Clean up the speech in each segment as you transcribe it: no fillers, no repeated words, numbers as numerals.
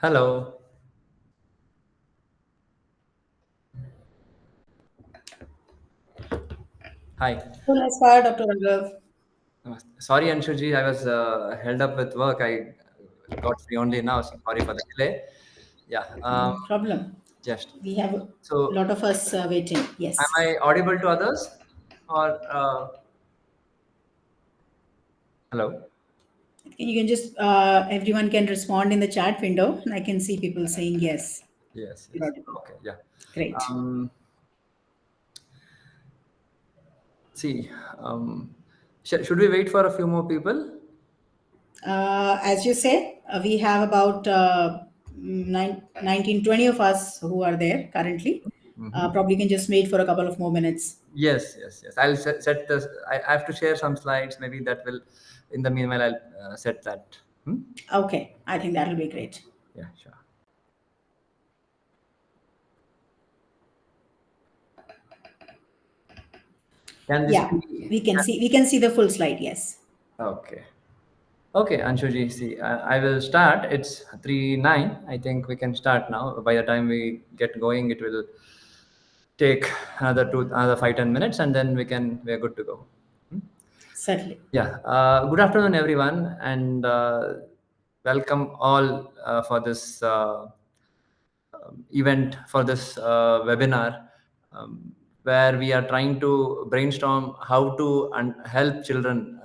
Hello. Hi. So nice part, Dr. Raghav. Sorry, Anshuji, I was held up with work. I got free only now. So sorry for the delay. Yeah. No problem. Just We have a so, lot of us waiting. am Yes. I audible to others? Or hello? You can just, everyone can respond in the chat window, and I can see people saying yes. Yes. You're Yes. audible. Okay. Yeah. Great. Um, see. Should we wait for a few more people? As you say, we have about 19, 20 of us who are there currently. Mm-hmm. Probably can just wait for a couple of more minutes. Yes. Yes. Yes. I'll set this. I have to share some slides. Maybe that will. In the meanwhile, I'll set that. Hmm? Okay, I think that'll be great. Yeah. Sure. Can this Yeah, be? we can see the full slide. Yes. Okay. Okay, Anshuji, see, I will start. It's 3:09. I think we can start now. By the time we get going, it will take another 5-10 minutes, and then we are good to go. Hmm? Certainly. Yeah. Good afternoon, everyone, and welcome all for this event, for this webinar, where we are trying to brainstorm how to help children,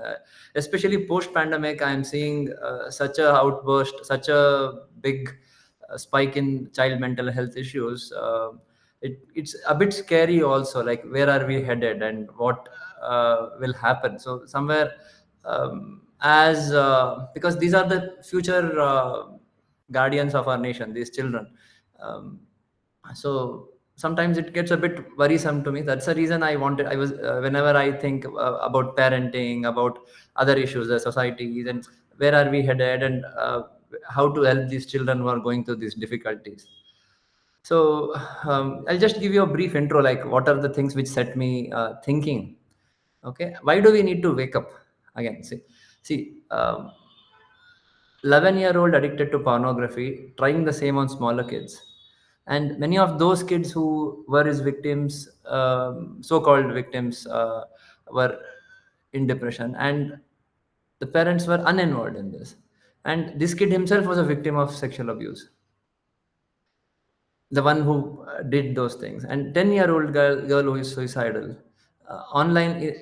especially post pandemic. I am seeing such a outburst, such a big spike in child mental health issues. It's a bit scary also, like where are we headed and what will happen. So somewhere, as because these are the future guardians of our nation, these children. um, so sometimes it gets a bit worrisome to me. That's the reason I was whenever I think about parenting, about other issues, the societies, and where are we headed, and how to help these children who are going through these difficulties. So I'll just give you a brief intro, like what are the things which set me thinking. Okay, why do we need to wake up again? See, 11-year-old addicted to pornography, trying the same on smaller kids. And many of those kids who were his victims, so-called victims, were in depression, and the parents were uninvolved in this. And this kid himself was a victim of sexual abuse, the one who did those things. And 10-year-old girl who is suicidal,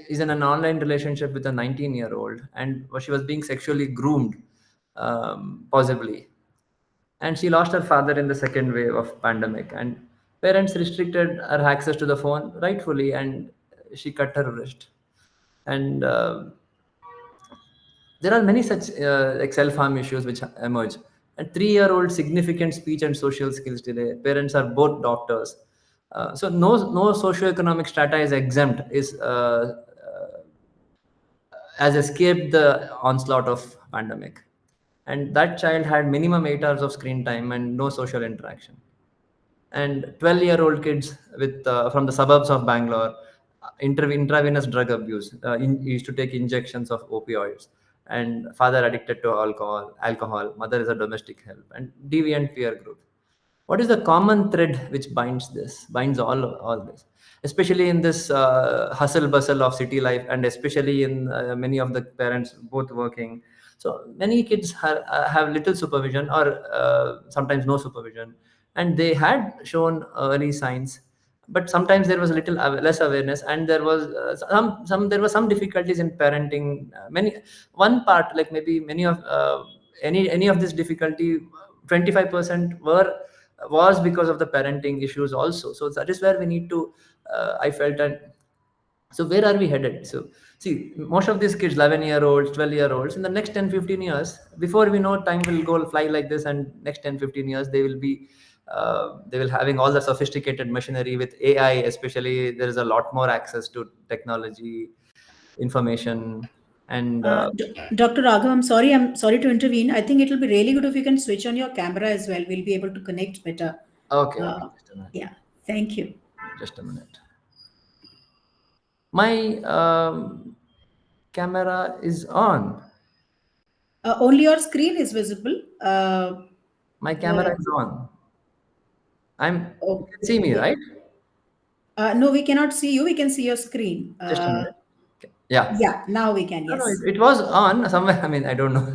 is in an online relationship with a 19-year-old, and she was being sexually groomed, possibly. And she lost her father in the second wave of pandemic, and parents restricted her access to the phone rightfully, and she cut her wrist. And there are many such like self-harm issues which emerge. And 3-year-old significant speech and social skills delay. Parents are both doctors, so no socioeconomic strata is exempt. Is has escaped the onslaught of pandemic, and that child had minimum 8 hours of screen time and no social interaction. And 12-year-old kids with from the suburbs of Bangalore, intravenous drug abuse. Used to take injections of opioids, and father addicted to alcohol. Mother is a domestic help, and deviant peer group. What is the common thread which binds all this, especially in this hustle bustle of city life, and especially in many of the parents both working. So many kids have little supervision, or sometimes no supervision, and they had shown early signs, but sometimes there was a little less awareness, and there was some difficulties in parenting. Many one part, like maybe many of any of this difficulty, 25% was because of the parenting issues also. So that is where we need to, I felt that. So where are we headed? So see, most of these kids, 11-year-olds, 12-year-olds, in the next 10-15 years, before we know, time will go fly like this, and next 10-15 years they will having all the sophisticated machinery with AI. Especially, there is a lot more access to technology, information. And Dr. Raghav, I'm sorry to intervene. I think it'll be really good if you can switch on your camera as well. We'll be able to connect better. okay, Uh, just a minute. yeah, thank you. Just a minute. My camera is on. Only your screen is visible. My camera is on. You can see me, Okay. right? No, we cannot see you. We can see your screen. Just a minute. Okay. Yeah. Yeah, now we can. No, no, Yes. it was on somewhere. I mean, I don't know.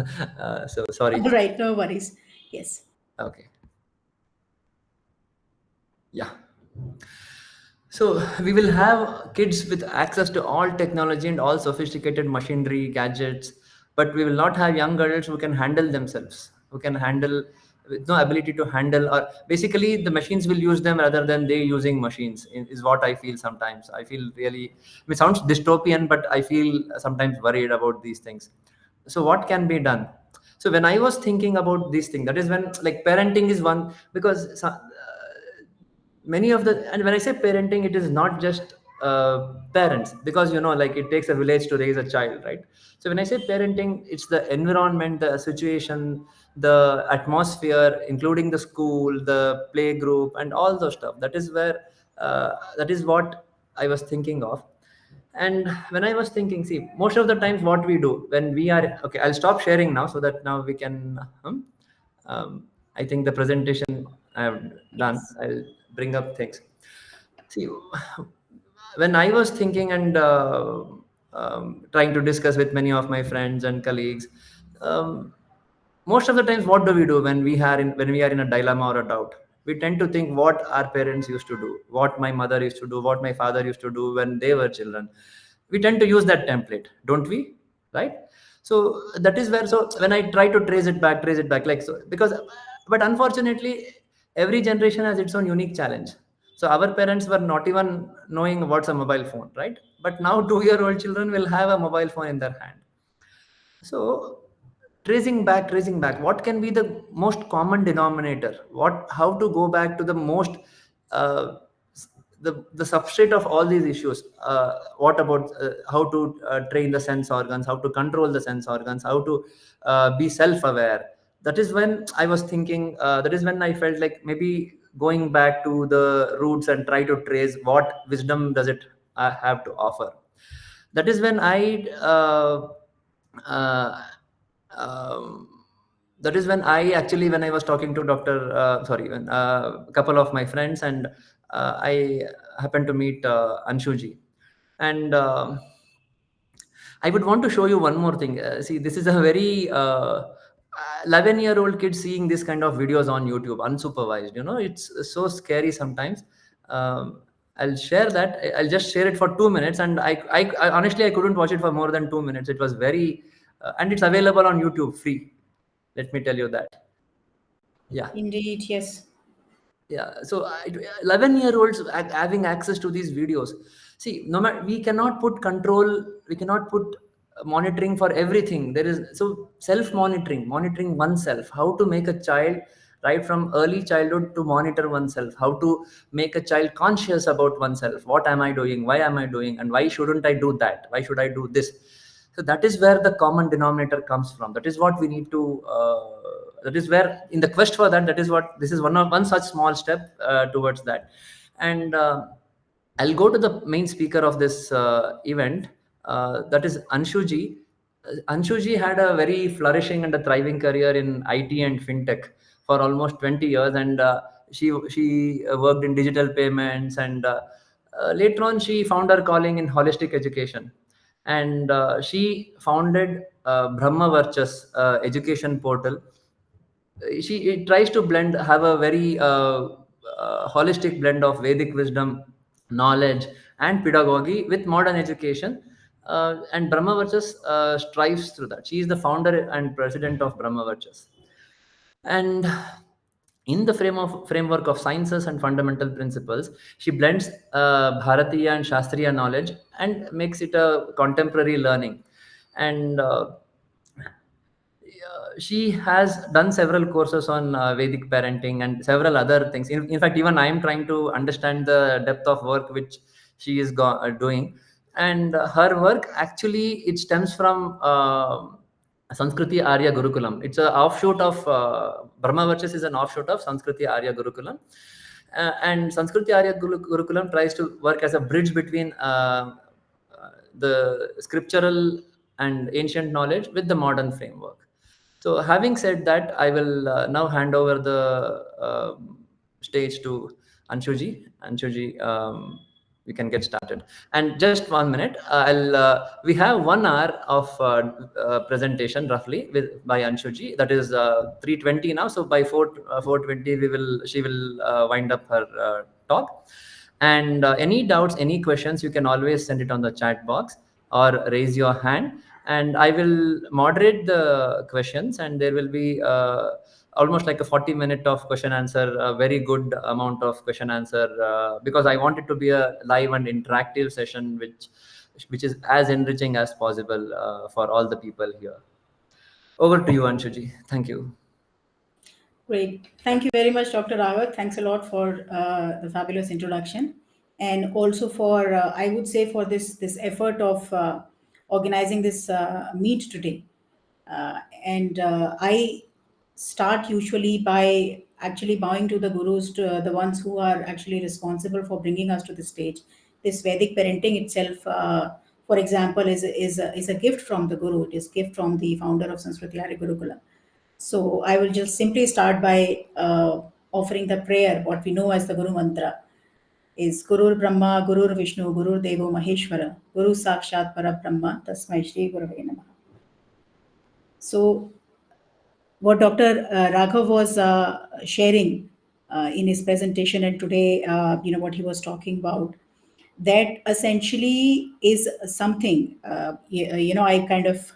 So sorry. All right. No worries. Yes. Okay. Yeah. So we will have kids with access to all technology and all sophisticated machinery, gadgets, but we will not have young adults who can handle themselves, who can handle with no ability to handle, or basically the machines will use them rather than they using machines is what I feel sometimes. I feel really, I mean, it sounds dystopian, but I feel sometimes worried about these things. So what can be done? So when I was thinking about these things, that is when like parenting is one, because many of the, and when I say parenting, it is not just parents, because like it takes a village to raise a child, right? So when I say parenting, it's the environment, the situation, the atmosphere, including the school, the play group, and all those stuff. That is where that is what I was thinking of. And when I was thinking, see, most of the times what we do when we are, okay, I'll stop sharing now so that now we can I think the presentation I have done, Yes. I'll bring up things. See, when I was thinking and trying to discuss with many of my friends and colleagues, um, most of the times what do we do when we are in a dilemma or a doubt? We tend to think what our parents used to do, what my mother used to do, what my father used to do when they were children. We tend to use that template, don't we? Right? So that is where, so when I try to trace it back, like, so because, but unfortunately every generation has its own unique challenge. So our parents were not even knowing what's a mobile phone, right? But now 2-year-old children will have a mobile phone in their hand. So tracing back, what can be the most common denominator? How to go back to the most, uh, the substrate of all these issues? What about how to train the sense organs, how to control the sense organs, how to be self-aware? That is when I was thinking. That is when I felt like maybe going back to the roots and try to trace what wisdom does it have to offer. That is when I uh, um, that is when I actually, when I was talking to Dr. Sorry, when a couple of my friends, and I happened to meet Anshuji, and I would want to show you one more thing. See, this is a very 11-year-old kid seeing this kind of videos on YouTube, unsupervised. It's so scary sometimes. Um, I'll share that. I'll just share it for 2 minutes, and I honestly I couldn't watch it for more than 2 minutes. It was very, and it's available on YouTube free. Let me tell you that. Yeah. Indeed. Yes. Yeah, so 11-year-olds having access to these videos. See, no matter, we cannot put control, we cannot put monitoring for everything. There is, so self monitoring oneself, how to make a child right from early childhood to monitor oneself, how to make a child conscious about oneself. What am I doing, why am I doing, and why shouldn't I do that, why should I do this? So that is where the common denominator comes from. That is what we need to that is where, in the quest for that, that is what, this is one such small step towards that. And I'll go to the main speaker of this event, that is Anshuji. Anshuji had a very flourishing and a thriving career in IT and fintech for almost 20 years, and she worked in digital payments, and later on she found her calling in holistic education, and she founded Brahma Varchas education portal. She it tries to blend, have a very holistic blend of Vedic wisdom, knowledge, and pedagogy with modern education. And Brahma Varchas strives through that. She is the founder and president of Brahma Varchas. And in the framework of sciences and fundamental principles, she blends Bharatiya and Shastriya knowledge and makes it a contemporary learning. And she has done several courses on Vedic parenting and several other things. In fact, even I am trying to understand the depth of work which she is doing. And her work actually, it stems from Sanskriti Arya Gurukulam. It's an offshoot of Brahma Varchas is an offshoot of Sanskriti Arya Gurukulam. And Sanskriti Arya Gurukulam tries to work as a bridge between the scriptural and ancient knowledge with the modern framework. So, having said that, I will now hand over the stage to Anshuji. Anshuji, we can get started. And just 1 minute, we have 1 hour of presentation roughly by Anshuji. That is 3:20 now. So by 4:20, she will wind up her talk. And any doubts, any questions, you can always send it on the chat box or raise your hand, and I will moderate the questions, and there will be almost like a 40-minute of question answer, a very good amount of question answer, because I want it to be a live and interactive session, which is as enriching as possible for all the people here. Over to you, Anshuji. Thank you. Great. Thank you very much, Dr. Rawat. Thanks a lot for the fabulous introduction, and also for I would say for this effort of organizing this meet today. And I start usually by actually bowing to the gurus, to the ones who are actually responsible for bringing us to the stage. This Vedic parenting itself, for example, is a gift from the guru. It is gift from the founder of Sanskriti Arya Gurukula. So I will just simply start by offering the prayer, what we know as the Guru Mantra is Gurur Brahma, Gurur Vishnu, Gurur Devo Maheshwara, Guru Sakshat Para Brahma, Tasmai Shri Gurave Namaha. So what Dr. Raghav was sharing in his presentation, and today, what he was talking about, that essentially is something, I kind of,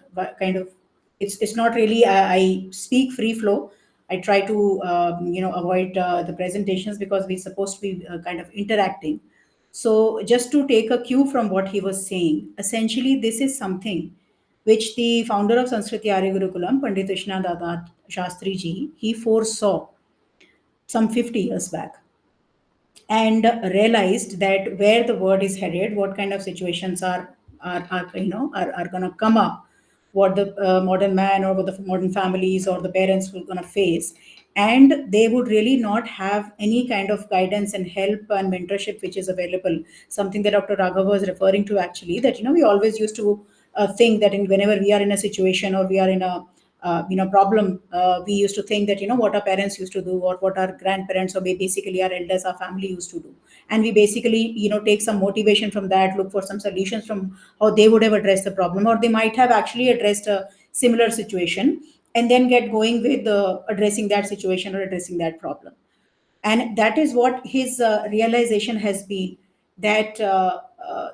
it's not really, I speak free flow. I try to, avoid the presentations because we're supposed to be kind of interacting. So just to take a cue from what he was saying, essentially, this is something which the founder of Sanskriti Arya Gurukulam, Pandit Vishnu Shastri Ji, he foresaw some 50 years back, and realized that where the world is headed, what kind of situations are going to come up, what the modern man or what the modern families or the parents will going to face, and they would really not have any kind of guidance and help and mentorship which is available. Something that Dr. Raghav was referring to, actually, that we always used to think that whenever we are in a situation or we are in a problem, we used to think that what our parents used to do or what our grandparents or basically our elders, our family used to do, and we basically take some motivation from that, look for some solutions from how they would have addressed the problem, or they might have actually addressed a similar situation, and then get going with addressing that situation or addressing that problem. And that is what his realization has been, that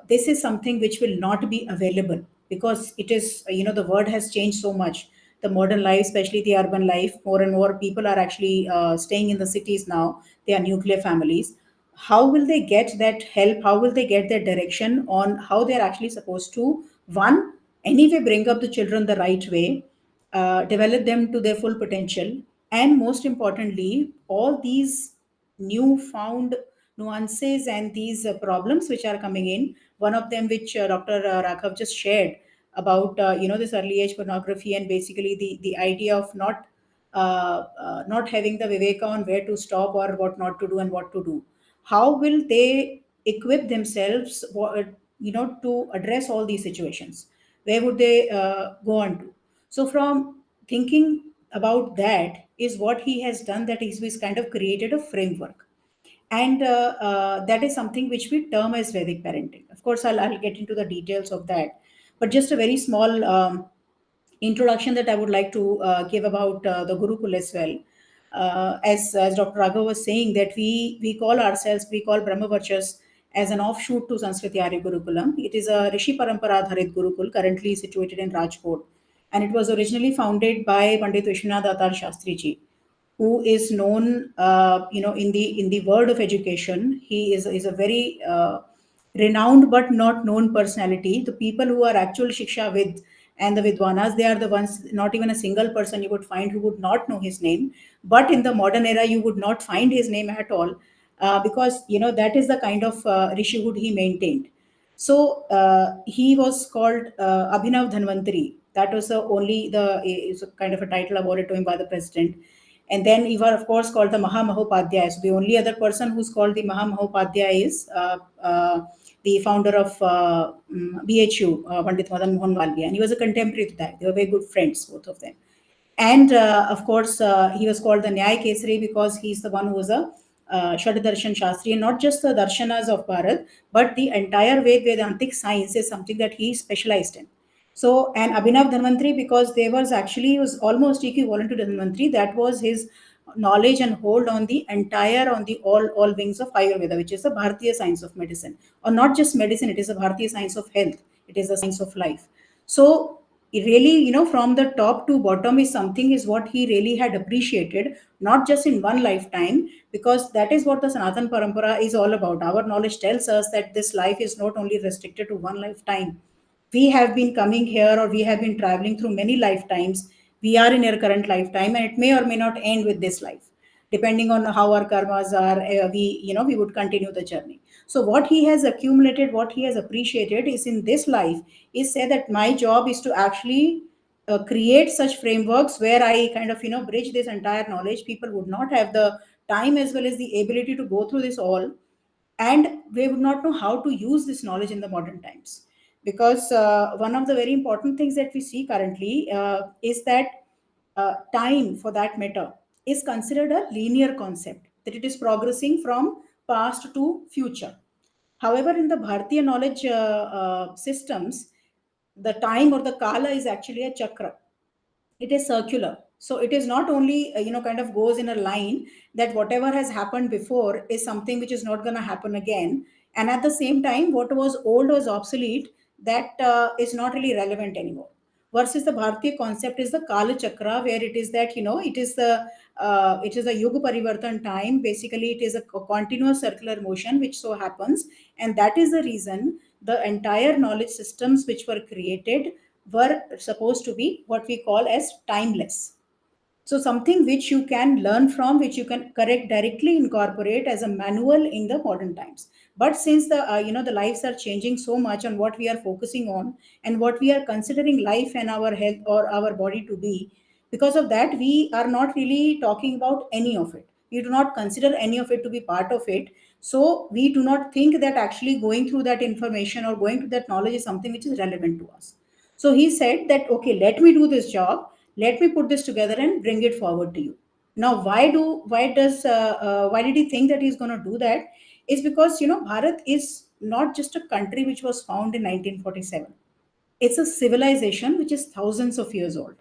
this is something which will not be available, because it is, the world has changed so much. The modern life, especially the urban life, more and more people are actually staying in the cities now. They are nuclear families. How will they get that help? How will they get that direction on how they're actually supposed to, one, anyway, bring up the children the right way, develop them to their full potential, and most importantly, all these newfound nuances and these problems which are coming in. One of them, which Dr. Raghav just shared about, this early age pornography, and basically the idea of not having the viveka on where to stop or what not to do and what to do. How will they equip themselves, to address all these situations? Where would they go on to? So from thinking about that is what he has done, that he's kind of created a framework, and that is something which we term as Vedic parenting. Of course, I'll get into the details of that, but just a very small introduction that I would like to give about the Gurukul as well. As Dr. Raghav was saying, that we call Brahma Varchas as an offshoot to Sanskriti Arya Gurukulam. It is a Rishi Parampara Dharit Gurukul, currently situated in Rajkot, and it was originally founded by Pandit Vishwanath Shastri Ji, who is known, in the world of education. He is a very renowned but not known personality. The people who are actual Shiksha Vid and the Vidwanas, they are the ones, not even a single person you would find who would not know his name. But in the modern era, you would not find his name at all, because, that is the kind of rishihood he maintained. So he was called Abhinav Dhanvantari. That was the only, is a kind of a title awarded to him by the president. And then he was, of course, called the Mahamahopadhyaya. So the only other person who's called the Mahamahopadhyaya is the founder of BHU, Pandit Madan Mohan Malviya. And he was a contemporary to that. They were very good friends, both of them. And of course, he was called the Nyaya Kesari because he's the one who was a Shaddarshan Shastri, and not just the darshanas of Bharat, but the entire Vedantic science is something that he specialized in. So, and Abhinav Dhanvantri, because there was actually, he was almost equivalent to Dhanvantri, that was his knowledge and hold on the entire, on the all wings of Ayurveda, which is the Bharatiya science of medicine. Or not just medicine, it is a Bharatiya science of health, it is the science of life. So, it really, from the top to bottom is something is what he really had appreciated, not just in one lifetime, because that is what the Sanatan Parampara is all about. Our knowledge tells us that this life is not only restricted to one lifetime. We have been coming here, or we have been traveling through many lifetimes. We are in our current lifetime, and it may or may not end with this life. Depending on how our karmas are, we would continue the journey. So what he has accumulated, what he has appreciated is in this life, is say that my job is to actually create such frameworks where I kind of bridge this entire knowledge. People would not have the time as well as the ability to go through this all, and they would not know how to use this knowledge in the modern times. Because one of the very important things that we see currently is that time, for that matter, is considered a linear concept, that it is progressing from past to future. However, in the Bharatiya knowledge systems, the time or the kala is actually a chakra. It is circular. So it is not only kind of goes in a line, that whatever has happened before is something which is not going to happen again, and at the same time what was old was obsolete, that is not really relevant anymore. Versus the Bharatiya concept is the Kala Chakra, where it is that it is a Yuga Parivartan time. Basically, it is a continuous circular motion which so happens, and that is the reason the entire knowledge systems which were created were supposed to be what we call as timeless. So something which you can learn from, which you can correct directly incorporate as a manual in the modern times. But since the lives are changing so much on what we are focusing on and what we are considering life and our health or our body to be, because of that we are not really talking about any of it. We do not consider any of it to be part of it. So we do not think that actually going through that information or going to that knowledge is something which is relevant to us. So he said that, okay, let me do this job, let me put this together and bring it forward to you. Now, why did he think that he's going to do that? Is because Bharat is not just a country which was found in 1947. It's a civilization which is thousands of years old.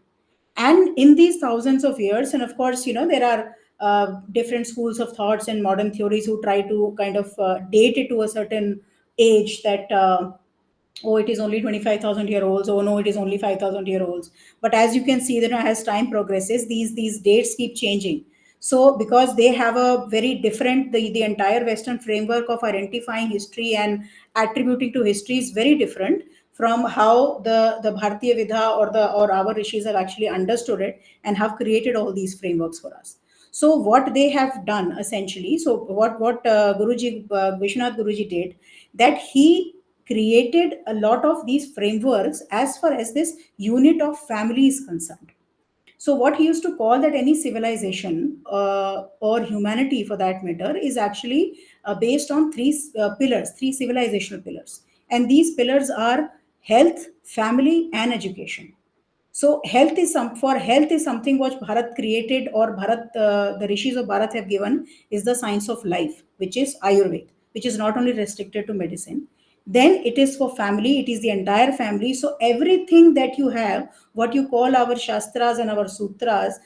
And in these thousands of years, and of course, there are different schools of thoughts and modern theories who try to kind of date it to a certain age, that oh, it is only 25,000 year olds, oh no, it is only 5,000 year olds. But as you can see, that as time progresses, these dates keep changing. So because they have a very different, the entire Western framework of identifying history and attributing to history is very different from how the Bharatiya Vidha or our rishis have actually understood it and have created all these frameworks for us. So what they have done essentially, so what Guruji, Vishwanath Guruji did, that he created a lot of these frameworks as far as this unit of family is concerned. So what he used to call that any civilization or humanity for that matter is actually based on three pillars, three civilizational pillars. And these pillars are health, family, and education. So health is something which Bharat created, or the rishis of Bharat have given, is the science of life, which is Ayurveda, which is not only restricted to medicine. Then it is for family, it is the entire family. So everything that you have, what you call our Shastras and our Sutras,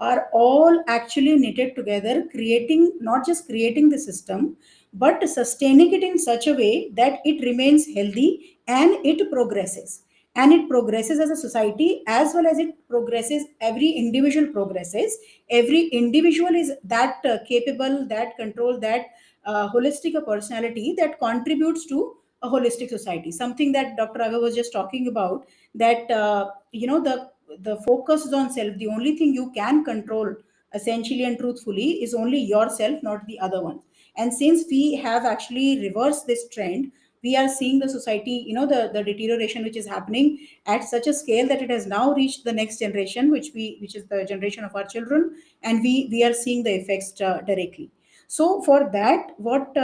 are all actually knitted together, creating, not just creating the system, but sustaining it in such a way that it remains healthy and it progresses. And it progresses as a society, as well as it progresses, every individual progresses. Every individual is that capable, that control, that holistic a personality that contributes to a holistic society. Something that Dr. Aga was just talking about, that the focus is on self. The only thing you can control essentially and truthfully is only yourself, not the other one. And since we have actually reversed this trend, we are seeing the society, the deterioration which is happening at such a scale that it has now reached the next generation, which is the generation of our children, and we are seeing the effects directly. So for that, what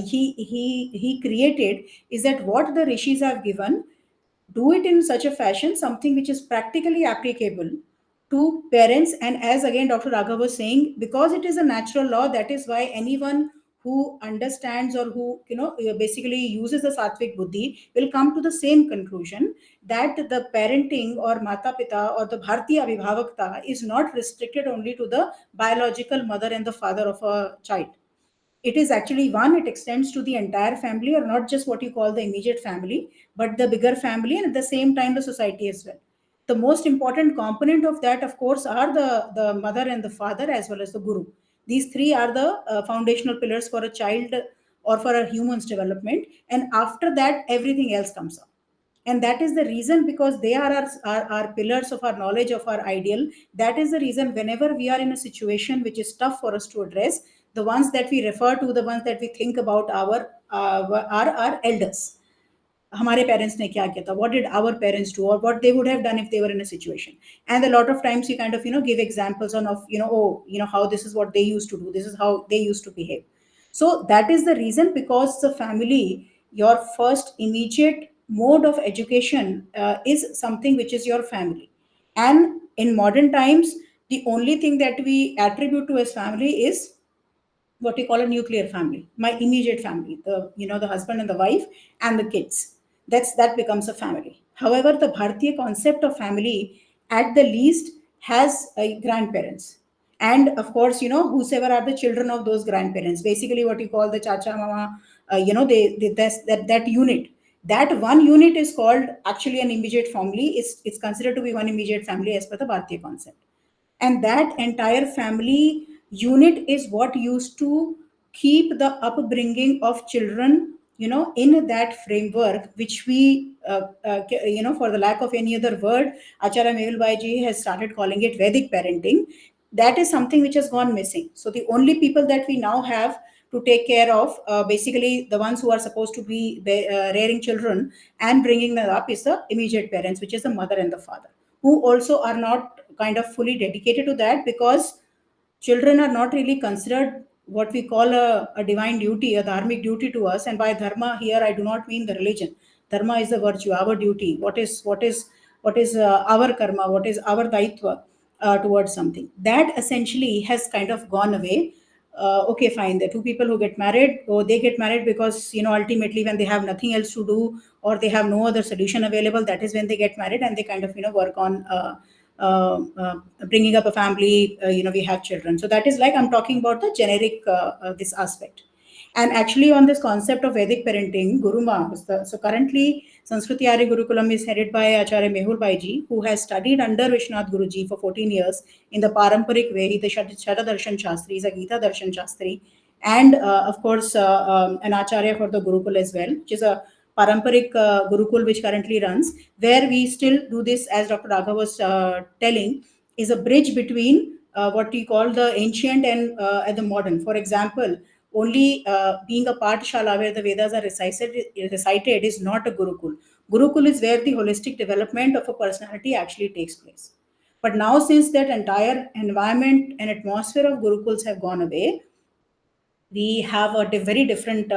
he created is that what the rishis have given, do it in such a fashion, something which is practically applicable to parents. And as again Dr. Raghav was saying, because it is a natural law, that is why anyone who understands or who basically uses the sattvic buddhi will come to the same conclusion, that the parenting or mata pita or the bhartiya abhivavakta is not restricted only to the biological mother and the father of a child. It is actually, one, it extends to the entire family, or not just what you call the immediate family, but the bigger family, and at the same time the society as well. The most important component of that, of course, are the mother and the father, as well as the guru. These three are the foundational pillars for a child or for a human's development, and after that everything else comes up. And that is the reason, because they are our pillars of our knowledge, of our ideal. That is the reason whenever we are in a situation which is tough for us to address, the ones that we refer to, the ones that we think about, are our elders. हमारे parents ने क्या किया था, what did our parents do, or what they would have done if they were in a situation. And a lot of times you kind of give examples on of oh, how this is what they used to do, this is how they used to behave. So that is the reason, because the family, your first immediate mode of education is something which is your family. And in modern times, the only thing that we attribute to as family is what we call a nuclear family, my immediate family, the husband and the wife and the kids. That becomes a family. However, the Bharatiya concept of family, at the least, has grandparents. And of course, whosoever are the children of those grandparents, basically what you call the chacha mama, that unit. That one unit is called actually an immediate family. It's considered to be one immediate family as per the Bharatiya concept. And that entire family unit is what used to keep the upbringing of children in that framework, which we for the lack of any other word, Acharya Mehul Bhaiji has started calling it Vedic parenting. That is something which has gone missing. So the only people that we now have to take care of, basically the ones who are supposed to be rearing children and bringing them up, is the immediate parents, which is the mother and the father, who also are not kind of fully dedicated to that, because children are not really considered what we call a divine duty, a dharmic duty to us. And by dharma here, I do not mean the religion. Dharma is the virtue, our duty. What is our karma? What is our daitva towards something? That essentially has kind of gone away. Okay, fine. The two people who get married, or they get married because ultimately when they have nothing else to do, or they have no other solution available, that is when they get married, and they kind of work on bringing up a family. We have children. So that is, like, I'm talking about the generic this aspect. And actually, on this concept of Vedic parenting, Guruma, so currently Sanskriti Arya Gurukulam is headed by Acharya Mehul Bhaiji, who has studied under Vishwanath Guruji for 14 years in the Paramparik way. He's a Shara Darshan Shastri, he's a Gita Darshan Shastri, and of course, an Acharya for the Gurukul as well, which is a Paramparik Gurukul which currently runs, where we still do this, as Dr. Raghav was telling, is a bridge between what we call the ancient and the modern. For example, only being a Pathshala where the Vedas are recited is not a Gurukul. Gurukul is where the holistic development of a personality actually takes place. But now, since that entire environment and atmosphere of Gurukuls have gone away, we have a very different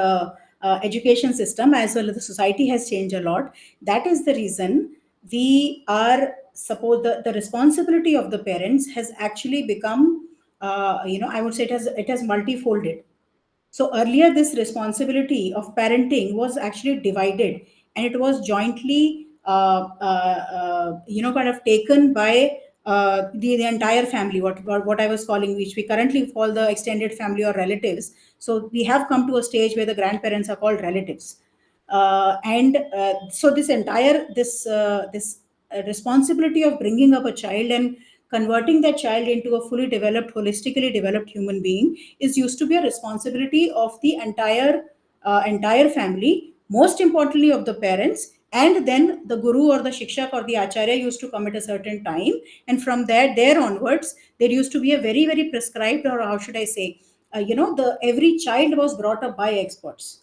education system, as well as the society has changed a lot. That is the reason we are suppose the responsibility of the parents has actually become, I would say it has multifolded. So earlier, this responsibility of parenting was actually divided, and it was jointly, kind of taken by the entire family. What I was calling, which we currently call the extended family or relatives. So we have come to a stage where the grandparents are called relatives, and so this responsibility of bringing up a child and converting that child into a fully developed, holistically developed human being is used to be a responsibility of the entire family, most importantly of the parents, and then the guru or the shikshak or the acharya used to come at a certain time, and from there onwards there used to be a very, very prescribed, or how should I say, the every child was brought up by experts,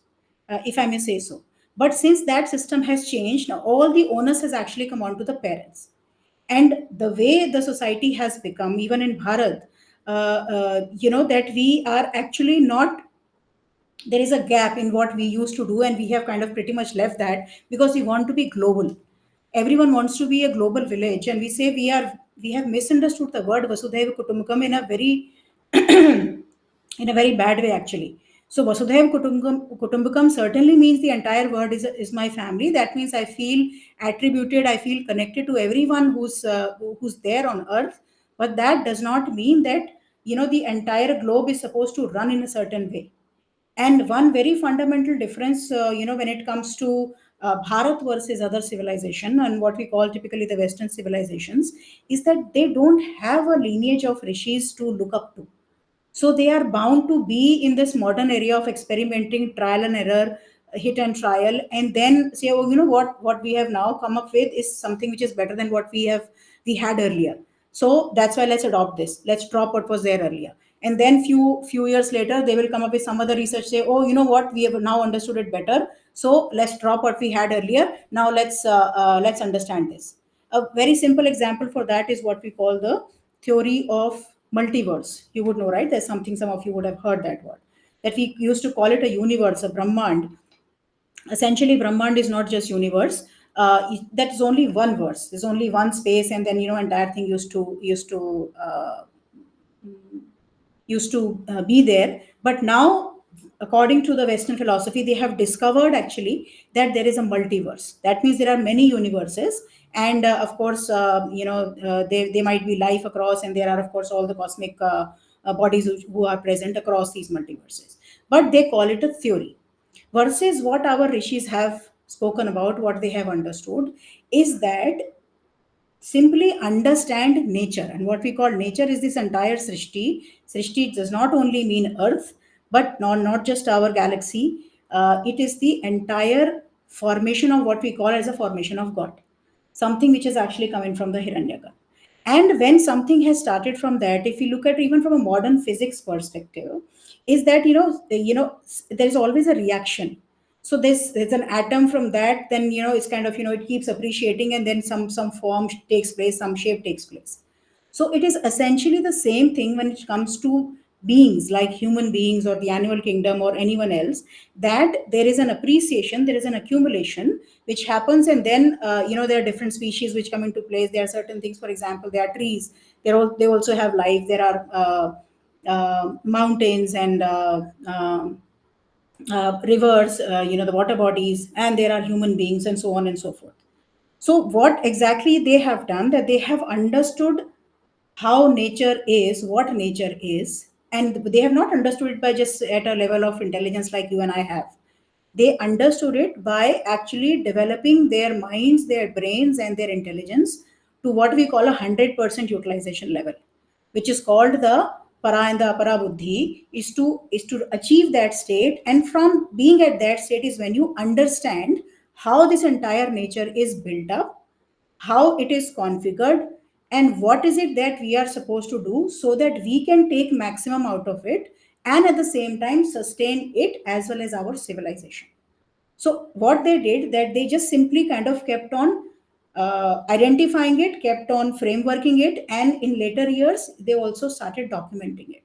if I may say so. But since that system has changed, now all the onus has actually come on to the parents. And the way the society has become, even in Bharat, that we are actually not, there is a gap in what we used to do, and we have kind of pretty much left that, because we want to be global. Everyone wants to be a global village, and we say we are we have misunderstood the word Vasudhaiva Kutumbakam in a very in a very bad way actually. So Vasudhaiva Kutumbakam certainly means the entire world is my family. That means I feel attributed, I feel connected to everyone who's there on earth. But that does not mean that the entire globe is supposed to run in a certain way. And one very fundamental difference, when it comes to Bharat versus other civilization and what we call typically the Western civilizations, is that they don't have a lineage of rishis to look up to. So they are bound to be in this modern area of experimenting, trial and error, hit and trial, and then say, oh, what we have now come up with is something which is better than what we had earlier. So that's why let's adopt this. Let's drop what was there earlier. And then few years later, they will come up with some other research, say, oh, you know what, we have now understood it better. So let's drop what we had earlier. Now let's understand this. A very simple example for that is what we call the theory of multiverse. You would know, right? There's something, some of you would have heard that word. That we used to call it a universe, a Brahmand. Essentially, Brahmand is not just universe. That is only one verse. There's only one space, and then entire thing used to be there. But now, according to the Western philosophy, they have discovered actually that there is a multiverse. That means there are many universes, and of course, they might be life across, and there are of course all the cosmic bodies who are present across these multiverses. But they call it a theory. Versus what our rishis have spoken about, what they have understood, is that simply understand nature. And what we call nature is this entire Srishti. Srishti does not only mean Earth, but not just our galaxy. It is the entire formation of what we call as a formation of God, something which is actually coming from the Hiranyaka. And when something has started from that, if you look at even from a modern physics perspective, is that there is always a reaction. So there's an atom from that, then it's kind of it keeps appreciating, and then some form takes place, some shape takes place. So it is essentially the same thing when it comes to beings like human beings or the animal kingdom or anyone else, that there is an appreciation, there is an accumulation which happens, and then there are different species which come into place. There are certain things, for example, there are trees, they also have life. There are mountains and rivers, the water bodies, and there are human beings, and so on and so forth. So, what exactly they have done, that they have understood how nature is, what nature is, and they have not understood it by just at a level of intelligence like you and I have. They understood it by actually developing their minds, their brains, and their intelligence to what we call 100% utilization level, which is called the para and the apara buddhi, is to achieve that state. And from being at that state is when you understand how this entire nature is built up, how it is configured, and what is it that we are supposed to do so that we can take maximum out of it, and at the same time sustain it as well as our civilization. So what they did, that they just simply kind of kept on identifying it, kept on frameworking it, and in later years they also started documenting it.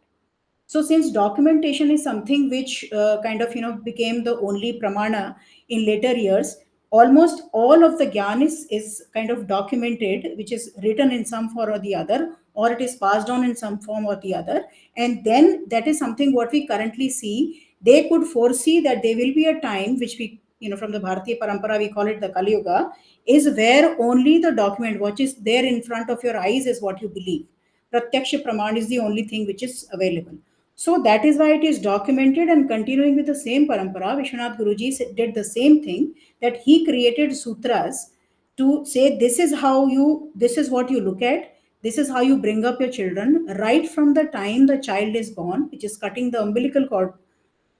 So since documentation is something which kind of became the only pramana in later years, almost all of the gyan is kind of documented, which is written in some form or the other, or it is passed on in some form or the other. And then that is something what we currently see. They could foresee that there will be a time which we, from the Bharatiya Parampara, we call it the Kali Yuga, is where only the document, what is there in front of your eyes, is what you believe. Pratyaksha Praman is the only thing which is available. So that is why it is documented, and continuing with the same parampara, Vishwanath Guruji did the same thing, that he created sutras to say this is what you look at, this is how you bring up your children right from the time the child is born, which is cutting the umbilical cord,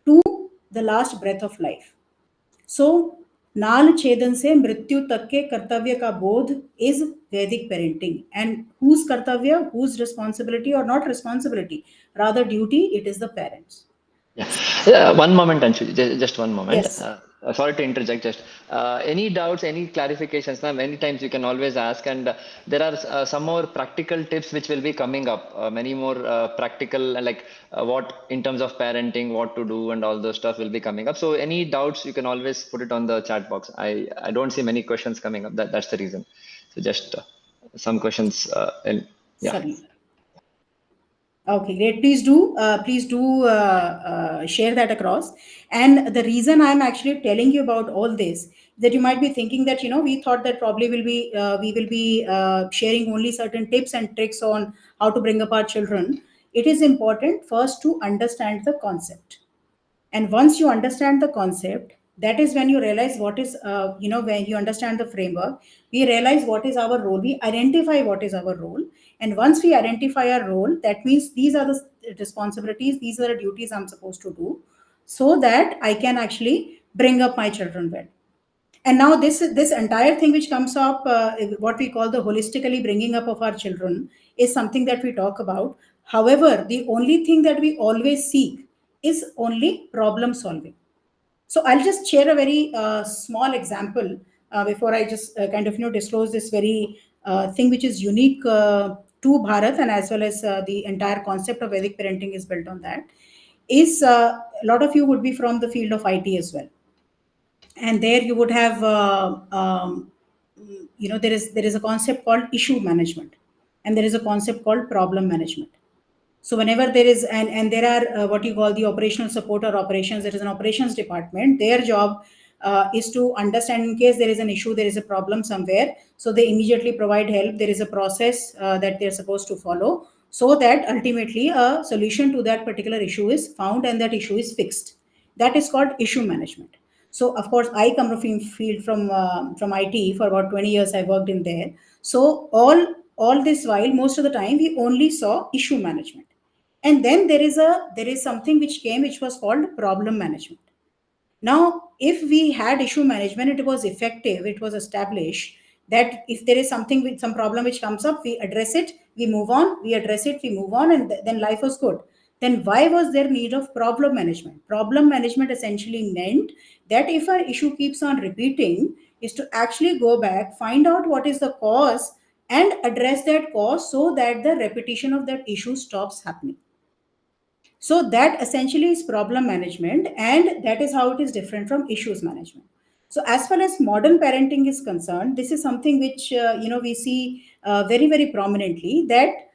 to the last breath of life. So नाल छेदन से मृत्यु तक के कर्तव्य का बोध is Vedic parenting. And whose कर्तव्य, whose responsibility, or not responsibility, rather duty, it is the parents. Yeah. One moment, Anshu. Just one moment. Yes. Sorry to interject. Just any doubts, any clarifications? Now, many times you can always ask, and there are some more practical tips which will be coming up. Many more practical, like what in terms of parenting, what to do, and all those stuff will be coming up. So, any doubts, you can always put it on the chat box. I don't see many questions coming up. That's the reason. So just some questions. And yeah. Certainly. Okay, great. Please do share that across. And the reason I'm actually telling you about all this, that you might be thinking that, we thought that probably we will be sharing only certain tips and tricks on how to bring up our children. It is important first to understand the concept. And once you understand the concept, that is when you realize what is, when you understand the framework, we realize what is our role, we identify what is our role. And once we identify our role, that means these are the responsibilities, these are the duties I'm supposed to do, so that I can actually bring up my children well. And now this entire thing which comes up, what we call the holistically bringing up of our children, is something that we talk about. However, the only thing that we always seek is only problem solving. So I'll just share a very small example before I just kind of disclose this very thing which is unique to Bharat, and as well as the entire concept of Vedic parenting is built on that. Is a lot of you would be from the field of IT as well, and there you would have there is a concept called issue management, and there is a concept called problem management. So whenever there is, and there are what you call the operational support or operations, there is an operations department. Their job is to understand in case there is an issue, there is a problem somewhere, so they immediately provide help. There is a process that they're supposed to follow, so that ultimately a solution to that particular issue is found and that issue is fixed. That is called issue management. So of course I come from field from IT. For about 20 years I worked in there. So all this while, most of the time we only saw issue management. And then there is something which came, which was called problem management. Now, if we had issue management, it was effective, it was established that if there is something with some problem which comes up, we address it, we move on, we address it, we move on, and then life was good. Then why was there need of problem management? Problem management essentially meant that if our issue keeps on repeating, is to actually go back, find out what is the cause, and address that cause so that the repetition of that issue stops happening. So that essentially is problem management, and that is how it is different from issues management. So as far as modern parenting is concerned, this is something which we see very very prominently, that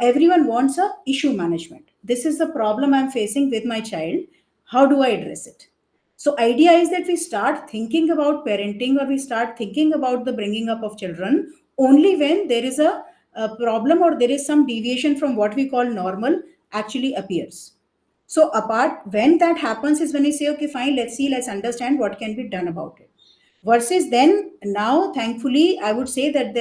everyone wants a issue management. This is the problem I'm facing with my child. How do I address it? So idea is that we start thinking about parenting, or we start thinking about the bringing up of children only when there is a problem, or there is some deviation from what we call normal actually appears. So apart, when that happens is when we say, okay, fine, let's see, let's understand what can be done about it. Versus then, now, thankfully, I would say that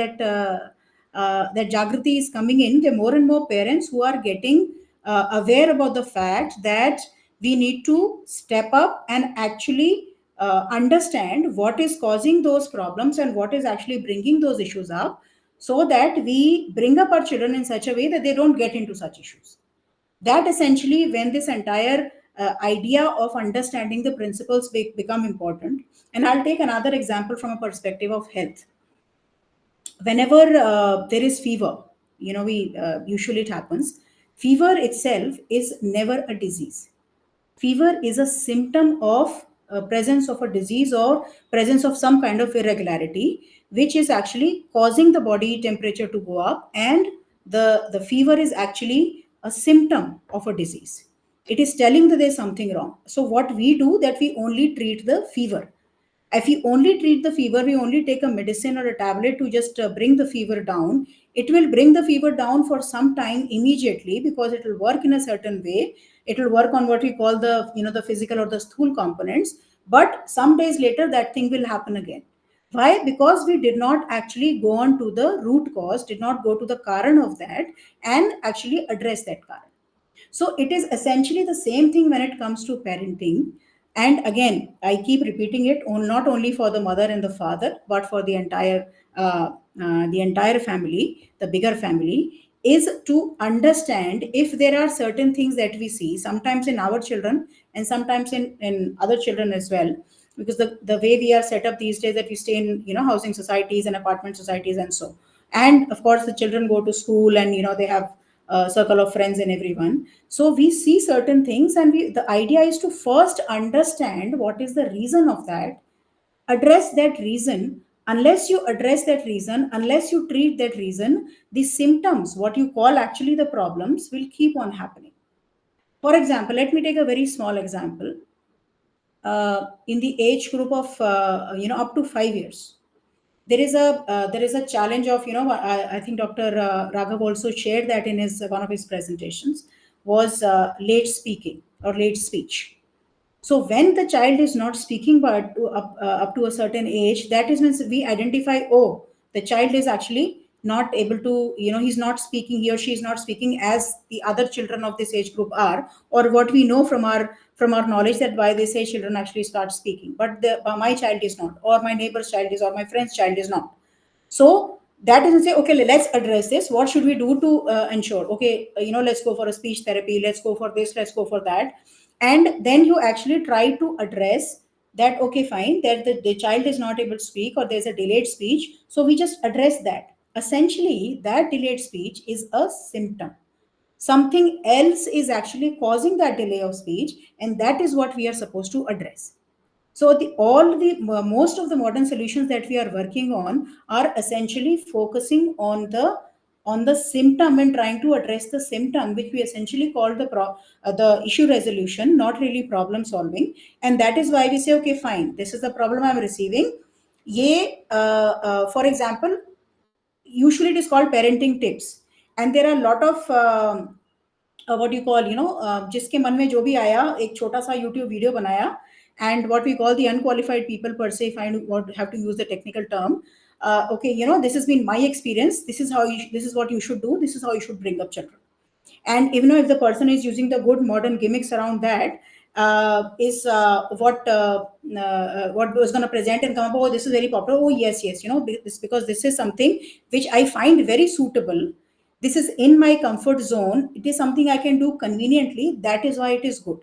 Jagrati is coming in. There are more and more parents who are getting aware about the fact that we need to step up and actually understand what is causing those problems and what is actually bringing those issues up, so that we bring up our children in such a way that they don't get into such issues. That essentially when this entire idea of understanding the principles become important. And I'll take another example from a perspective of health. Whenever there is fever, we usually it happens, fever itself is never a disease. Fever is a symptom of presence of a disease, or presence of some kind of irregularity, which is actually causing the body temperature to go up, and the fever is actually a symptom of a disease. It is telling that there's something wrong. So what we do, that we only treat the fever. If we only treat the fever, we only take a medicine or a tablet to just bring the fever down. It will bring the fever down for some time immediately, because it will work in a certain way. It will work on what we call the physical or the stool components. But some days later, that thing will happen again. Why? Because we did not actually go on to the root cause, did not go to the karan of that, and actually address that karan. So it is essentially the same thing when it comes to parenting. And again, I keep repeating it, not only for the mother and the father, but for the entire family, the bigger family, is to understand if there are certain things that we see sometimes in our children and sometimes in other children as well. Because the way we are set up these days, that we stay in housing societies and apartment societies, and so, and of course the children go to school, and they have a circle of friends and everyone. So we see certain things, and the idea is to first understand what is the reason of that, address that reason, Unless you address that reason, unless you treat that reason, the symptoms, what you call actually the problems, will keep on happening. For example, let me take a very small example. In the age group of up to 5 years, there is a challenge of, I think Dr. Raghav also shared that in his one of his presentations, was late speaking or late speech. So when the child is not speaking, but up to a certain age, that is means we identify, oh, the child is actually not able to, he's not speaking, he or she is not speaking as the other children of this age group are, or what we know from our knowledge, that by this age children actually start speaking, but my child is not, or my neighbor's child is, or my friend's child is not. So that is to say, okay, let's address this. What should we do to ensure? Okay, let's go for a speech therapy. Let's go for this. Let's go for that. And then you actually try to address that. Okay, fine. That the child is not able to speak, or there's a delayed speech. So we just address that. Essentially, that delayed speech is a symptom. Something else is actually causing that delay of speech, and that is what we are supposed to address. So most of the modern solutions that we are working on are essentially focusing on the symptom and trying to address the symptom, which we essentially call the issue resolution, not really problem solving. And that is why we say, okay, fine, this is the problem I'm receiving. For example, usually it is called parenting tips, and there are a lot of what you call, जिसके मन में जो भी आया, एक छोटा सा YouTube video बनाया, and what we call the unqualified people per se, if I have to use the technical term, okay, this has been my experience, this is this is what you should do, this is how you should bring up children. And even if the person is using the good modern gimmicks around that, is what was going to present and come up, oh, this is very popular, oh yes, yes, this, because this is something which I find very suitable, this is in my comfort zone, it is something I can do conveniently, that is why it is good.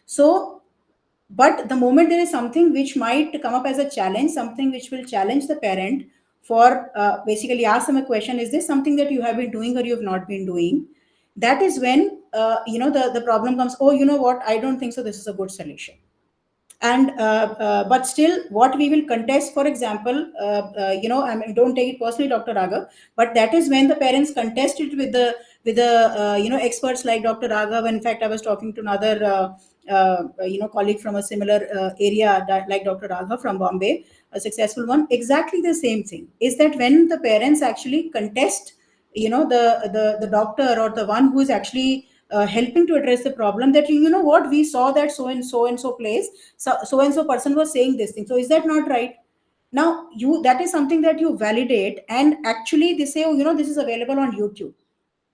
So, but the moment there is something which might come up as a challenge, something which will challenge the parent, for basically ask them a question, is this something that you have been doing or you have not been doing? That is when the problem comes, oh, you know what, I don't think so, this is a good solution. And but still what we will contest, for example, I mean, don't take it personally, Dr. Raghav, but that is when the parents contest it with the experts like Dr. Raghav. In fact, I was talking to another colleague from a similar area, like Dr. Raghav from Bombay, a successful one. Exactly the same thing is that when the parents actually contest, the doctor or the one who is actually helping to address the problem, that you know what, we saw that so and so place, so and so person was saying this thing, so is that not right? Now you, that is something that you validate, and actually they say, oh, this is available on YouTube,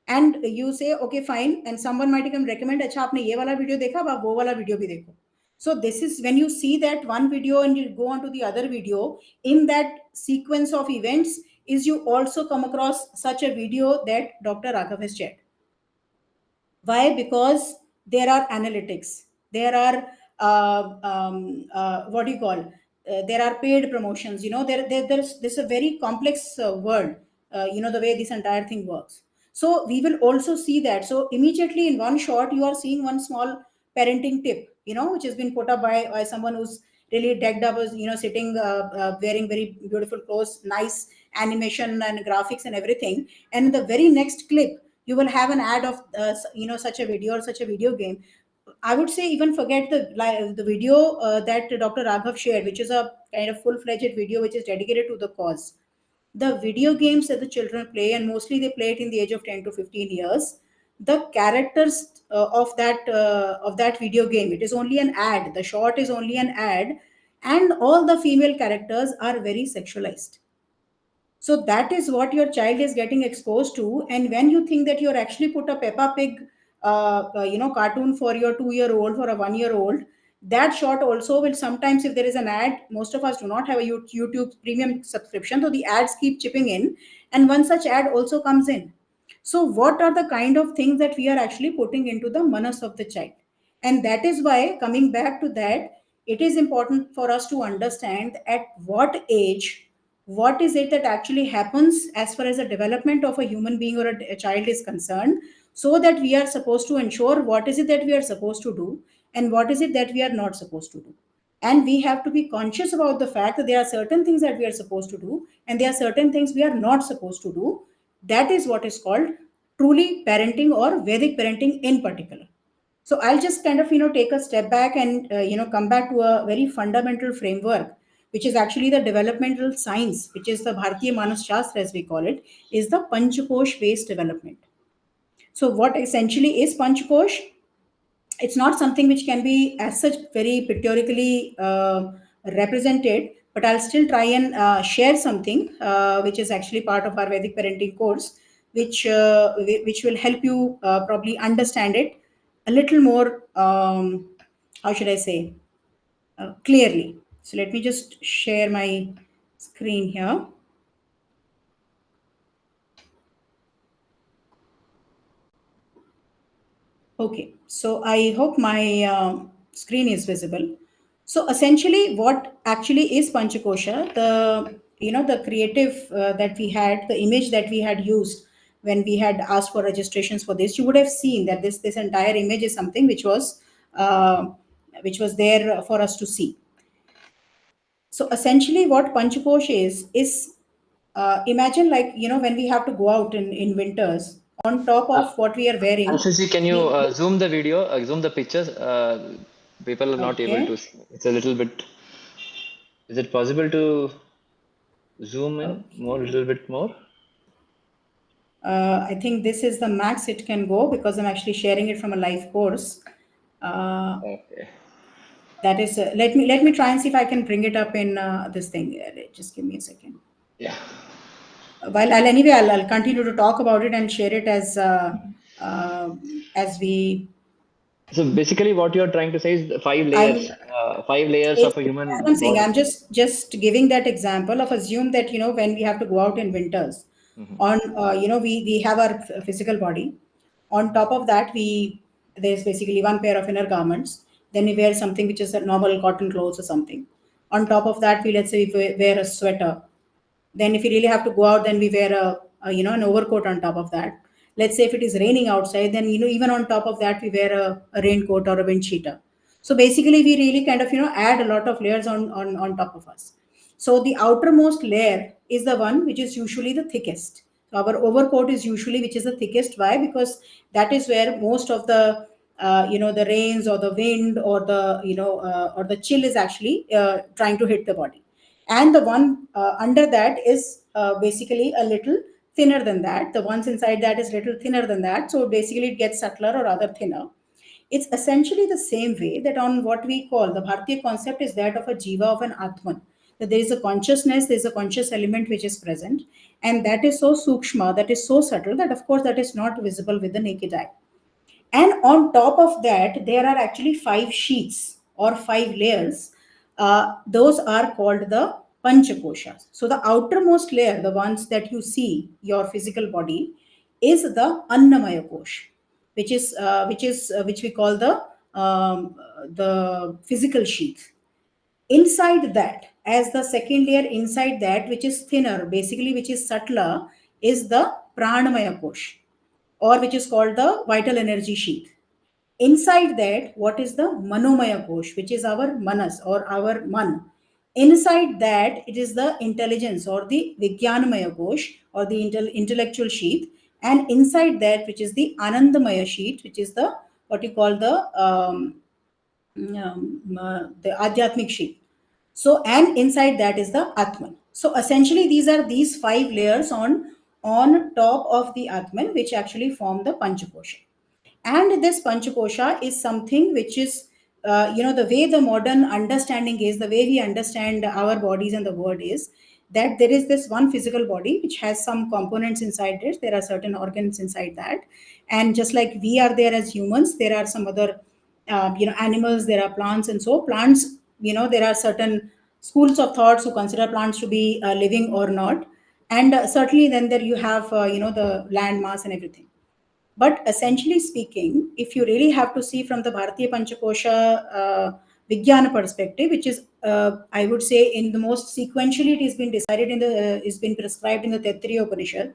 and you say, okay, fine, and someone might even recommend, acha aapne ye wala video dekha, ab aap wo wala video bhi dekho. So this is when you see that one video and you go on to the other video, in that sequence of events is you also come across such a video that Dr. Raghav has shared. Why? Because there are analytics, there are what do you call, there are paid promotions, there's a very complex world, the way this entire thing works. So we will also see that. So immediately in one shot you are seeing one small parenting tip, which has been put up by someone who's really decked up as, sitting wearing very beautiful clothes, nice animation and graphics and everything, and in the very next clip you will have an ad of such a video or such a video game. I would say even forget the video that Dr. Raghav shared, which is a kind of full-fledged video which is dedicated to the cause. The video games that the children play, and mostly they play it in the age of 10 to 15 years, the characters of that video game, it is only an ad, the short is only an ad, and all the female characters are very sexualized. So that is what your child is getting exposed to. And when you think that you're actually put a Peppa Pig, cartoon for your 2-year-old, for a 1-year-old, that short also will sometimes, if there is an ad, most of us do not have a YouTube premium subscription, so the ads keep chipping in, and one such ad also comes in. So what are the kind of things that we are actually putting into the manas of the child? And that is why, coming back to that, it is important for us to understand at what age, what is it that actually happens as far as the development of a human being or a child is concerned, so that we are supposed to ensure what is it that we are supposed to do and what is it that we are not supposed to do. And we have to be conscious about the fact that there are certain things that we are supposed to do, and there are certain things we are not supposed to do. That is what is called truly parenting, or Vedic parenting in particular. So I'll just kind of take a step back and come back to a very fundamental framework, which is actually the developmental science, which is the Bharatiya Manas Shastra as we call it, is the Panchakosh based development. So what essentially is Panchakosh? It's not something which can be as such very pictorially represented, but I'll still try and share something which is actually part of our Vedic parenting course, which will help you probably understand it a little more, how should I say, clearly. So let me just share my screen here. Okay, so I hope my screen is visible. So essentially, what actually is Panchakosha? The creative that we had, the image that we had used when we had asked for registrations for this, you would have seen that this entire image is something uh, which was there for us to see. So essentially, what Panchakosh is imagine, like, when we have to go out in winters, on top Uh, of what we are wearing, Anshuji, can you we zoom the video, zoom the pictures? People are not able to okay. see. It's a little bit. Is it possible to zoom in more, a Okay. little bit more? I think this is the max it can go because I'm actually sharing it from a live course. Uh, Okay. that is, let me try and see if I can bring it up in this thing. Just give me a second. Yeah. While I'll continue to talk about it and share it uh, as we. So basically, what you're trying to say is the I'm 5 layers of a As I'm human saying, body. I'm just giving that example of, assume that when we have to go out in winters, Mhm. on we have our physical body. On top of that, there's basically one pair of inner garments. Then we wear something which is a normal cotton clothes or something. On top of that, let's say we wear a sweater. Then if we really have to go out, then we wear an overcoat on top of that. Let's say if it is raining outside, then even on top of that we wear a raincoat or a wind cheater. So basically we really kind of add a lot of layers on top of us. So the outermost layer is the one which is usually the thickest. So our overcoat is usually which is the thickest. Why? Because that is where most of the rains or the wind or the chill is actually trying to hit the body. And the one under that is basically a little thinner than that. The ones inside that is little thinner than that, so basically it gets subtler or rather thinner. It's essentially the same way that on what we call the Bharatiya concept is that of a jiva, of an atman, that there is a consciousness, there is a conscious element which is present, and that is so sukshma, that is so subtle, that of course that is not visible with the naked eye. And on top of that, there are actually five sheets or five layers. Those are called the Panchakoshas. So the outermost layer, the ones that you see, your physical body, is the Annamaya Kosh, which we call the physical sheath. Inside that, as the second layer inside that, which is thinner, basically which is subtler, is the Pranamaya Kosh, or which is called the vital energy sheath. Inside that, what is the Manomaya Kosh, which is our Manas or our Man. Inside that, it is the intelligence or the Vijnanamaya Kosh or the intellectual sheath. And inside that, which is the Anandamaya sheath, which is the what you call the Adhyatmic sheath. So, and inside that is the Atman. So essentially, these are these five layers on top of the Atman, which actually form the Panchakosha. And this Panchakosha is something which is, the way the modern understanding is, the way we understand our bodies and the world is that there is this one physical body which has some components inside it. There are certain organs inside that. And just like we are there as humans, there are some other, animals, there are plants. And so plants, there are certain schools of thoughts who consider plants to be living or not. And certainly then there you have, the land mass and everything. But essentially speaking, if you really have to see from the Bharatiya Panchakosha Vijnana perspective, which is, I would say, in the most sequentially, it has been decided is been prescribed in the Taittiriya Upanishad.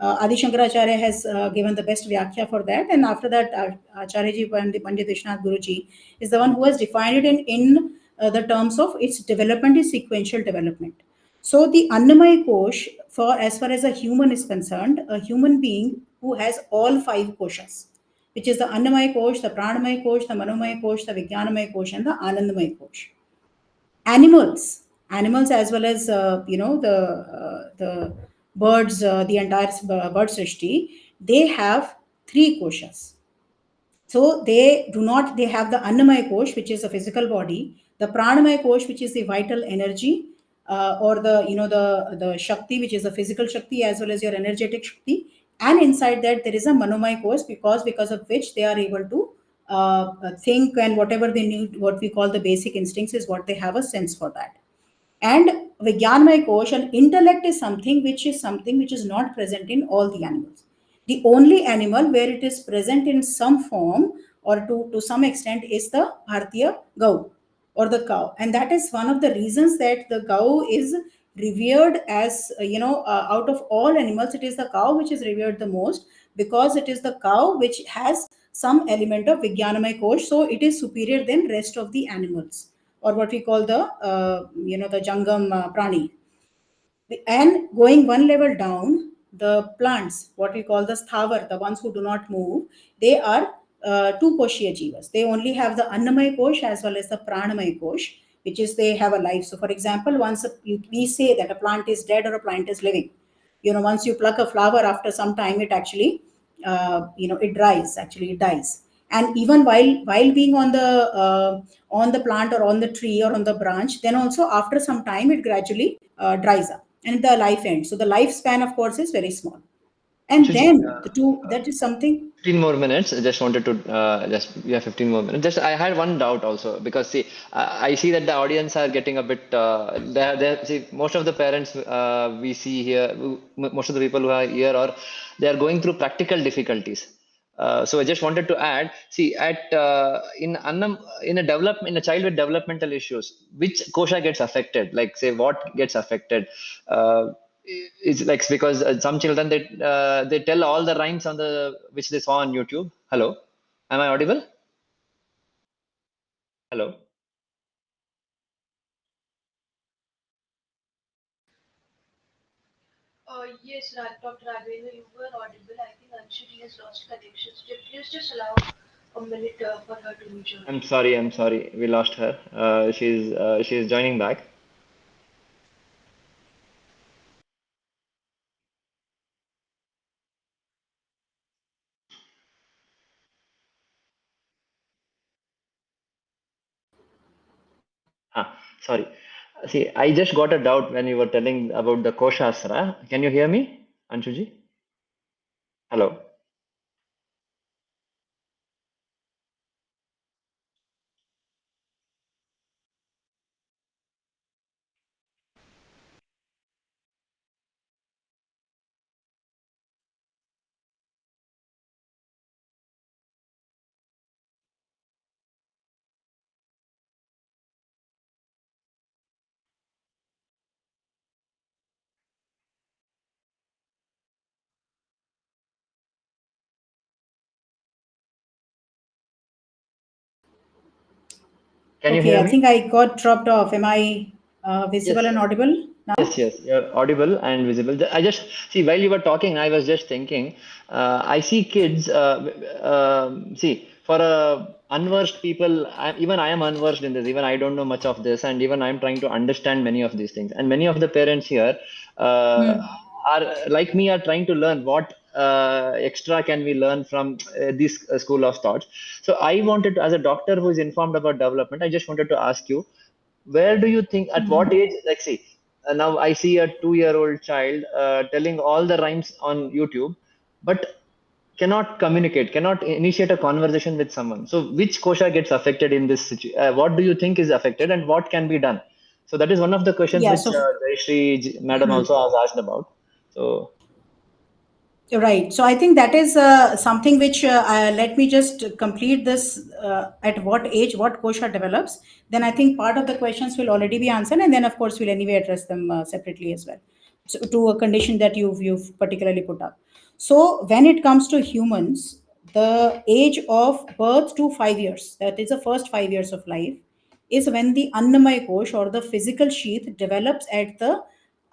Adi Shankaracharya has given the best Vyakhya for that, and after that, Acharya ji Pandit Vishnath Guruji is the one who has defined it in the terms of its development is sequential development. So the Annamaya Kosh, for as far as a human is concerned, a human being who has all five koshas, which is the Annamaya Kosh, the Pranamaya Kosh, the Manomaya Kosh, the Vijnanamaya Kosh, and the Anandamaya Kosh. Animals as well as the birds, the entire bird srishti, they have three koshas. So they have the Annamaya Kosh, which is the physical body, the Pranamaya Kosh, which is the vital energy, or the Shakti, which is the physical Shakti as well as your energetic Shakti. And inside that there is a Manomaya Kosh, because of which they are able to think, and whatever they need, what we call the basic instincts, is what they have a sense for that. And Vijnanamaya Kosh, and intellect is something which is not present in all the animals. The only animal where it is present in some form or to some extent is the Bharatiya Gau, or the cow. And that is one of the reasons that the cow is revered as, out of all animals, it is the cow which is revered the most, because it is the cow which has some element of Vijnanamaya Kosh. So it is superior than rest of the animals, or what we call the Jangam Prani. And going one level down, the plants, what we call the sthavar, the ones who do not move, they are two koshia jivas. They only have the Annamaya Kosh as well as the Pranamaya Kosh, which is they have a life. So, for example, we say that a plant is dead or a plant is living. Once you pluck a flower, after some time, it actually, it dries. Actually, it dies. And even while being on the plant or on the tree or on the branch, then also after some time, it gradually dries up and the life ends. So the lifespan, of course, is very small. And Anshuji, then that is something. 15 more minutes. I just wanted to just we have 15 more minutes. Just I had one doubt also, because see, I see that the audience are getting a bit. They see, most of the parents we see here, most of the people who are here, or they are going through practical difficulties. So I just wanted to add. See, in a child with developmental issues, which kosha gets affected? Like, say, what gets affected? It's like, because some children, they tell all the rhymes on the which they saw on YouTube. Hello, am I audible? Hello. Yes, Dr. Raghavendra, you were audible. I think Anshuji has lost connection. So please just allow a minute for her to rejoin. I'm sorry. I'm sorry. We lost her. She's joining back. Sorry. See, I just got a doubt when you were telling about the koshasra. Can you hear me, Anshuji? Hello. Can you Okay, hear I me? think I got dropped off. Am I Yes. visible and audible now? Yes, you're audible and visible. I just see, while you were talking, I was just thinking. I see kids. See, for unversed people, even I am unversed in this. Even I don't know much of this, and even I'm trying to understand many of these things. And many of the parents here Hmm. are like me, are trying to learn what extra can we learn from this school of thoughts. So I wanted to, as a doctor who is informed about development, I just wanted to ask you, where do you think, at what age, like, see, now I see a 2-year-old child telling all the rhymes on YouTube, but cannot communicate, cannot initiate a conversation with someone. So which kosha gets affected in this situation? What do you think is affected, and what can be done? So that is one of the questions Yeah. which So. madam Hmm. also has asked about. So Right. So I think that is something which, let me just complete this, at what age, what kosha develops. Then I think part of the questions will already be answered. And then, of course, we'll anyway address them separately as well. So, to a condition that you've particularly put up. So when it comes to humans, the age of birth to 5 years, that is the first 5 years of life, is when the Annamaya Kosh or the physical sheath develops at the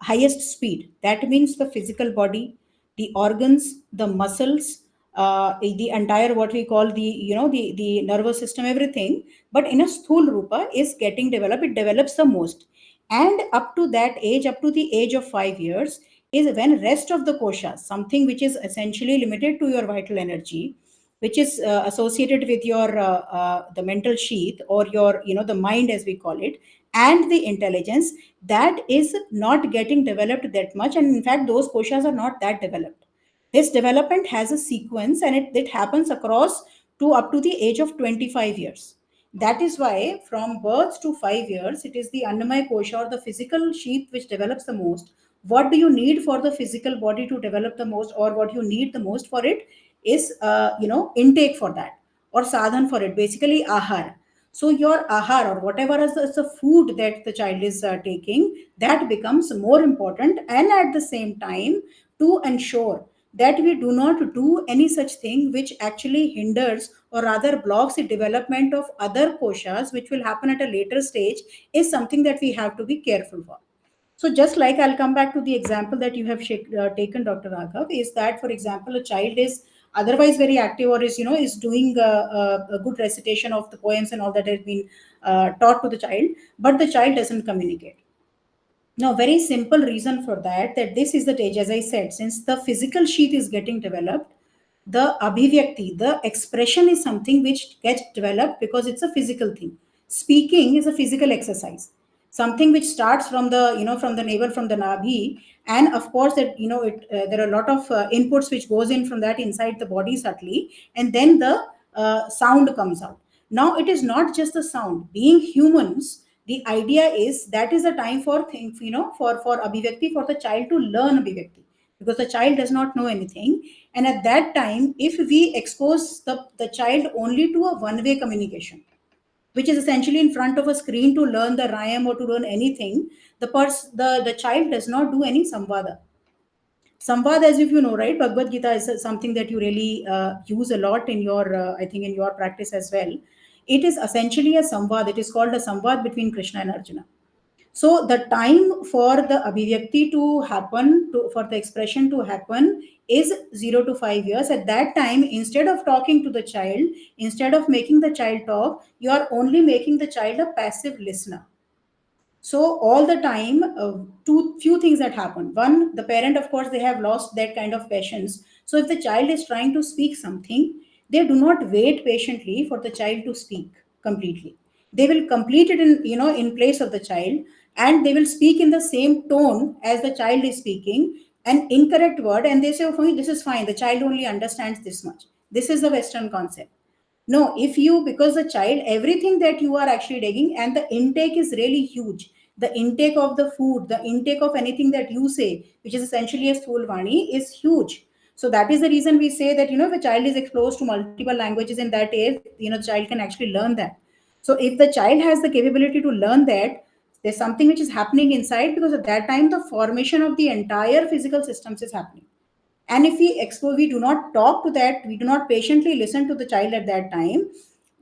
highest speed. That means the physical body, the organs, the muscles, the entire what we call the the nervous system, everything. But in a sthul rupa is getting developed. It develops the most, and up to that age, up to the age of 5 years, is when rest of the koshas, something which is essentially limited to your vital energy, which is associated with your the mental sheath or your the mind as we call it, and the intelligence, that is not getting developed that much, and in fact those koshas are not that developed. This development has a sequence, and it happens across to up to the age of 25 years. That is why from birth to 5 years it is the Annamaya kosha or the physical sheath which develops the most. What do you need for the physical body to develop the most, or what you need the most for it, is intake for that, or sadhan for it, basically ahar. So your ahar, or whatever is the food that the child is taking, that becomes more important, and at the same time, to ensure that we do not do any such thing which actually hinders or rather blocks the development of other koshas, which will happen at a later stage, is something that we have to be careful for. So just like I'll come back to the example that you have taken, Dr. Raghav, is that, for example, a child is otherwise very active, or is is doing a good recitation of the poems and all that has been taught to the child, but the child doesn't communicate. Now, very simple reason for that, that this is the stage, as I said, since the physical sheath is getting developed, the abhivyakti, the expression is something which gets developed because it's a physical thing. Speaking is a physical exercise, something which starts from the, from the navel, from the nabhi, and of course that, there are a lot of inputs which goes in from that inside the body subtly, and then the sound comes out. Now, it is not just the sound. Being humans, the idea is that is the time for things, for abhivyakti, for the child to learn abhivyakti, because the child does not know anything. And at that time, if we expose the child only to a one-way communication, which is essentially in front of a screen to learn the rhyme or to learn anything, the child does not do any samvada. Samvad, as if you know, right? Bhagavad Gita is something that you really use a lot in your, I think, in your practice as well. It is essentially a samvad. It is called a samvad between Krishna and Arjuna. So the time for the abhivyakti to happen, for the expression to happen, is 0 to 5 years. At that time, instead of talking to the child, instead of making the child talk, you are only making the child a passive listener. So all the time, two few things that happen. One, the parent, of course, they have lost that kind of patience. So if the child is trying to speak something, they do not wait patiently for the child to speak completely. They will complete it in, in place of the child, and they will speak in the same tone as the child is speaking, an incorrect word, and they say, oh, for me, this is fine. The child only understands this much. This is the Western concept. No, if you, because the child, everything that you are actually taking, and the intake is really huge. The intake of the food, the intake of anything that you say, which is essentially a Stulvani, is huge. So that is the reason we say that, if a child is exposed to multiple languages in that age, the child can actually learn that. So if the child has the capability to learn that, there's something which is happening inside, because at that time, the formation of the entire physical systems is happening. And if we expose, we do not talk to that, we do not patiently listen to the child at that time,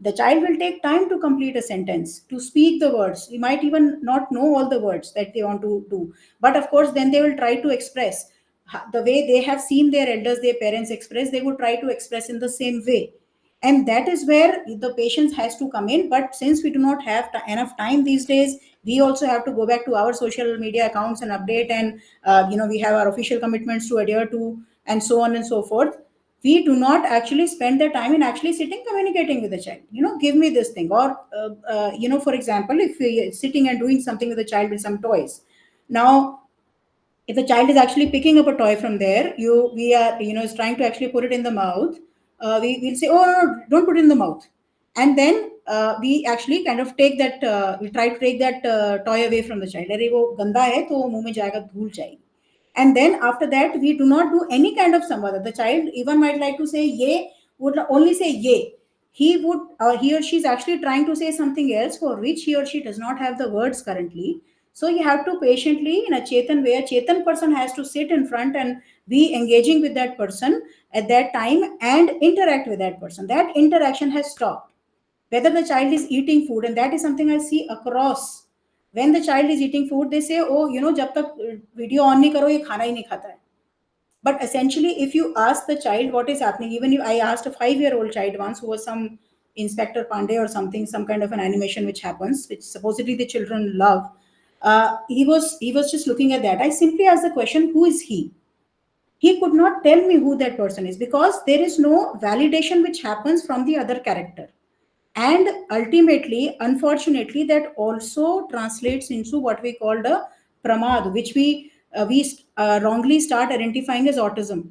the child will take time to complete a sentence, to speak the words. We might even not know all the words that they want to do. But of course, then they will try to express the way they have seen their elders, their parents express, they would try to express in the same way. And that is where the patience has to come in. But since we do not have enough time these days, we also have to go back to our social media accounts and update, and we have our official commitments to adhere to, and so on and so forth. We do not actually spend the time in actually sitting communicating with the child, give me this thing, or for example, if we are sitting and doing something with the child with some toys. Now, if the child is actually picking up a toy from there, we are is trying to actually put it in the mouth, we will say, oh no, don't put it in the mouth. And then we actually kind of take that, we try to take that toy away from the child. अरे वो गंदा है तो वो मुंह में जाएगा, धूल जाएगी. And then after that, we do not do any kind of samvada. The child even might like to say ye, would only say ye. He would, he or she is actually trying to say something else for which he or she does not have the words currently. So you have to patiently, in a Chetan way, a Chetan person has to sit in front and be engaging with that person at that time and interact with that person. That interaction has stopped. whether the child is eating food, and that is something I see across. When the child is eating food, they say, oh, jab tak video on nahi karo, ye khana hi nahi khata hai. But essentially, if you ask the child what is happening, even if I asked a 5-year-old child once who was some Inspector Pandey or something, some kind of an animation which happens, which supposedly the children love, he was just looking at that. I simply asked the question, who is he? He could not tell me who that person is, because there is no validation which happens from the other character. And ultimately, unfortunately, that also translates into what we call the pramad, which we wrongly start identifying as autism.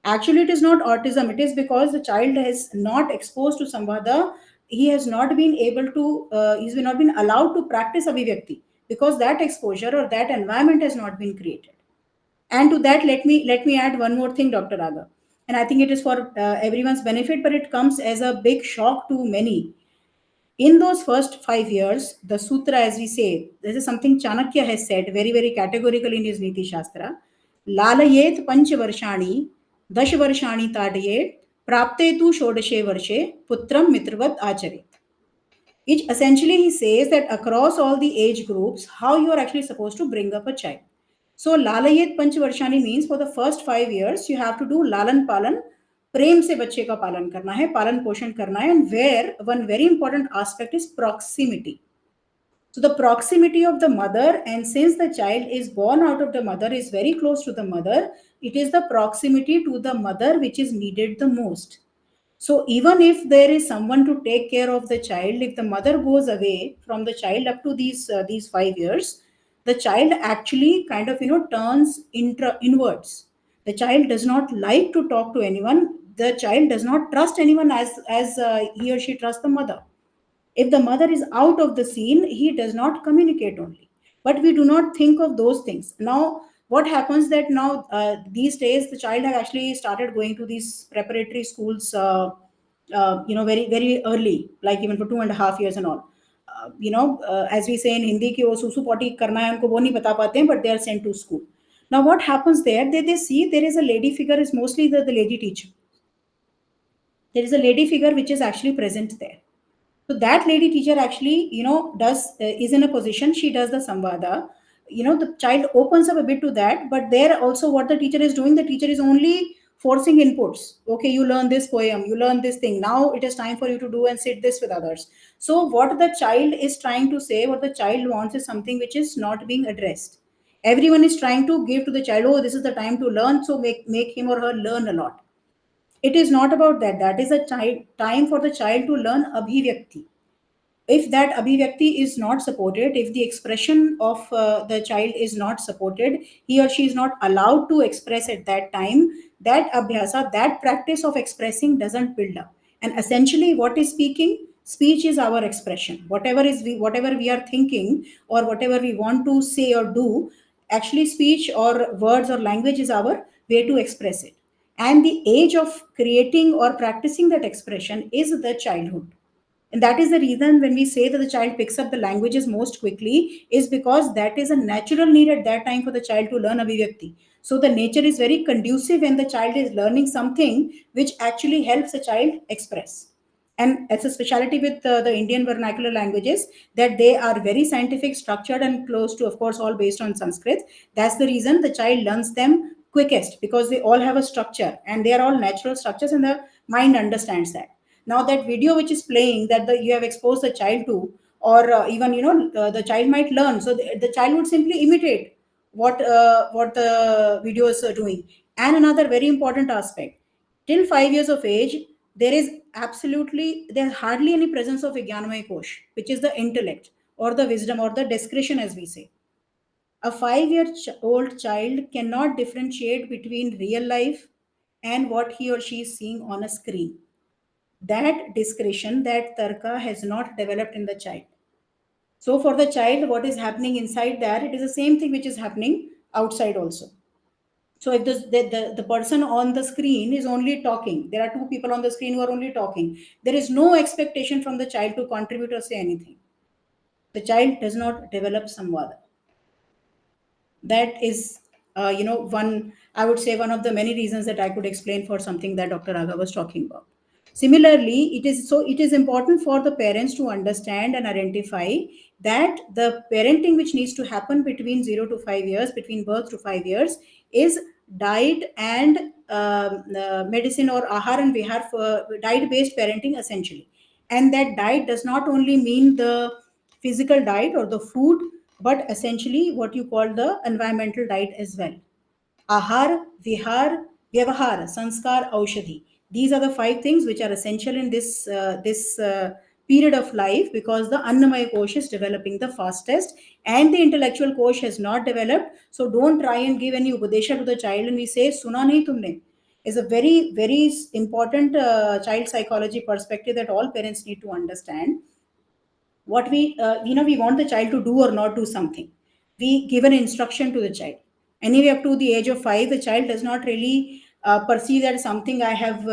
Actually, it is not autism. It is because the child has not exposed to samvada. He has not been able to. He's not been allowed to practice abhivyakti, because that exposure or that environment has not been created. And to that, let me add one more thing, Dr. Raga. And I think it is for everyone's benefit, but it comes as a big shock to many. In those first 5 years, the sutra, as we say, this is something Chanakya has said very, very categorically in his Niti Shastra. Lalayet panchvarshani, dashvarshani tadayet, prapte tu shodashe varshe, putram mitravat acharet. Which essentially he says that across all the age groups, how you are actually supposed to bring up a child. So Lalayet Panchvarshani means for the first 5 years, you have to do Lalan Palan, प्रेम से बच्चे का पालन करना है, पालन पोषण करना है, and where one very important aspect is proximity. So the proximity of the mother, and since the child is born out of the mother, is very close to the mother, it is the proximity to the mother which is needed the most. So even if there is someone to take care of the child, if the mother goes away from the child up to these 5 years, the child actually kind of turns inwards. The child does not like to talk to anyone. The child does not trust anyone as he or she trusts the mother. If the mother is out of the scene, he does not communicate only. But we do not think of those things. Now, what happens that now these days the child have actually started going to these preparatory schools, very very early, like even for 2.5 years and all. As we say in Hindi, कि वो सुसु potty करना है उनको वो नहीं बता पाते हैं, but they are sent to school. Now, what happens there? They see there is a lady figure, is mostly the lady teacher. There is a lady figure which is actually present there. So that lady teacher actually, is in a position, she does the samvada. The child opens up a bit to that, but there also what the teacher is doing, the teacher is only forcing inputs. Okay, you learn this poem, you learn this thing. Now it is time for you to do and sit this with others. So what the child is trying to say, what the child wants is something which is not being addressed. Everyone is trying to give to the child, oh, this is the time to learn, so make him or her learn a lot. It is not about that. That is a time for the child to learn abhivyakti. If that abhivyakti is not supported, if the expression of the child is not supported, he or she is not allowed to express at that time, that abhyasa, that practice of expressing doesn't build up. And essentially what is speaking? Speech is our expression. Whatever we are thinking or whatever we want to say or do, actually speech or words or language is our way to express it. And the age of creating or practicing that expression is the childhood. And that is the reason when we say that the child picks up the languages most quickly, is because that is a natural need at that time for the child to learn abhivyakti. So the nature is very conducive when the child is learning something which actually helps the child express. And it's a specialty with the Indian vernacular languages that they are very scientific, structured, and close to, of course, all based on Sanskrit. That's the reason the child learns them quickest, because they all have a structure and they are all natural structures, and the mind understands that. Now that video which is playing, that you have exposed the child to, or even the child might learn, so the child would simply imitate what the videos are doing. And another very important aspect, till 5 years of age, there's hardly any presence of Vijnanamaya Kosh, which is the intellect or the wisdom or the discretion, as we say. A 5-year-old child cannot differentiate between real life and what he or she is seeing on a screen. That discretion, that tarka has not developed in the child. So for the child, what is happening inside there, it is the same thing which is happening outside also. So if the person on the screen is only talking, there are two people on the screen who are only talking, there is no expectation from the child to contribute or say anything. The child does not develop samvada. That is, one, I would say, one of the many reasons that I could explain for something that Dr. Raga was talking about. Similarly, it is important for the parents to understand and identify that the parenting which needs to happen between 0 to 5 years, between birth to 5 years, is diet and medicine, or ahar and vihar, for diet based parenting essentially. And that diet does not only mean the physical diet or the food, but essentially what you call the environmental diet as well. Ahar, Vihar, Vyavahar, Sanskar, Aushadhi. These are the five things which are essential in this period of life, because the Annamaya Kosh is developing the fastest and the intellectual Kosh has not developed. So don't try and give any Upadesha to the child and we say, Suna nahi tumne. Is a very, very important child psychology perspective that all parents need to understand. What we want the child to do or not do something, we give an instruction to the child. Anyway, up to the age of 5, the child does not really perceive that something I have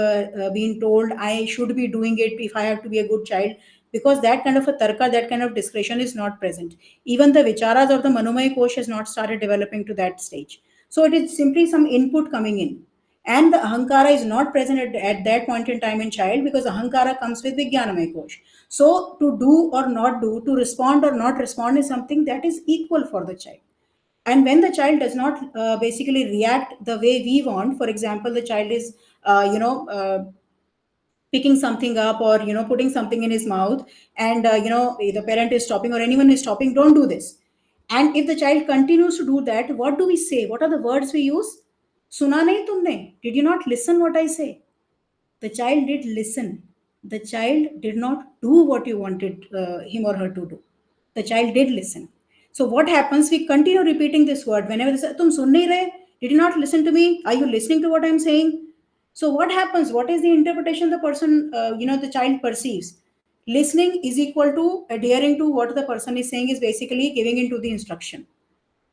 been told I should be doing it if I have to be a good child, because that kind of a tarka, that kind of discretion is not present. Even the vicharas or the manomaya kosh has not started developing to that stage. So it is simply some input coming in, and the ahankara is not present at that point in time in child, because ahankara comes with vijnanamaya kosh. So to do or not do, to respond or not respond, is something that is equal for the child. And when the child does not basically react the way we want, for example, the child is picking something up, or putting something in his mouth, and the parent is stopping or anyone is stopping, don't do this. And if the child continues to do that, what do we say? What are the words we use? Suna nahi tumne? Did you not listen what I say? The child did listen. The child did not do what you wanted him or her to do. The child did listen. So what happens? We continue repeating this word whenever they say, "Tum sun nahi rahe? Did you not listen to me? Are you listening to what I'm saying?" So what happens? What is the interpretation the person, the child perceives? Listening is equal to adhering to what the person is saying, is basically giving into the instruction.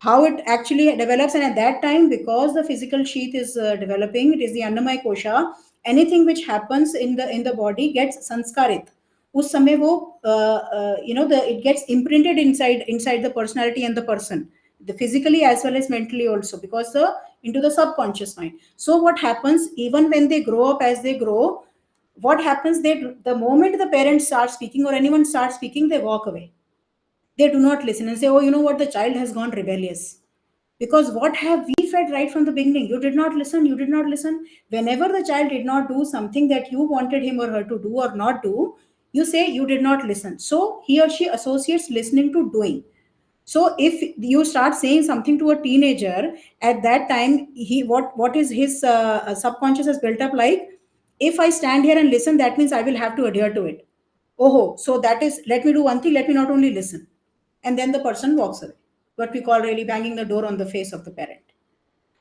How it actually develops, and at that time, because the physical sheath is developing, it is the annamaya kosha. Anything which happens in the body gets sanskarit. उस समय वो the it gets imprinted inside the personality and the person, the physically as well as mentally also, because the into the subconscious mind. So what happens, even when they grow up, as they grow, what happens, they, the moment the parents start speaking or anyone starts speaking, they walk away. They do not listen and say, oh, you know what, the child has gone rebellious. Because what have we fed right from the beginning? You did not listen, you did not listen. Whenever the child did not do something that you wanted him or her to do or not do, you say you did not listen. So he or she associates listening to doing. So if you start saying something to a teenager, at that time, he what is his subconscious has built up like, if I stand here and listen, that means I will have to adhere to it. Oh, so that is, let me do one thing, let me not only listen. And then the person walks away. What we call really banging the door on the face of the parent.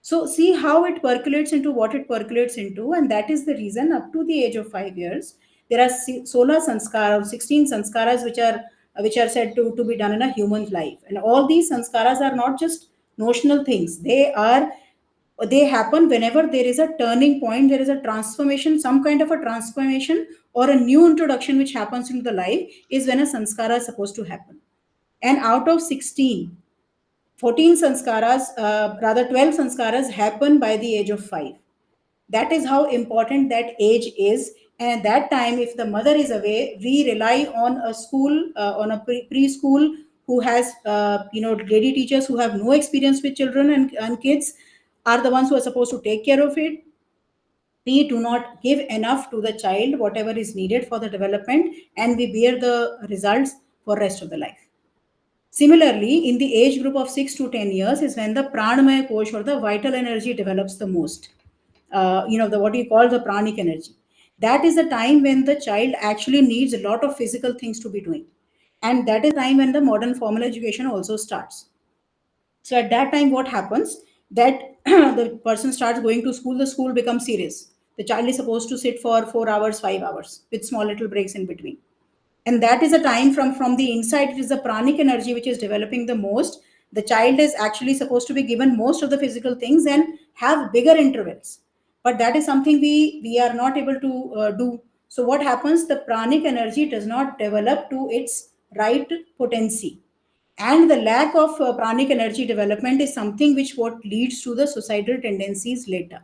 So see how it percolates into what it percolates into, and that is the reason up to the age of 5 years, there are 16 sanskar or 16 sanskaras which are said to be done in a human life. And all these sanskaras are not just notional things. They happen whenever there is a turning point, there is a transformation, some kind of a transformation or a new introduction which happens into the life, is when a sanskara is supposed to happen. And out of 16, 14 sanskaras, rather 12 sanskaras happen by the age of 5. That is how important that age is. And at that time, if the mother is away, we rely on a school, on a preschool who has, lady teachers who have no experience with children and kids are the ones who are supposed to take care of it. We do not give enough to the child, whatever is needed for the development, and we bear the results for rest of the life. Similarly, in the age group of 6 to 10 years is when the pranamaya kosh or the vital energy develops the most. The what you call the pranic energy. That is the time when the child actually needs a lot of physical things to be doing. And that is the time when the modern formal education also starts. So at that time, what happens? That the person starts going to school, the school becomes serious. The child is supposed to sit for 4 hours, 5 hours with small little breaks in between. And that is a time from the inside, it is the pranic energy which is developing the most. The child is actually supposed to be given most of the physical things and have bigger intervals, but that is something we are not able to do. So what happens, the pranic energy does not develop to its right potency, and the lack of pranic energy development is something which what leads to the suicidal tendencies later.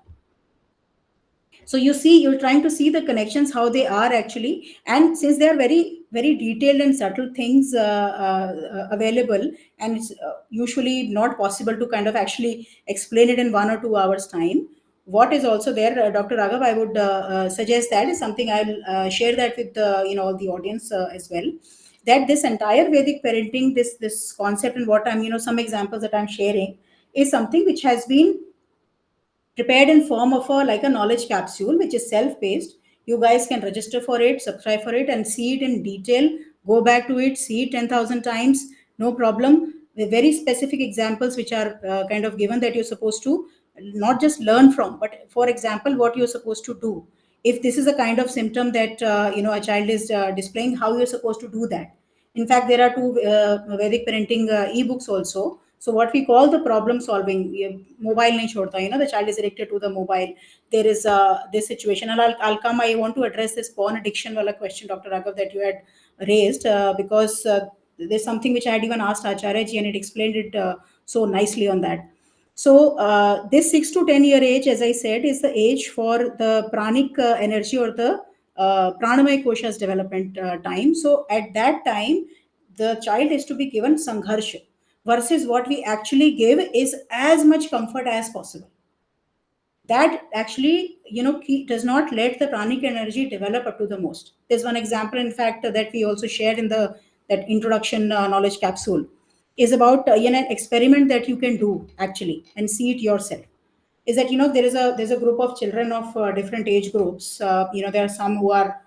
So you see, you're trying to see the connections, how they are actually. And since they are very very detailed and subtle things available, and it's usually not possible to kind of actually explain it in 1 or 2 hours time, what is also there, Dr. Raghav, I would suggest that is something I'll share that with all the audience as well, that this entire Vedic parenting, this concept, and what I'm, some examples that I'm sharing, is something which has been prepared in form of a knowledge capsule, which is self-paced. You guys can register for it, subscribe for it, and see it in detail. Go back to it, see it 10,000 times, no problem. With very specific examples which are kind of given, that you're supposed to not just learn from, but for example, what you're supposed to do. If this is a kind of symptom that a child is displaying, how you're supposed to do that. In fact, there are two Vedic parenting ebooks also. So what we call the problem solving, mobile nahi chhodta, the child is addicted to the mobile. There is this situation, and I'll come. I want to address this porn addiction wala question, Dr. Raghav, that you had raised, because there's something which I had even asked Acharya ji, and it explained it so nicely on that. So this 6 to 10 year age, as I said, is the age for the pranic energy, or the pranamaya kosha's development time. So at that time, the child is to be given sangharsha, versus what we actually give is as much comfort as possible. That actually, does not let the pranic energy develop up to the most. There's one example, in fact, that we also shared in the that introduction knowledge capsule, is about an experiment that you can do actually and see it yourself. Is that, there's a group of children of different age groups. There are some who are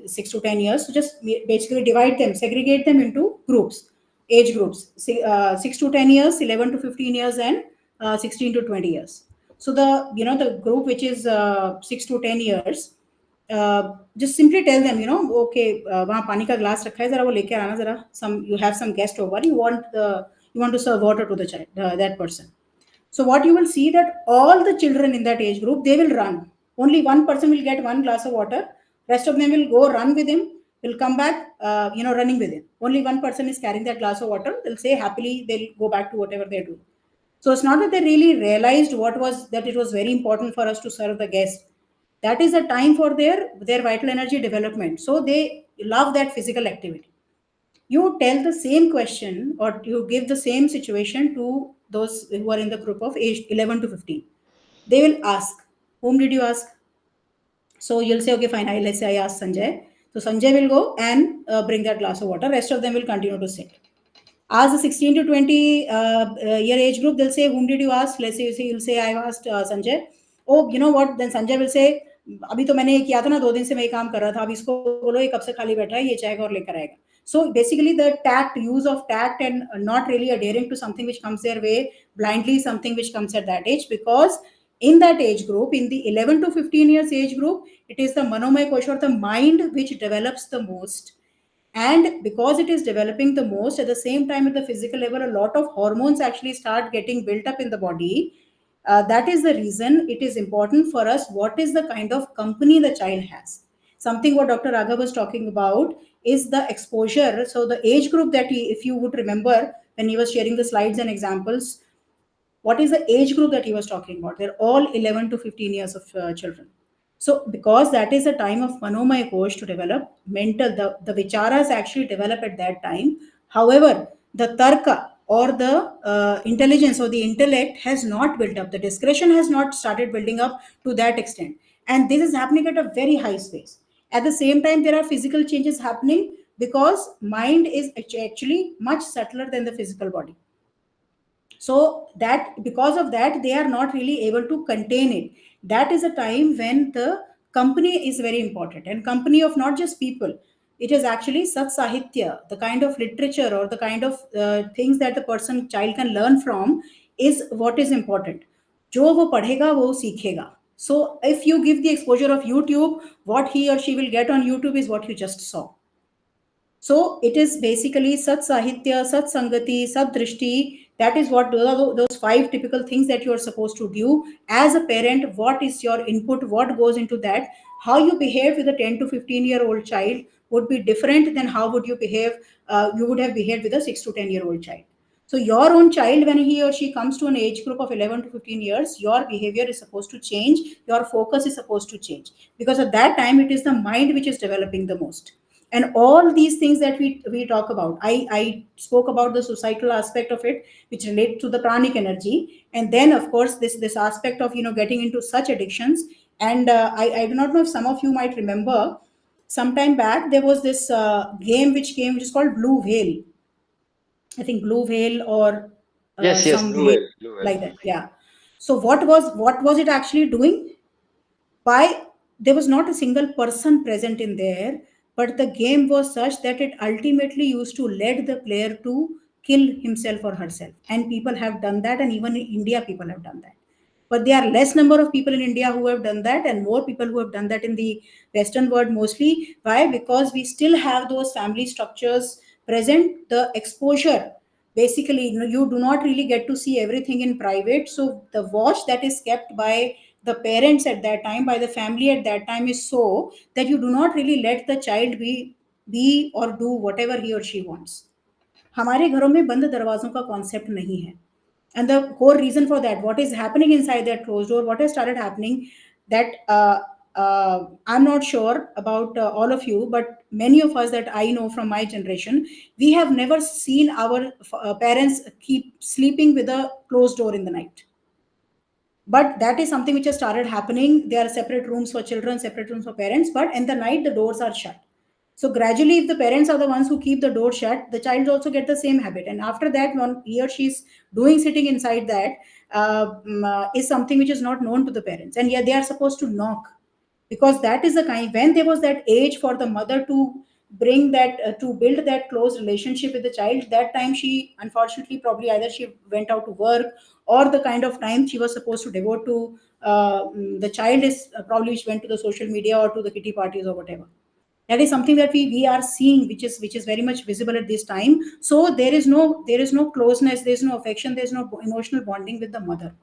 6 to 10 years. So just basically divide them, segregate them into groups, age groups: 6 to 10 years, 11 to 15 years, and 16 to 20 years. So the group which is 6 to 10 years, just simply tell them, okay, वहाँ पानी का glass रखा है, जरा वो लेके आना जरा. You have some guest over. You want to serve water to the child, that person. So what you will see, that all the children in that age group, they will run. Only one person will get one glass of water. Rest of them will go run with him. Will come back, running with him. Only one person is carrying that glass of water. They'll say happily, they'll go back to whatever they do. So it's not that they really realized that it was very important for us to serve the guest. That is a time for their vital energy development. So they love that physical activity. You tell the same question, or you give the same situation to those who are in the group of age 11 to 15. They will ask, whom did you ask? So you'll say, okay, fine, let's say I asked Sanjay. So Sanjay will go and bring that glass of water. Rest of them will continue to sit. As the 16 to 20 year age group, they'll say, whom did you ask? Let's say you'll say, I asked Sanjay. Oh, you know what? Then Sanjay will say, अभी तो मैंने ये किया था ना, 2 दिन से मैं ये काम कर रहा था, अब इसको बोलो ये कब से खाली बैठा है, ये जाएगा और लेकर आएगा. So basically the use of tact, and not really adhering to something which comes their way blindly, something which comes at that age, because in that age group, in the 11 to 15 years age group, it is the manomaya kosha, or the mind, which develops the most. And because it is developing the most, at the same time, at the physical level, a lot of hormones actually start getting built up in the body. That is the reason it is important for us what is the kind of company the child has. Something what Dr. Raghav was talking about is the exposure. So the age group that if you would remember when he was sharing the slides and examples, what is the age group that he was talking about? They're all 11 to 15 years of children. So because that is a time of manomaya kosh to develop, the vicharas actually develop at that time. However, the tarka, or the intelligence, or the intellect, has not built up. The discretion has not started building up to that extent. And this is happening at a very high space. At the same time, there are physical changes happening, because mind is actually much subtler than the physical body. So that, because of that, they are not really able to contain it. That is a time when the company is very important, and company of not just people. It is actually sat sahitya, the kind of literature, or the kind of things that the child can learn from, is what is important. जो वो पढ़ेगा वो सीखेगा. So if you give the exposure of YouTube, what he or she will get on YouTube is what you just saw. So it is basically Sat Sahitya, Sat Sangati, Sat Drishti. That is what those 5 typical things that you are supposed to do as a parent. What is your input? What goes into that? How you behave with a 10 to 15-year-old child would be different than how would you behave. You would have behaved with a 6 to 10-year-old child. So your own child, when he or she comes to an age group of 11 to 15 years, your behavior is supposed to change, your focus is supposed to change, because at that time it is the mind which is developing the most. And all these things that we talk about, I spoke about the societal aspect of it, which relate to the pranic energy, and then of course this aspect of getting into such addictions. And I do not know if some of you might remember, some time back there was this game which came, which is called Blue Whale. I think Blue Whale or Yes, yes, some blue whale whale, blue whale. like that. Yeah. So what was it actually doing? By There was not a single person present in there, but the game was such that it ultimately used to lead the player to kill himself or herself. And people have done that, and even in India, people have done that. But there are less number of people in India who have done that, and more people who have done that in the Western world mostly. Why? Because we still have those family structures present. The exposure, basically, you do not really get to see everything in private. So the watch that is kept by the parents at that time, by the family at that time, is so that you do not really let the child be or do whatever he or she wants. हमारे घरों में बंद दरवाजों का concept नहीं है. And the core reason for that, what is happening inside that closed door, what has started happening, that I'm not sure about all of you, but many of us that I know from my generation, we have never seen our parents keep sleeping with a closed door in the night. But that is something which has started happening. There are separate rooms for children, separate rooms for parents, but in the night the doors are shut. So gradually, if the parents are the ones who keep the door shut, the child also get the same habit. And after that, when he or she is doing sitting inside that, is something which is not known to the parents, and yet they are supposed to knock, because that is the kind, when there was that age for the mother to bring that to build that close relationship with the child, that time she unfortunately probably either she went out to work, or the kind of time she was supposed to devote to the child is probably she went to the social media or to the kitty parties or whatever. That is something that we are seeing, which is very much visible at this time. So there is no closeness, there is no affection, there is no emotional bonding with the mother.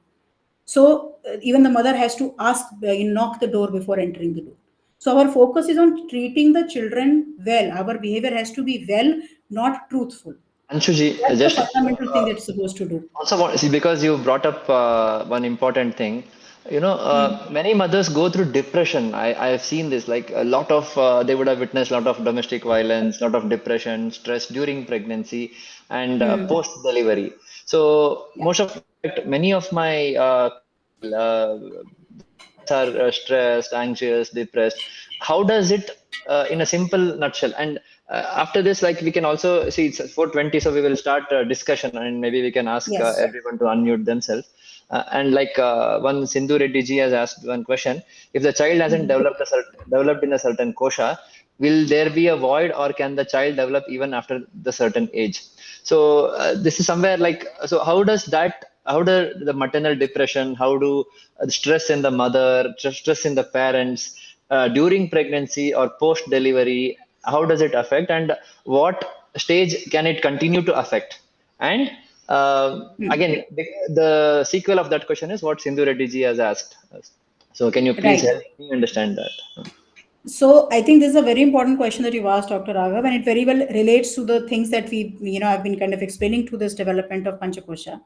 So even the mother has to ask, knock the door before entering the door. So our focus is on treating the children well. Our behavior has to be well, not truthful. Anshuji, That's the just fundamental thing that's supposed to do. also want see, because you brought up one important thing. Hmm. Many mothers go through depression. I have seen this. Like a lot of they would have witnessed a lot of domestic violence, lot of depression, stress during pregnancy, and Hmm. post delivery. So Yeah. most of, in fact, many of my the parents are stressed, anxious, depressed. How does it, in a simple nutshell? And after this, like we can also see it's 4:20, so we will start discussion, and maybe we can ask Yes. everyone to unmute themselves. And like one Sindhu Reddy ji has asked one question: if the child hasn't Hmm. developed in a certain kosha, will there be a void, or can the child develop even after the certain age? So this is somewhere like, so how does that, how do the maternal depression, how do stress in the mother, stress in the parents during pregnancy or post delivery, how does it affect, and what stage can it continue to affect? And Hmm. again, the sequel of that question is what Sindhu Reddy ji has asked. So can you please Right. help me understand that? So I think this is a very important question that you've asked, Dr. Raghav, and it very well relates to the things that I've been kind of explaining through this development of Panchakosha.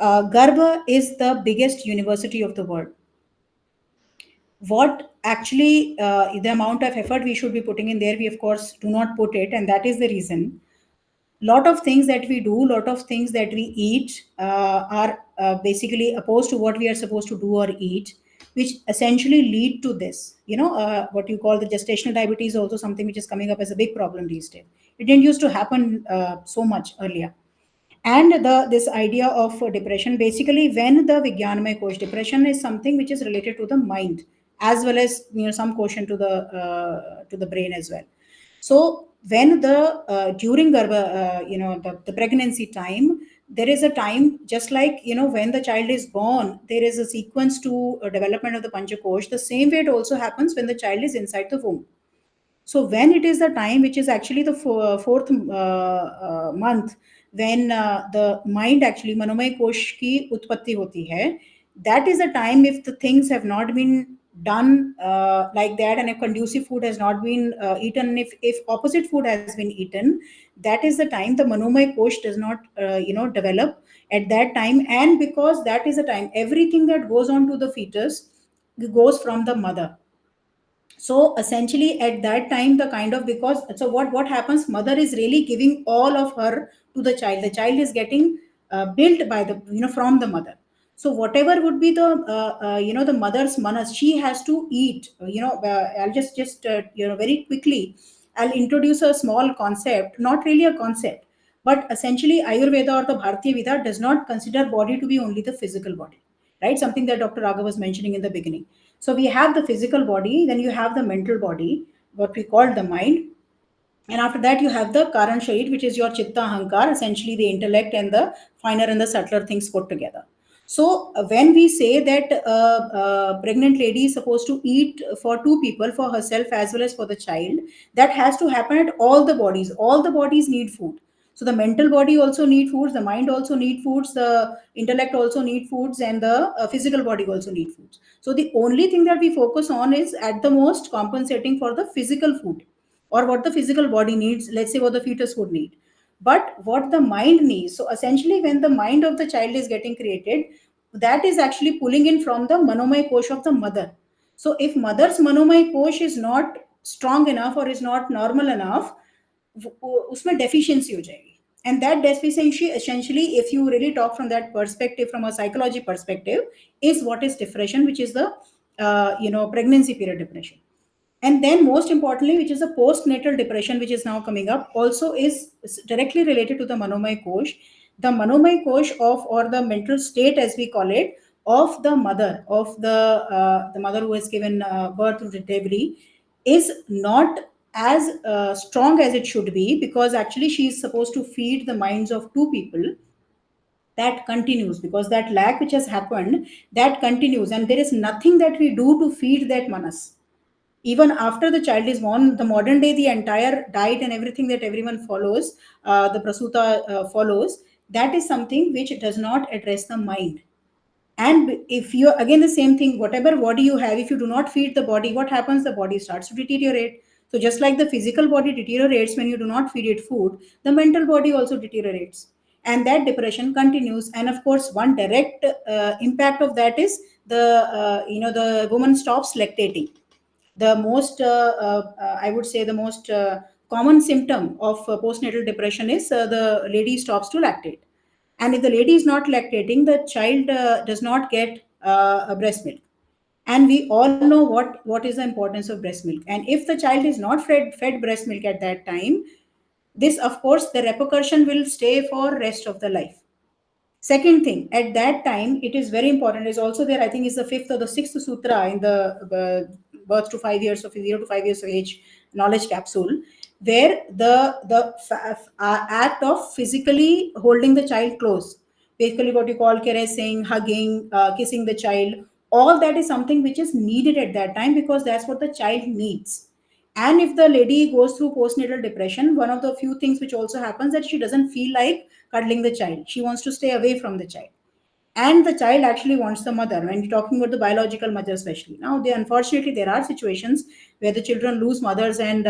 Garbha is the biggest university of the world. What actually the amount of effort we should be putting in there, we of course do not put it, and that is the reason. Lot of things that we do, lot of things that we eat are basically opposed to what we are supposed to do or eat, which essentially lead to this. What you call the gestational diabetes, also something which is coming up as a big problem these days. It didn't used to happen so much earlier. And this idea of depression, basically when the Vijnanamay Kosh, depression is something which is related to the mind, as well as some quotient to the brain as well. So when the during the pregnancy time, there is a time, just like when the child is born, there is a sequence to development of the Panchakosh. The same way it also happens when the child is inside the womb. So when it is the time, which is actually the fourth month, when the mind actually Manomay Kosh ki utpatti hoti hai, that is the time, if the things have not been done like that, and if conducive food has not been eaten, if opposite food has been eaten, that is the time the manomay kosh does not develop at that time. And because that is the time everything that goes on to the fetus goes from the mother. So essentially at that time the kind of, because so what happens, mother is really giving all of her to the child is getting built by the, from the mother. So whatever would be the the mother's manas, she has to eat, I'll just very quickly I'll introduce a small concept, not really a concept, but essentially Ayurveda or the Bharatiya Vida does not consider body to be only the physical body, right? Something that Dr. Raga was mentioning in the beginning. So we have the physical body, then you have the mental body, what we call the mind, and after that you have the Karan Sharit, which is your Chitta Hankar, essentially the intellect and the finer and the subtler things put together. So when we say that pregnant lady is supposed to eat for two people, for herself as well as for the child, that has to happen at all the bodies. All the bodies need food. So the mental body also need foods, the mind also need foods, the intellect also need foods, and the physical body also need foods. So the only thing that we focus on is at the most compensating for the physical food, or what the physical body needs, let's say what the fetus would need. But what the mind needs, so essentially when the mind of the child is getting created, that is actually pulling in from the manomay kosh of the mother. So if mother's manomay kosh is not strong enough or is not normal enough, उसमें deficiency हो जाएगी. And that deficiency essentially, if you really talk from that perspective, from a psychology perspective, is what is depression, which is the pregnancy period depression. And then most importantly, which is the postnatal depression, which is now coming up, also is directly related to the manomay kosh. The manomay kosh of, or the mental state as we call it, of the mother, of the mother who has given birth to the delivery, is not as strong as it should be, because actually she is supposed to feed the minds of two people. That continues, because that lack which has happened, that continues, and there is nothing that we do to feed that manas. Even after the child is born, the modern day, the entire diet and everything that everyone follows, the prasuta follows, that is something which does not address the mind. And if you, again the same thing, whatever body you have, if you do not feed the body, what happens? The body starts to deteriorate. So just like the physical body deteriorates when you do not feed it food, the mental body also deteriorates, and that depression continues. And of course one direct impact of that is the the woman stops lactating. The most I would say the most common symptom of postnatal depression is the lady stops to lactate. And if the lady is not lactating, the child does not get a breast milk. And we all know what is the importance of breast milk. And if the child is not fed breast milk at that time, this of course the repercussion will stay for rest of the life. Second thing, at that time, it is very important, is also there, I think is the fifth or the sixth sutra in the birth to 5 years of 0 to 5 years of age knowledge capsule, where the act of physically holding the child close, basically what you call caressing, hugging, kissing the child, all that is something which is needed at that time, because that's what the child needs. And if the lady goes through postnatal depression, one of the few things which also happens, that she doesn't feel like cuddling the child. She wants to stay away from the child. And the child actually wants the mother, when you're talking about the biological mother especially. Now, unfortunately, there are situations where the children lose mothers, and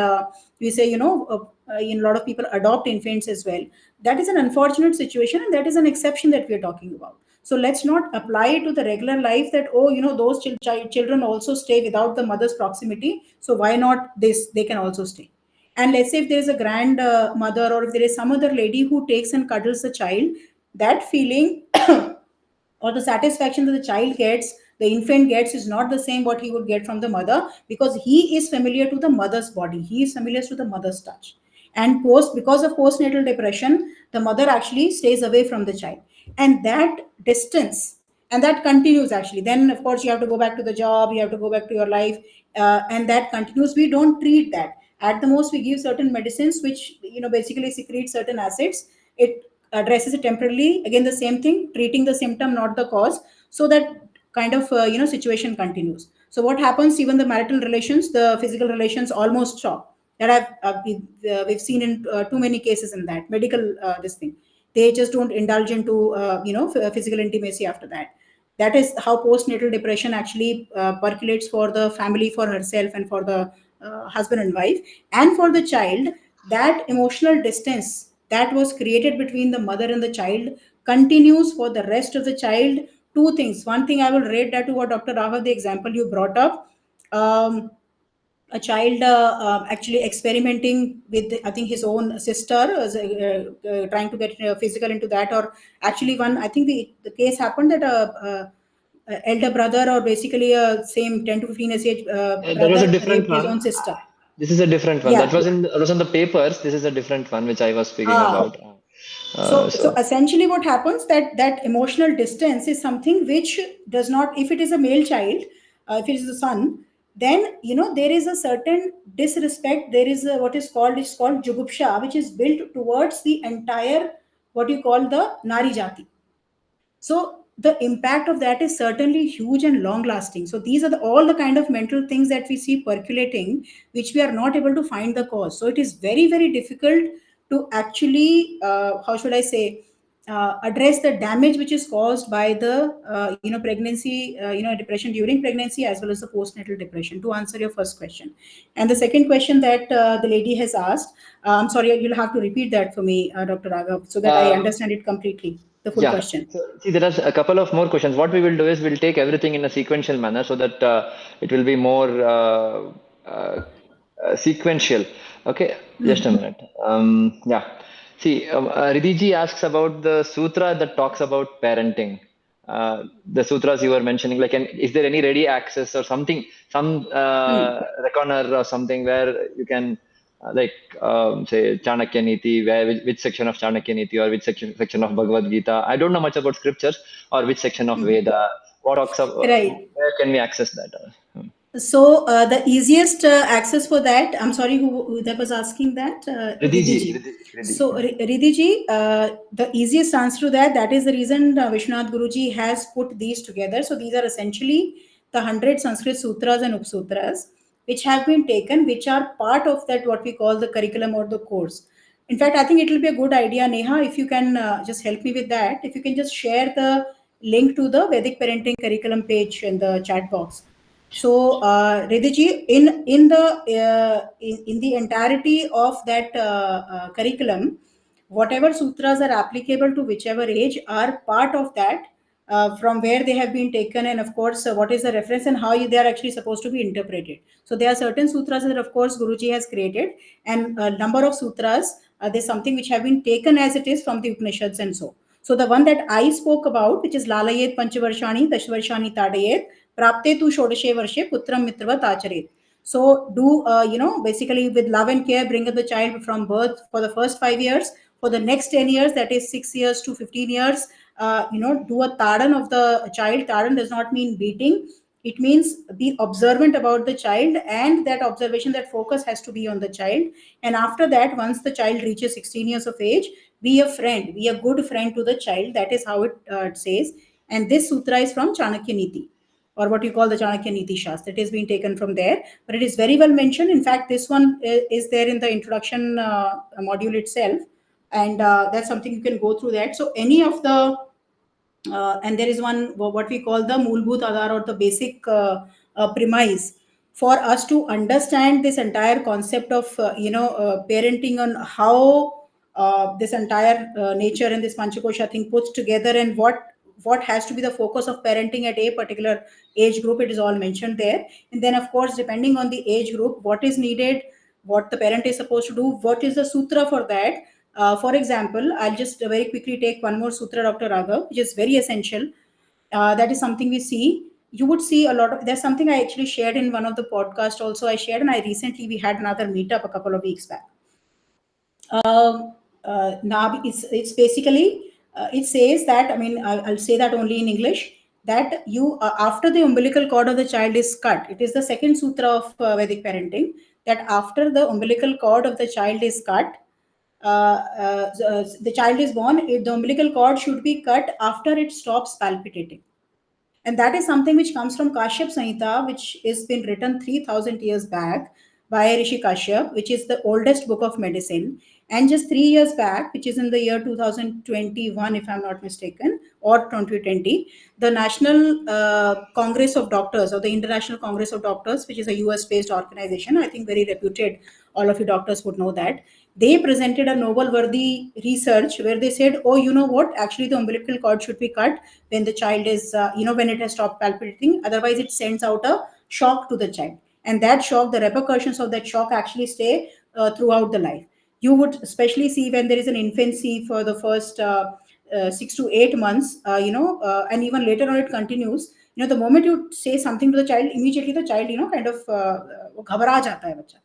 we say, a lot of people adopt infants as well. That is an unfortunate situation, and that is an exception that we're talking about. So let's not apply it to the regular life that, oh, those children also stay without the mother's proximity. So why not this? They can also stay. And let's say if there is a grandmother, or if there is some other lady who takes and cuddles the child, that feeling or the satisfaction that the child gets, the infant gets, is not the same what he would get from the mother, because he is familiar to the mother's body, he is familiar to the mother's touch. And because of postnatal depression, the mother actually stays away from the child, and that distance, and that continues actually. Then of course you have to go back to the job, you have to go back to your life, and that continues. We don't treat that. At the most we give certain medicines which basically secrete certain acids. It addresses it temporarily. Again the same thing, treating the symptom, not the cause, so that kind of situation continues. So what happens, even the marital relations, the physical relations almost stop. That we've seen in too many cases in that medical this thing. They just don't indulge into physical intimacy after that. That is how postnatal depression actually percolates for the family, for herself, and for the husband and wife, and for the child. That emotional distance that was created between the mother and the child continues for the rest of the child. Two things. One thing I will relate that to what Dr. Raghav, the example you brought up. A child actually experimenting with, I think, his own sister, trying to get physical into that, or actually one, I think the case happened that a elder brother, or basically a same 10 to 15 years age That was a brother different raped his one. own sister. This is a different one. Yeah. That was in the papers. This is a different one which I was speaking Ah, about. so So essentially what happens, that emotional distance is something which does not, if it is a male child, if it is a son, then there is a certain disrespect. There is a, what is called, it's called jugupsha, which is built towards the entire, what you call, the nari jati. So the impact of that is certainly huge and long lasting. So these are all the kind of mental things that we see percolating, which we are not able to find the cause. So it is very, very difficult to actually, how should I say, address the damage which is caused by the pregnancy, depression during pregnancy, as well as the postnatal depression, to answer your first question. And the second question that the lady has asked, I'm sorry, you'll have to repeat that for me, Dr. Raghav, so that I uh, understand it completely, the full yeah. question. So see, there are a couple of more questions. What we will do is we'll take everything in a sequential manner so that it will be more sequential. Okay, just a minute. Yeah. See, Ridhiji asks about the sutra that talks about parenting. The sutras you were mentioning, like, is there any ready access or something, some Hmm. reckoner or something where you can, like, say Chanakya Niti, where which section of Chanakya Niti or which section of Bhagavad Gita? I don't know much about scriptures, or which section of Veda. What talks of, Right. where can we access that? So the easiest access for that, I'm sorry, who that was asking that, Ridhiji, Ridhiji. So Ridhiji, the easiest answer to that, that is the reason Vishwanath Guruji has put these together. So these are essentially the 100 Sanskrit sutras and upsutras, which have been taken, which are part of that, what we call the curriculum or the course. In fact, I think it will be a good idea, Neha, if you can just help me with that. If you can just share the link to the Vedic Parenting curriculum page in the chat box. So, Ridhiji, in the entirety of that curriculum, whatever sutras are applicable to whichever age are part of that, from where they have been taken, and of course, what is the reference and how they are actually supposed to be interpreted. So, there are certain sutras that, of course, Guruji has created, and a number of sutras, there's something which have been taken as it is from the Upanishads and so. So the one that I spoke about, which is Lalayet Panchavarshani, Dashvarshani Tadayet, Prapte tu Shodashe Varshe, Putram Mitravat Acharet. So do, basically with love and care, bring up the child from birth for the first 5 years. For the next 10 years, that is 6 years to 15 years, do a tadan of the child. Tadan does not mean beating. It means be observant about the child, and that observation, that focus has to be on the child. And after that, once the child reaches 16 years of age, be a friend, be a good friend to the child. That is how it says. And this sutra is from Chanakya Niti, or what you call the Chanakya Niti Shastra. It has been taken from there, but it is very well mentioned. In fact, this one is there in the introduction module itself, and that's something you can go through that. So any of the and there is one, what we call the Moolbhoot Adhar, or the basic premise for us to understand this entire concept of parenting, on how this entire nature and this Panchakosha thing puts together, and what has to be the focus of parenting at a particular age group. It is all mentioned there. And then, of course, depending on the age group, what is needed, what the parent is supposed to do, what is the sutra for that. For example, I'll just very quickly take one more sutra, Dr. Raghav, which is very essential. That is something we see. You would see a lot of. There's something I actually shared in one of the podcasts. Also, I shared, and I recently we had another meetup a couple of weeks back. Now it's basically it says that, I mean, I'll say that only in English, that you after the umbilical cord of the child is cut. It is the second sutra of Vedic parenting, that after the umbilical cord of the child is cut, the child is born, the umbilical cord should be cut after it stops palpitating. And that is something which comes from Kashyap Samhita, which has been written 3000 years back by Rishi Kashyap, which is the oldest book of medicine. And just 3 years back, which is in the year 2021, if I'm not mistaken, or 2020, the National Congress of Doctors, or the International Congress of Doctors, which is a US-based organization, I think very reputed, all of you doctors would know that, they presented a Nobel-worthy research where they said, oh, you know what, actually the umbilical cord should be cut when the child is, when it has stopped palpitating, otherwise it sends out a shock to the child. And that shock, the repercussions of that shock actually stay throughout the life. You would especially see when there is an infancy for the first 6 to 8 months, and even later on it continues. The moment you say something to the child, immediately the child, kind of घबरा जाता है बच्चा.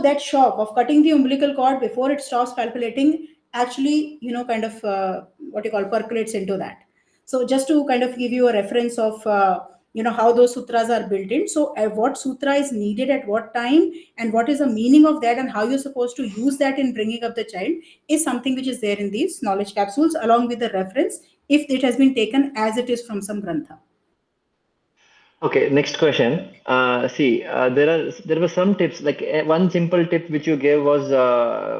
That shock of cutting the umbilical cord before it stops palpitating actually, kind of what you call percolates into that. So just to kind of give you a reference of how those sutras are built in. So what sutra is needed at what time, and what is the meaning of that, and how you're supposed to use that in bringing up the child, is something which is there in these knowledge capsules, along with the reference if it has been taken as it is from some grantha. Okay, next question. There were some tips. Like one simple tip which you gave was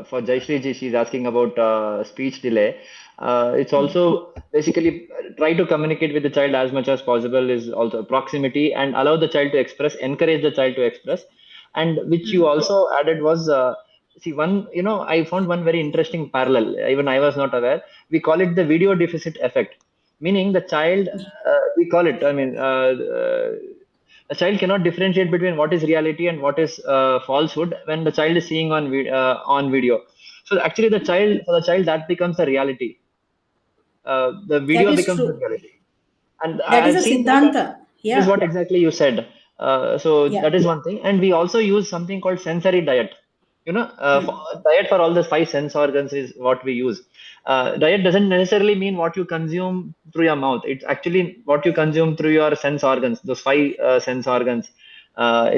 for Jayshree ji. She's asking about speech delay. It's also basically try to communicate with the child as much as possible. Is also proximity, and allow the child to express, encourage the child to express. And which you also added was one. I found one very interesting parallel. Even I was not aware. We call it the video deficit effect, meaning the child, we call it, a child cannot differentiate between what is reality and what is falsehood when the child is seeing on video. So actually for the child that becomes a reality. The That video is becomes a true. reality. And That is I've a seen that, and siddhanta. that is Yeah. what exactly you said. So Yeah. that is one thing. And we also use something called sensory diet. Diet for all the 5 sense organs is what we use. Diet doesn't necessarily mean what you consume through your mouth. It's actually what you consume through your sense organs. Those 5 sense organs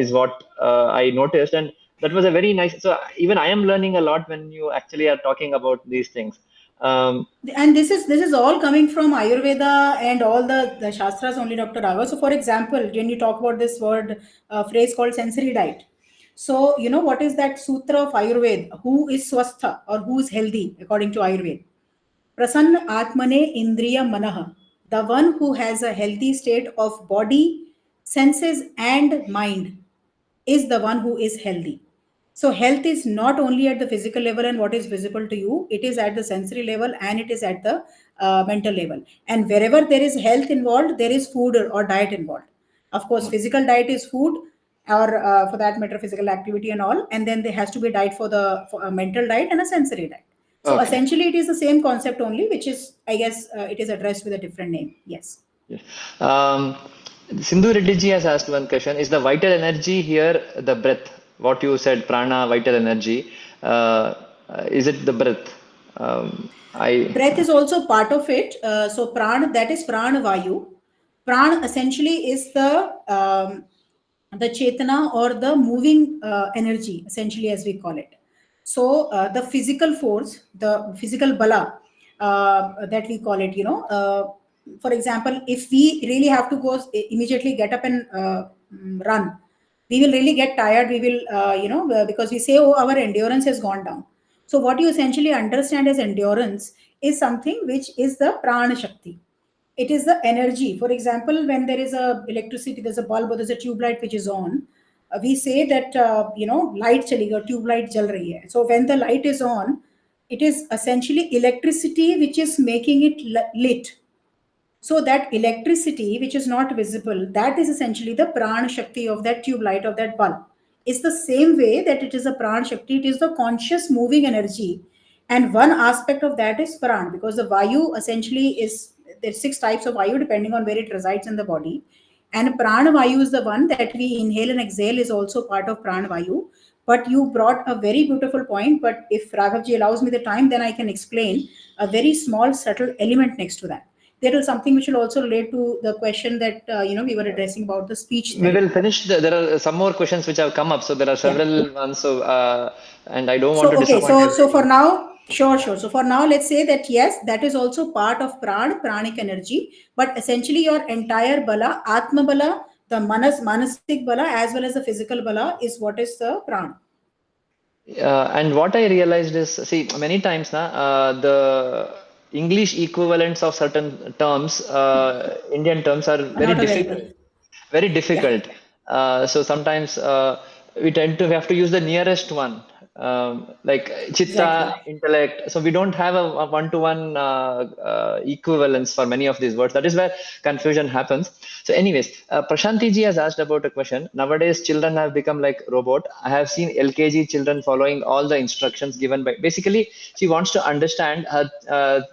is what I noticed. And that was a very nice. So even I am learning a lot when you actually are talking about these things. And this is all coming from Ayurveda and all the Shastras only, Dr. Raghav. So, for example, when you talk about this phrase called sensory diet, so what is that sutra of Ayurveda? Who is swastha, or who is healthy according to Ayurveda? Prasanna Atmane Indriya Manaha, the one who has a healthy state of body, senses, and mind is the one who is healthy. So, health is not only at the physical level and what is visible to you, it is at the sensory level and it is at the mental level. And wherever there is health involved, there is food or diet involved. Of course, physical diet is food, or for that matter, physical activity and all. And then there has to be a diet for a mental diet and a sensory diet. So, Okay. essentially, it is the same concept only, which is, I guess, it is addressed with a different name. Yes. Yes. Sindhu Reddy ji has asked one question. Is the vital energy here the breath? What you said, prana, vital energy. Is it the breath? Breath is also part of it. So prana, that is prana vayu. Prana essentially is the chetana, or the moving energy, essentially, as we call it. So the physical force, the physical bala, that we call it, for example, if we really have to go immediately get up and run, we will really get tired. We will, because we say, oh, our endurance has gone down. So what you essentially understand as endurance is something which is the prana shakti. It is the energy. For example, when there is a electricity, there's a bulb or there's a tube light which is on. We say that light chali or tube light jal rahi hai. So when the light is on, it is essentially electricity which is making it lit. So that electricity, which is not visible, that is essentially the prana shakti of that tube light, of that bulb. It's the same way that it is a prana shakti. It is the conscious moving energy, and one aspect of that is prana, because the vayu essentially is, there's 6 types of vayu depending on where it resides in the body, and prana vayu is the one that we inhale and exhale, is also part of prana vayu. But you brought a very beautiful point. But if Raghavji allows me the time, then I can explain a very small subtle element next to that. There is something which will also relate to the question that we were addressing about the speech We will therapy. finish. There are some more questions which have come up, so there are Yeah. several ones. So, and I don't want So to okay, disappoint so for everyone. now, sure. So for now, let's say that yes, that is also part of pranic energy, but essentially your entire bala, atma bala, The manasik bala as well as the physical bala is what is the prana. And what I realized is, see, many times na, the English equivalents of certain terms, Indian terms, are Are very not available. difficult. Very Yeah. difficult. So sometimes we have to use the nearest one, like Exactly. chitta, intellect. So we don't have a one-to-one equivalence for many of these words. That is where confusion happens. So, anyways, Prashanti ji has asked about a question. Nowadays, children have become like robot. I have seen LKG children following all the instructions given by. Basically, she wants to understand. Her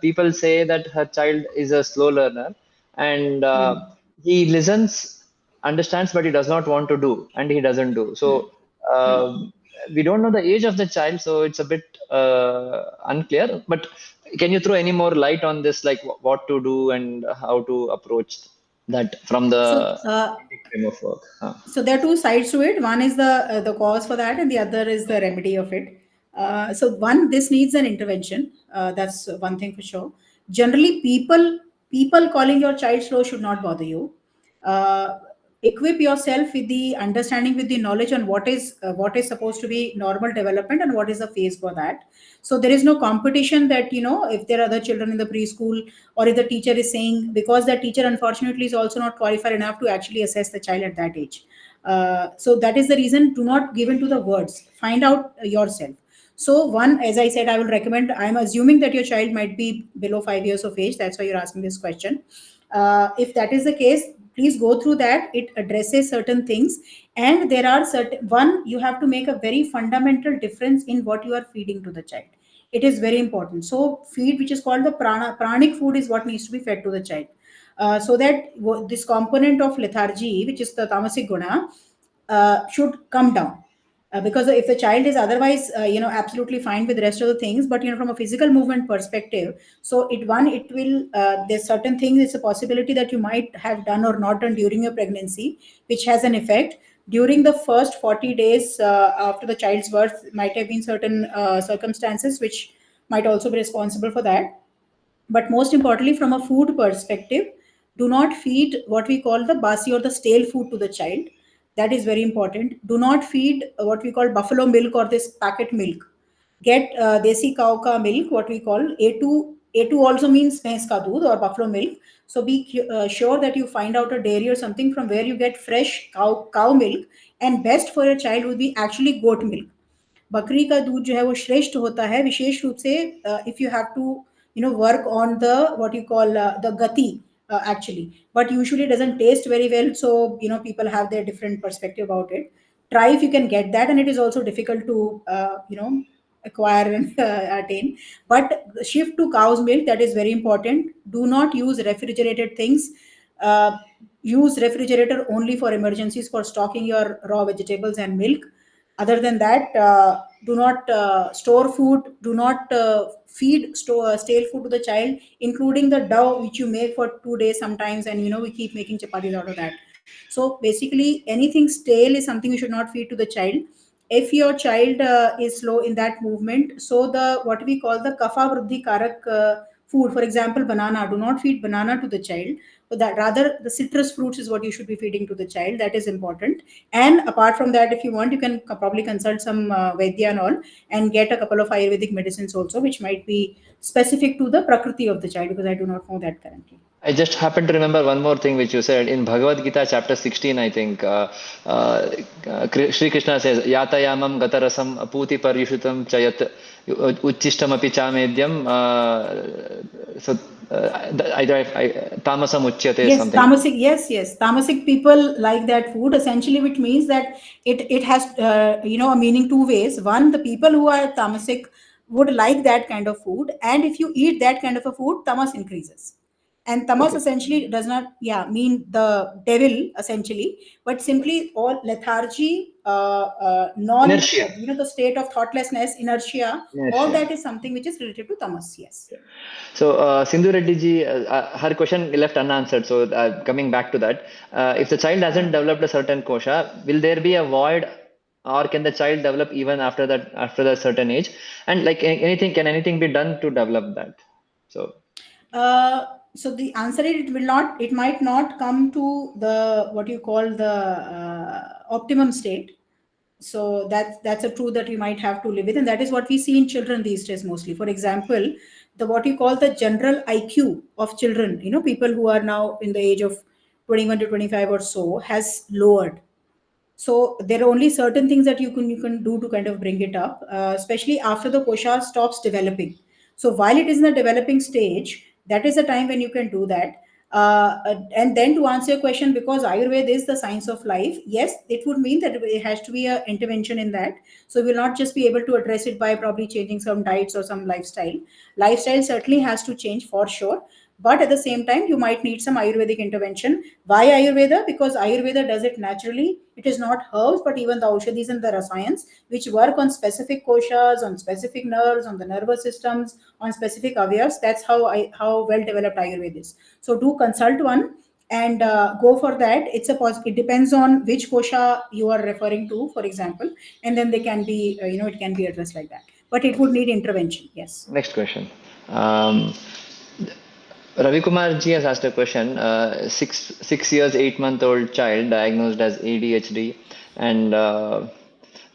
people say that her child is a slow learner, and he listens, understands, but he does not want to do, and he doesn't do. So we don't know the age of the child, so it's a bit unclear. But can you throw any more light on this, like what to do and how to approach that from So, the Vedic framework of work? so there are two sides to it. One is the cause for that, and the other is the remedy of it. So one, this needs an intervention. That's one thing for sure. Generally, people calling your child slow should not bother you. Uh, Equip yourself with the understanding, with the knowledge on what is supposed to be normal development and what is the phase for that. So there is no competition that, if there are other children in the preschool, or if the teacher is saying, because that teacher unfortunately is also not qualified enough to actually assess the child at that age. So that is the reason, do not give in to the words, find out yourself. So one, as I said, I will recommend, I'm assuming that your child might be below 5 years of age, that's why you're asking this question. If that is the case, please go through that. It addresses certain things, and there are certain, one, you have to make a very fundamental difference in what you are feeding to the child. It is very important. So feed, which is called the pranic food, is what needs to be fed to the child, so that this component of lethargy, which is the tamasic guna, should come down. Because if the child is otherwise, absolutely fine with the rest of the things, but from a physical movement perspective, so it will, there's certain things, it's a possibility that you might have done or not done during your pregnancy, which has an effect during the first 40 days after the child's birth. Might have been certain circumstances which might also be responsible for that. But most importantly, from a food perspective, do not feed what we call the basi or the stale food to the child. That is very important. Do not feed what we call buffalo milk or this packet milk. Get desi cow ka milk, what we call A2. A2 also means bhais ka doodh or buffalo milk. So be sure that you find out a dairy or something from where you get fresh cow milk. And best for your child would be actually goat milk. बकरी का दूध जो है वो श्रेष्ठ होता है, विशेष रूप से if you have to work on the what you call the gati, actually, but usually it doesn't taste very well. So people have their different perspective about it. Try if you can get that, and it is also difficult to acquire and attain. But shift to cow's milk, that is very important. Do not use refrigerated things. uh, Use refrigerator only for emergencies, for stocking your raw vegetables and milk. Other than that, do not store food, do not feed stale food to the child, including the dough which you make for 2 days sometimes, and we keep making chapatis out of that. So basically, anything stale is something you should not feed to the child. If your child is slow in that movement, so the what we call the kapha vruddhi karak food, for example banana, do not feed banana to the child. But that rather, the citrus fruits is what you should be feeding to the child. That is important. And apart from that, if you want, you can probably consult some Vaidya and all, and get a couple of Ayurvedic medicines also, which might be specific to the Prakriti of the child, because I do not know that currently. I just happen to remember one more thing which you said in Bhagavad Gita, chapter 16, I think. Sri Krishna says, Yatayamam gatarasam aputi parishutam chayat uchishtam api chamedyam. So, tamasam uchyate, Yes, something. tamasic. Yes, yes, tamasic people like that food essentially, which means that it has a meaning two ways. One, the people who are tamasic would like that kind of food, and if you eat that kind of a food, tamas increases. And tamas Okay. essentially does not, mean the devil essentially, but simply all lethargy, Inertia. the state of thoughtlessness, inertia. All Inertia. that is something which is related to tamas. Yes. So, Sindhu Reddy ji, her question left unanswered. So, coming back to that, if the child hasn't developed a certain kosha, will there be a void, or can the child develop even after that certain age? And like anything, can anything be done to develop that? So, Uh, So the answer is, it will not, it might not come to the what you call the optimum state. So that's a truth that we might have to live with, and that is what we see in children these days mostly. For example, the what you call the general IQ of children, people who are now in the age of 21 to 25 or so, has lowered. So there are only certain things that you can do to kind of bring it up, especially after the kosha stops developing. So while it is in the developing stage, that is the time when you can do that. And then to answer your question, because Ayurveda is the science of life, yes, it would mean that it has to be an intervention in that. So we'll not just be able to address it by probably changing some diets or some lifestyle. Lifestyle certainly has to change for sure, but at the same time you might need some Ayurvedic intervention. Why Ayurveda? Because Ayurveda does it naturally. It is not herbs, but even the aushadhis and the rasayans, which work on specific koshas, on specific nerves, on the nervous systems, on specific avyas. That's how well developed Ayurveda is. So do consult one and go for that. It depends on which kosha you are referring to, for example, and then they can be it can be addressed like that. But it would need intervention. Yes. Next question. Ravi Kumar ji has asked a question. Six years, 8 month old child diagnosed as ADHD, and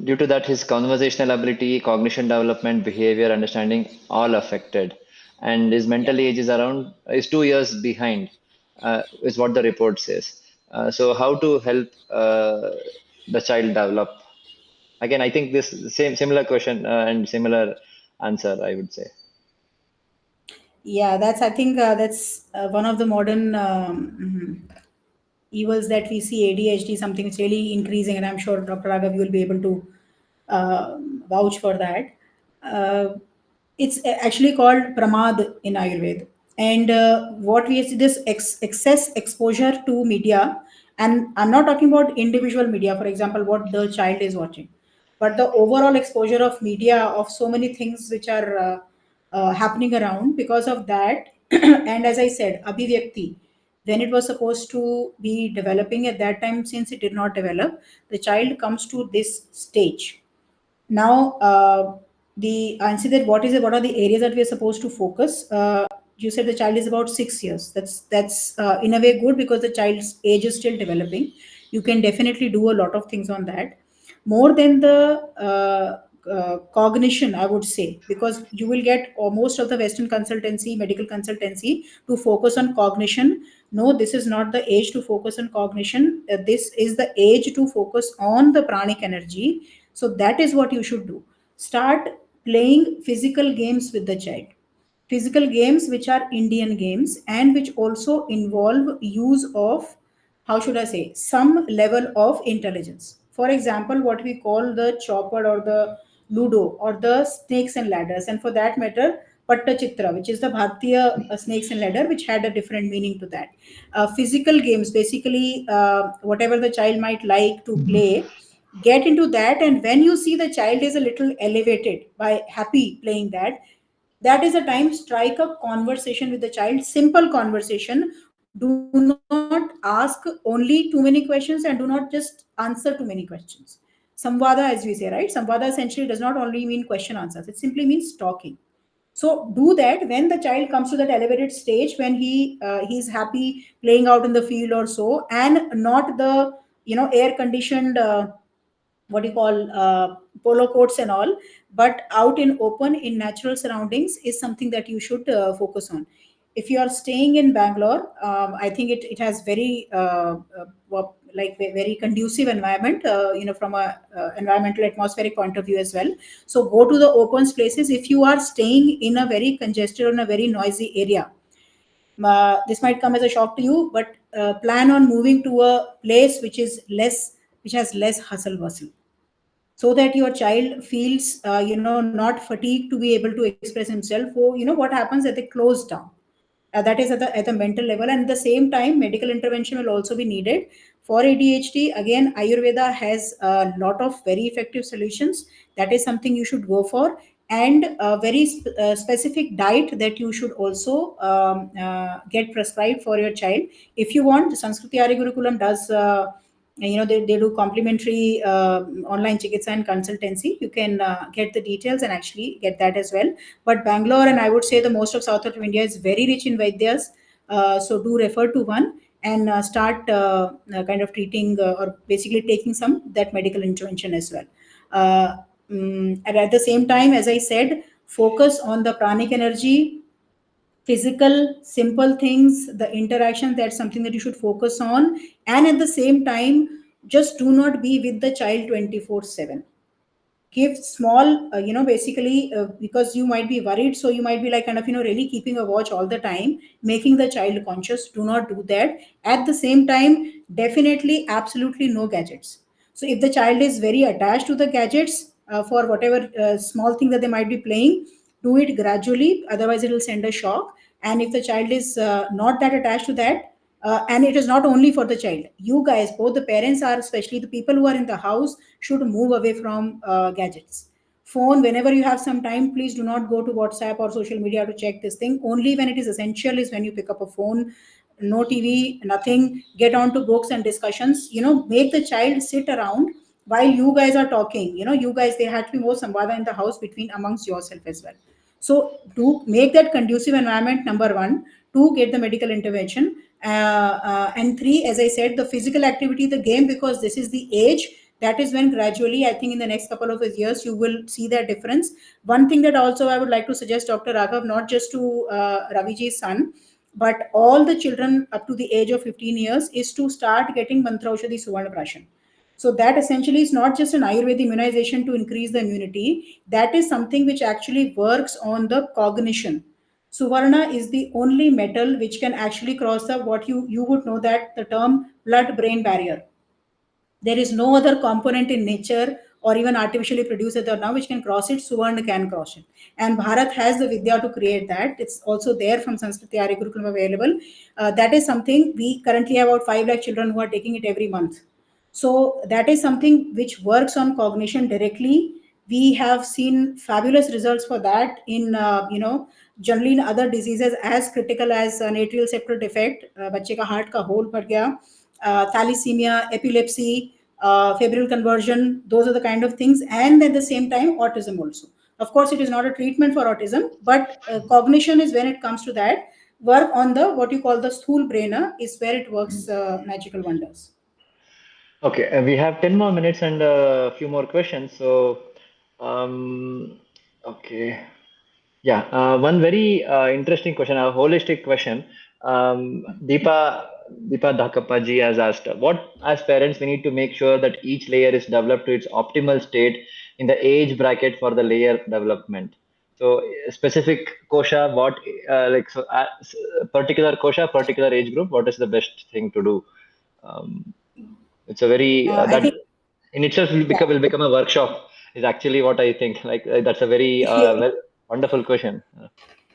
due to that, his conversational ability, cognition development, behavior, understanding, all affected, and his Yeah. mental age is 2 years behind, is what the report says. So, how to help the child develop? Again, I think this similar question and similar answer, I would say. Yeah, I think that's one of the modern evils that we see. ADHD, something that's really increasing, and I'm sure Dr. Raghav, you will be able to vouch for that. Uh, it's actually called pramad in Ayurveda. And what we see, this excess exposure to media, and I'm not talking about individual media, for example, what the child is watching, but the overall exposure of media, of so many things which are happening around because of that. And as I said, abhivyakti, when it was supposed to be developing at that time, since it did not develop, the child comes to this stage. Now, the answer that what are the areas that we are supposed to focus? You said the child is about 6 years. That's in a way good, because the child's age is still developing. You can definitely do a lot of things on that, more than the cognition, I would say, because you will get most of the Western consultancy, medical consultancy, to focus on cognition. No, this is not the age to focus on cognition. This is the age to focus on the pranic energy. So that is what you should do. Start playing physical games with the child. Physical games which are Indian games, and which also involve use of, how should I say, some level of intelligence. For example, what we call the chopper or the ludo or the snakes and ladders, and for that matter, Pattachitra, which is the Bharatiya snakes and ladder, which had a different meaning to that. Physical games, basically, whatever the child might like to play, get into that. And when you see the child is a little elevated by happy playing that, that is a time, strike a conversation with the child, simple conversation. Do not ask only too many questions, and do not just answer too many questions. Samvada, as we say, right? Samvada essentially does not only mean question answers, it simply means talking. So do that when the child comes to that elevated stage, when he's happy playing out in the field or so, and not the air conditioned what do you call polo coats and all, but out in open in natural surroundings is something that you should focus on. If you are staying in Bangalore, I think it has very very conducive environment, from a environmental atmospheric point of view as well. So go to the open places. If you are staying in a very congested or in a very noisy area, this might come as a shock to you, but plan on moving to a place which has less hustle bustle, so that your child feels not fatigued to be able to express himself. Or what happens at the close down, that is at the mental level. And at the same time, medical intervention will also be needed for ADHD. Again, Ayurveda has a lot of very effective solutions. That is something you should go for. And a very specific diet that you should also get prescribed for your child. If you want, Sanskriti Arya Gurukulam does they do complimentary online chikitsa and consultancy. You can get the details and actually get that as well. But Bangalore, and I would say the most of South of India, is very rich in Vaidyas. So do refer to one and start kind of treating or basically taking some that medical intervention as well. Uh, and at the same time, as I said, focus on the pranic energy, physical, simple things, the interaction. That's something that you should focus on. And at the same time, just do not be with the child 24/7. Give small basically because you might be worried, so you might be like kind of really keeping a watch all the time, making the child conscious. Do not do that. At the same time, definitely absolutely no gadgets. So if the child is very attached to the gadgets for whatever small thing that they might be playing, do it gradually, otherwise it will send a shock. And if the child is not that attached to that, and it is not only for the child, you guys, both the parents are, especially the people who are in the house, should move away from gadgets. Phone, whenever you have some time, please do not go to WhatsApp or social media to check this thing. Only when it is essential is when you pick up a phone. No TV, nothing. Get on to books and discussions. Make the child sit around while you guys are talking. You guys, there had to be more samvada in the house between amongst yourself as well. So do make that conducive environment, number one. Two, get the medical intervention. And three, as I said, the physical activity, the game, because this is the age. That is when gradually, I think in the next couple of years, you will see that difference. One thing that also I would like to suggest, Dr. Raghav, not just to Raviji's son, but all the children up to the age of 15 years, is to start getting Mantraushadhi Suvarna Prashan. So that essentially is not just an Ayurvedic immunization to increase the immunity. That is something which actually works on the cognition. Suvarna is the only metal which can actually cross the, what you would know, that the term blood-brain barrier. There is no other component in nature or even artificially produced ether now which can cross it. Suvarna can cross it. And Bharat has the Vidya to create that. It's also there from Sanskriti Arya Gurukulam available. That is something we currently have about 5 lakh children who are taking it every month. So that is something which works on cognition directly. We have seen fabulous results for that in, generally in other diseases as critical as an atrial septal defect, बच्चे का heart का hole पड़ गया, thalassemia, epilepsy, febrile conversion. Those are the kind of things. And at the same time, autism also. Of course, it is not a treatment for autism, but cognition is when it comes to that. Work on the, what you call the stool brainer, is where it works magical wonders. Okay, we have 10 more minutes and a few more questions. So, okay. Yeah, one very interesting question, a holistic question. Deepa Dhakappa ji has asked, what as parents we need to make sure that each layer is developed to its optimal state in the age bracket for the layer development. So specific kosha, what particular kosha, particular age group, what is the best thing to do? It's a very I that think, in itself yeah. will become a workshop. Is actually what I think. Like that's a very wonderful question.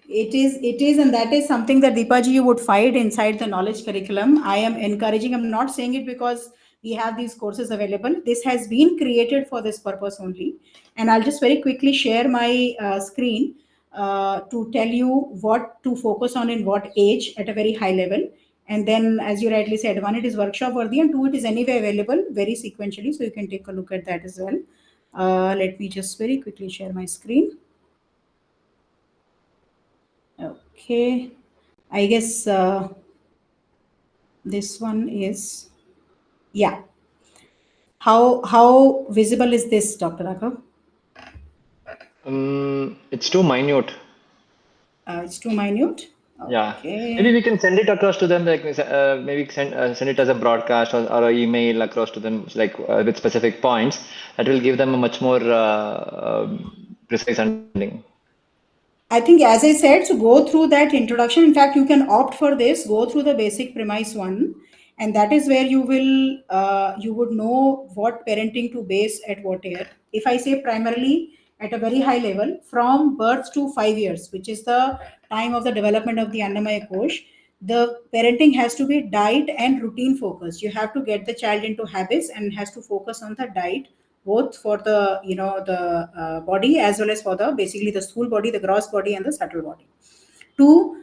It is, and that is something that Deepaji you would find inside the knowledge curriculum. I am encouraging, I'm not saying it because we have these courses available. This has been created for this purpose only. And I'll just very quickly share my screen to tell you what to focus on in what age at a very high level. And then, as you rightly said, one, it is workshop worthy, and two, it is anyway available very sequentially. So you can take a look at that as well. Let me just very quickly share my screen. Okay, I guess this one is, yeah. How visible is this, Dr. Raghav? It's too minute. It's too minute. Yeah, Okay. maybe we can send it across to them. Like maybe send it as a broadcast or an email across to them, like with specific points. That will give them a much more precise understanding. I think, as I said, so go through that introduction. In fact, you can opt for this. Go through the basic premise one, and that is where you would know what parenting to base at what year. If I say primarily at a very high level, from birth to 5 years, which is the time of the development of the Annamaya Kosh, the parenting has to be diet and routine focused. You have to get the child into habits and has to focus on the diet, both for the the body as well as for the basically the stool body, the gross body, and the subtle body. Two,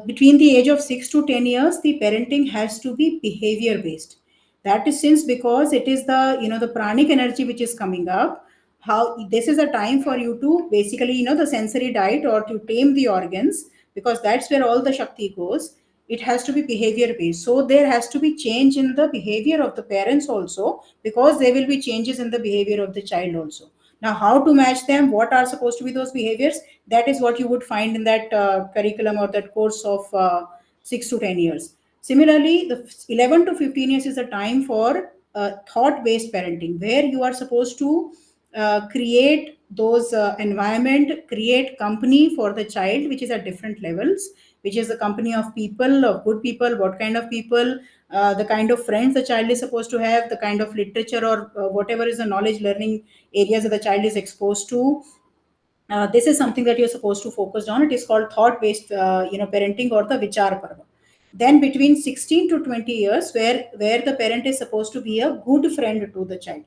between the age of 6 to 10 years, the parenting has to be behavior based. That is since because it is the the pranic energy which is coming up. How this is a time for you to basically the sensory diet or to tame the organs, because that's where all the shakti goes. It has to be behavior based. So there has to be change in the behavior of the parents also, because there will be changes in the behavior of the child also. Now, how to match them, what are supposed to be those behaviors, that is what you would find in that curriculum or that course of 6 to 10 years. Similarly, the 11 to 15 years is the time for thought based parenting, where you are supposed to create those environment, create company for the child, which is at different levels, which is a company of people, of good people, what kind of people, the kind of friends the child is supposed to have, the kind of literature or whatever is the knowledge learning areas that the child is exposed to. This is something that you're supposed to focus on. It is called thought based parenting, or the vichar parva. Then between 16 to 20 years, where the parent is supposed to be a good friend to the child,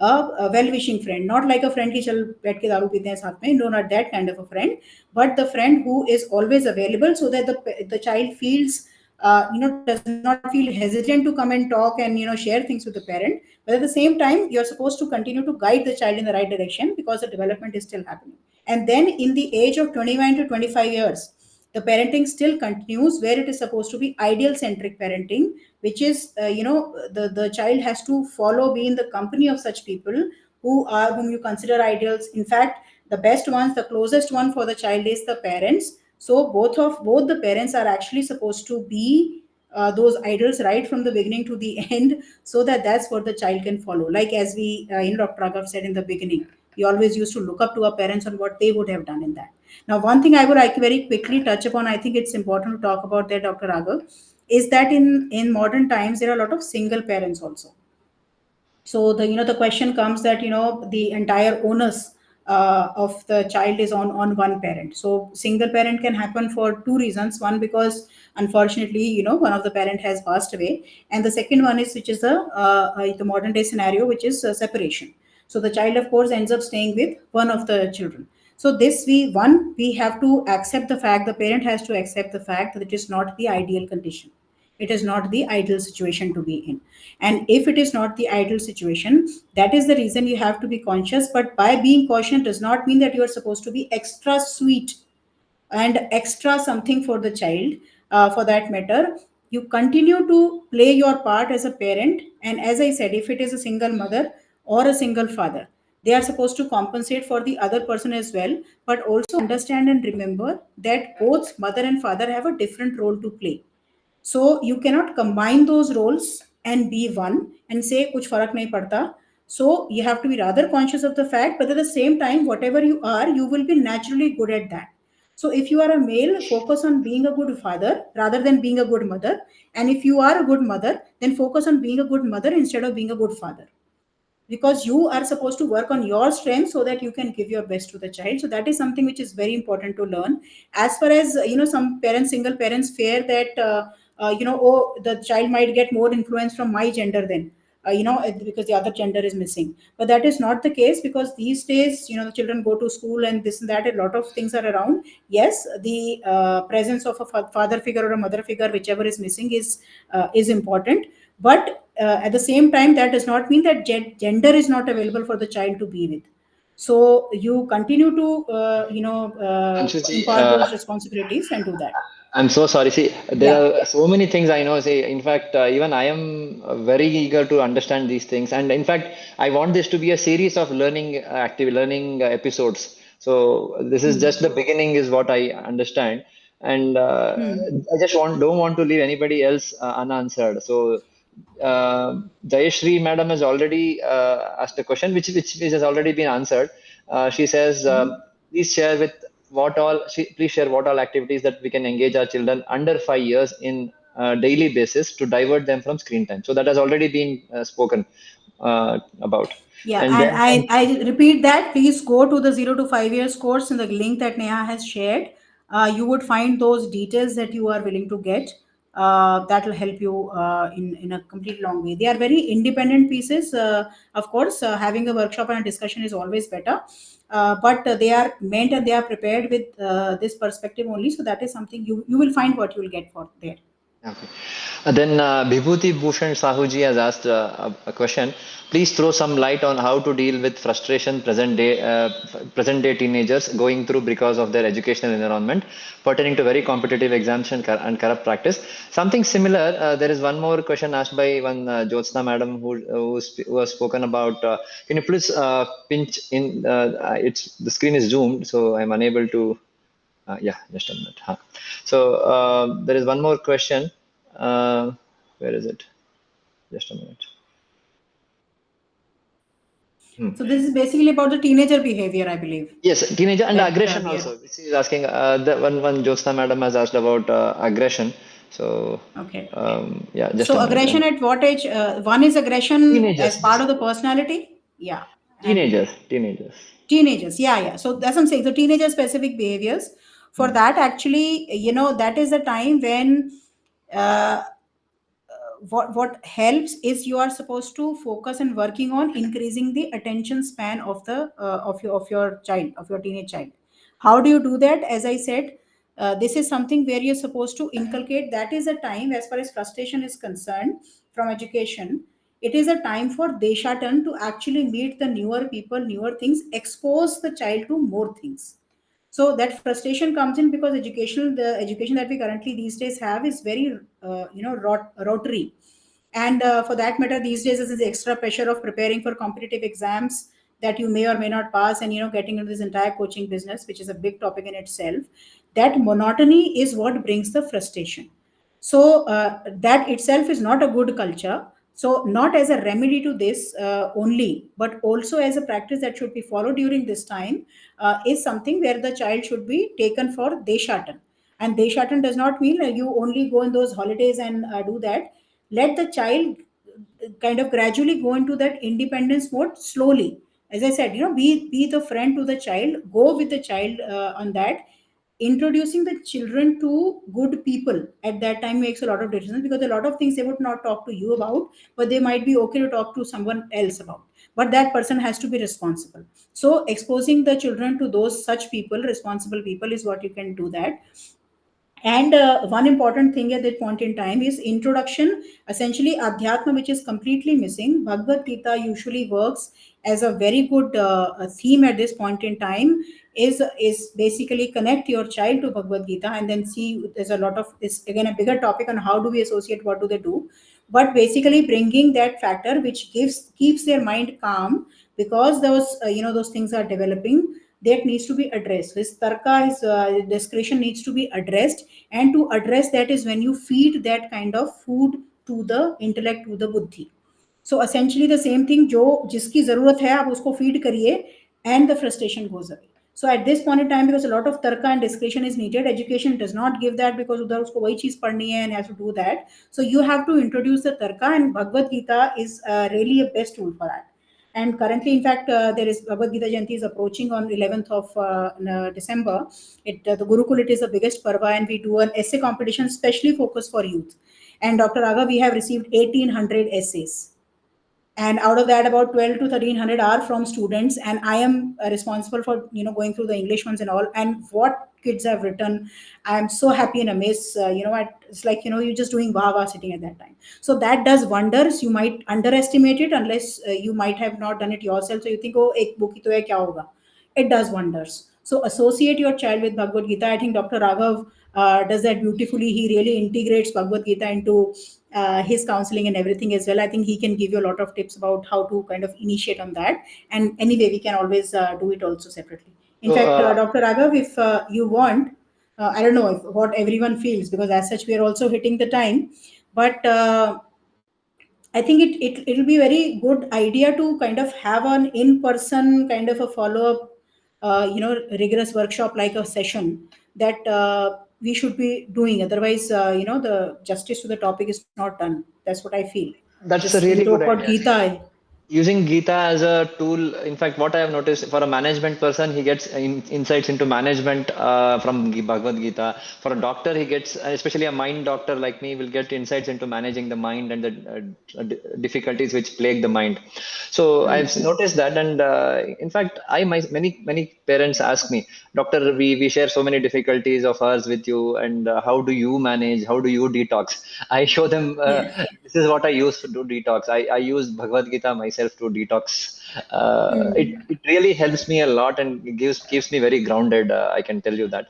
a well-wishing friend, not like a friend ki chal बैठ के दारू पीते हैं साथ में, no, not that kind of a friend, but the friend who is always available, so that the child feels does not feel hesitant to come and talk and share things with the parent. But at the same time, you're supposed to continue to guide the child in the right direction, because the development is still happening. And then in the age of 21 to 25 years, the parenting still continues, where it is supposed to be ideal centric parenting, which is the child has to follow, be in the company of such people whom you consider ideals. In fact, the best ones, the closest one for the child is the parents. So both the parents are actually supposed to be those idols right from the beginning to the end, so that that's what the child can follow. Like, as we Dr. Raghav said in the beginning, we always used to look up to our parents on what they would have done in that. Now, one thing I would like to very quickly touch upon, I think it's important to talk about that, Dr. Raghav, is that in modern times there are a lot of single parents also. So the question comes that the entire onus of the child is on one parent. So single parent can happen for two reasons. One, because unfortunately one of the parent has passed away, and the second one is, which is the modern day scenario, which is separation. So the child, of course, ends up staying with one of the children. So this, we have to accept the fact, the parent has to accept the fact that it is not the ideal condition, it is not the ideal situation to be in. And if it is not the ideal situation, that is the reason you have to be conscious. But by being cautious does not mean that you are supposed to be extra sweet and extra something for the child. For that matter, you continue to play your part as a parent. And as I said, if it is a single mother or a single father, they are supposed to compensate for the other person as well, but also understand and remember that both mother and father have a different role to play. So you cannot combine those roles and be one and say kuch farak nahi padta. So you have to be rather conscious of the fact, but at the same time, whatever you are, you will be naturally good at that. So if you are a male, focus on being a good father rather than being a good mother. And if you are a good mother, then focus on being a good mother instead of being a good father, because you are supposed to work on your strength so that you can give your best to the child. So that is something which is very important to learn. As far as some parents, single parents, fear that oh, the child might get more influence from my gender then, because the other gender is missing. But that is not the case, because these days the children go to school and this and that, a lot of things are around. Yes, the presence of a father figure or a mother figure, whichever is missing, is important. But at the same time, that does not mean that gender is not available for the child to be with. So you continue to Anshuji, impart those responsibilities and do that. I'm so sorry. See, there Yeah. are so many things I know. See, in fact, even I am very eager to understand these things. And in fact, I want this to be a series of active learning episodes. So this is just the beginning, is what I understand. And Hmm. I just don't want to leave anybody else unanswered. So Jayashri madam has already asked a question, which has already been answered. She says, please share with please share what all activities that we can engage our children under 5 years in daily basis to divert them from screen time. So that has already been spoken about. Yeah, And and then I repeat that. Please go to the 0 to 5 years course in the link that Neha has shared. You would find those details that you are willing to get. That will help you in a complete long way. They are very independent pieces. Of course, having a workshop and a discussion is always better. But they are meant and they are prepared with this perspective only. So that is something you will find what you will get for there. Okay. Then Bhibhuti Bhushan Sahuji has asked a question. Please throw some light on how to deal with frustration present day teenagers going through because of their educational environment pertaining to very competitive exams and corrupt practice. Something similar. There is one more question asked by one Jyotsna madam who has spoken about. Can you please pinch in? It's the screen is zoomed, so I'm unable to. Yeah, just a minute. Huh. So there is one more question. Uh, where is it? Just a minute. So this is basically about the teenager behavior, I believe, Yes, teenager and that aggression we are. also. She is asking. The one Jyotsna madam has asked about aggression. So Okay. yeah, just a So minute. aggression at what age? One is aggression as Teenagers, part of the basically. personality. Yeah. And Teenagers. teenagers, yeah. So that's what I'm saying. So teenager specific behaviors. For Hmm. that, actually, that is the time when uh, what helps is you are supposed to focus and working on increasing the attention span of the of your child, of your teenage child. How do you do that? As I said, this is something where you're supposed to inculcate. That is a time, as far as frustration is concerned, from education. It is a time for deshatan to actually meet the newer people, newer things, expose the child to more things. So that frustration comes in because the education that we currently these days have is very rotary. And for that matter, these days is the extra pressure of preparing for competitive exams that you may or may not pass, and getting into this entire coaching business, which is a big topic in itself. That monotony is what brings the frustration. So that itself is not a good culture. So not as a remedy to this only, but also as a practice that should be followed during this time, is something where the child should be taken for deshatan. And deshatan does not mean you only go in those holidays and do that. Let the child kind of gradually go into that independence mode slowly. As I said, be the friend to the child, go with the child on that. Introducing the children to good people at that time makes a lot of difference, because a lot of things they would not talk to you about, but they might be okay to talk to someone else about. But that person has to be responsible. So exposing the children to those such people, responsible people, is what you can do that. And one important thing at that point in time is introduction, essentially Adhyatma, which is completely missing. Bhagavad Gita usually works as a very good theme at this point in time. Is basically connect your child to Bhagavad Gita, and then see there's a lot of this, again, a bigger topic on how do we associate, what do they do, but basically bringing that factor which keeps their mind calm, because those things are developing, that needs to be addressed. His tarka, his discretion needs to be addressed. And to address that is when you feed that kind of food to the intellect, to the buddhi. So essentially the same thing, जो जिसकी जरूरत है आप उसको feed करिए, and the frustration goes away. So at this point in time, because a lot of tarka and discretion is needed, education does not give that, because उधर उसको वही चीज पढ़नी है and has to do that. So you have to introduce the tarka, and Bhagavad Gita is really a best tool for that. And currently, in fact, there is Bhagavad Gita Jayanti is approaching on 11th of December. The Gurukul, it is the biggest parva, and we do an essay competition specially focused for youth. And Dr. Raga, we have received 1,800 essays, and out of that about 12 to 1300 are from students, and I am responsible for going through the English ones and all. And what kids have written, I am so happy and amazed. It's like you're just doing bhava sitting at that time. So that does wonders. You might underestimate it unless you might have not done it yourself, so you think, oh, ek book hi to hai, kya hoga. It does wonders. So associate your child with Bhagavad Gita. I think Dr. Raghav does that beautifully. He really integrates Bhagavad Gita into his counseling and everything as well. I think he can give you a lot of tips about how to kind of initiate on that. And anyway, we can always do it also separately. In So fact, Dr. Raghav, if you want, I don't know what everyone feels, because as such we are also hitting the time, but I think it'll be very good idea to kind of have an in-person kind of a follow-up, rigorous workshop like a session that we should be doing. Otherwise, the justice to the topic is not done. That's what I feel. that's This a we really talk good about idea. Gita. using Gita as a tool. In fact, what I have noticed for a management person, he gets insights into management from Bhagavad Gita. For a doctor, he gets, especially a mind doctor like me, will get insights into managing the mind and the difficulties which plague the mind. So I've noticed that, and in fact, many parents ask me, Doctor, we share so many difficulties of ours with you, and how do you manage? How do you detox? I show them Yeah. this is what I use to do detox. I use Bhagavad Gita myself to detox. It really helps me a lot and it keeps me very grounded. I can tell you that.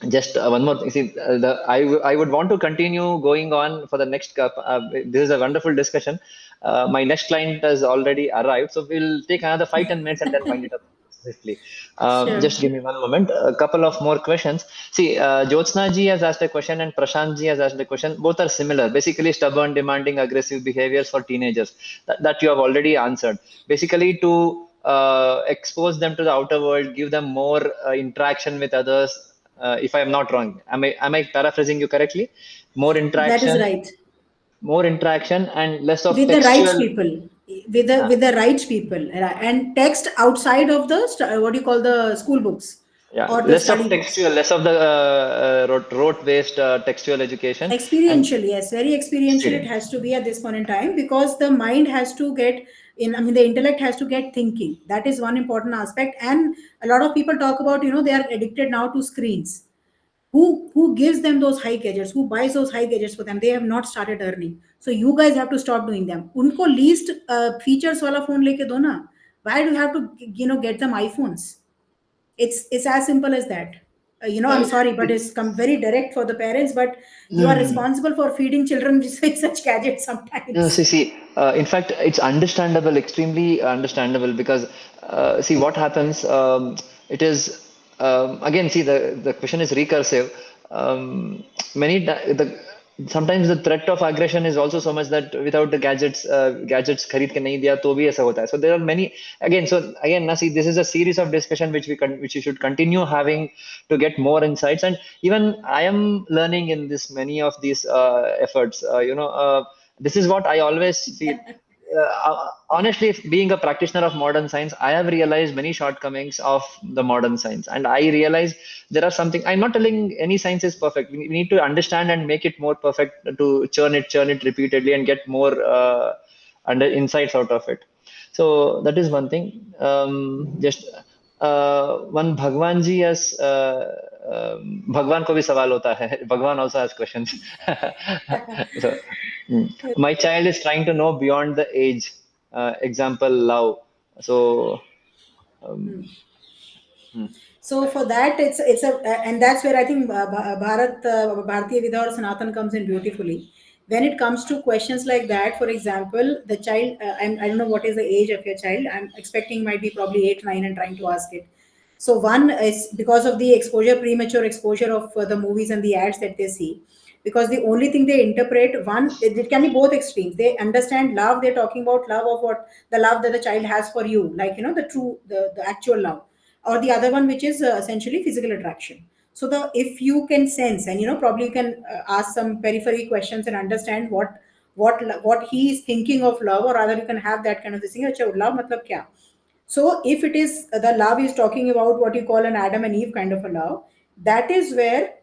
Just one more thing. See, I would want to continue going on for the next cup. This is a wonderful discussion. My next client has already arrived, so we'll take another 5-10 minutes and then wind it up swiftly. Sure. Just give me one moment. A couple of more questions. See, Jyotsna ji has asked a question and Prashant ji has asked a question. Both are similar. Basically, stubborn, demanding, aggressive behaviors for teenagers. That you have already answered. Basically, to expose them to the outer world, give them more interaction with others. If I am not wrong, am I paraphrasing you correctly? More That is interaction, right. more interaction, and less of With the right textual. people, Uh, with the right people, and text outside of the what do you call the school books yeah, or the less of study books. textual, less of the rote-based textual education, and Experiential, yes, very experiential it has experience. to be at this point in time, because the mind has to get in, I mean, the intellect has to get thinking. That is one important aspect. And a lot of people talk about, they are addicted now to screens. Who gives them those high gadgets? Who buys those high gadgets for them? They have not started earning. So you guys have to stop doing them. Unko least features wala phone leke do na. Why do you have to get them iPhones? It's as simple as that. I'm Uh, sorry, but it, it's come very direct for the parents, but you no, are no, no. responsible for feeding children with such gadgets No, sometimes. see, in fact, it's understandable, extremely understandable because, see, what happens, it is, again, see, the question is recursive. Sometimes the threat of aggression is also so much that without the gadgets खरीद के नहीं दिया तो भी ऐसा होता है. So there are many, again, na, see, this is a series of discussion which we should continue having to get more insights. And even I am learning in this many of these efforts, this is what I always feel. Honestly, being a practitioner of modern science, I have realized many shortcomings of the modern science, and I realize there are something. I'm not telling any science is perfect. We need to understand and make it more perfect to churn it repeatedly, and get more under insights out of it. So that is one thing. Just one Bhagwan ji has Bhagwan को भी सवाल होता है. Bhagwan also has questions. So, my child is trying to know beyond the age. Example, love. So, um, hmm. So for that, it's a, and that's where I think Bharatiya Vidya or Sanatan comes in beautifully. When it comes to questions like that, for example, the child, I don't know what is the age of your child. I'm expecting might be probably 8, 9, and trying to ask it. So one is because of the exposure, premature exposure of the movies and the ads that they see. Because the only thing they interpret, one, it can be both extremes. They understand love. They're talking about love of what the love that the child has for you, like the true, the actual love, or the other one which is essentially physical attraction. So the if you can sense, and probably you can ask some periphery questions and understand what he is thinking of love, or rather you can have that kind of this thing. Acha, love matlab kya? So if it is the love is talking about what you call an Adam and Eve kind of a love, that is where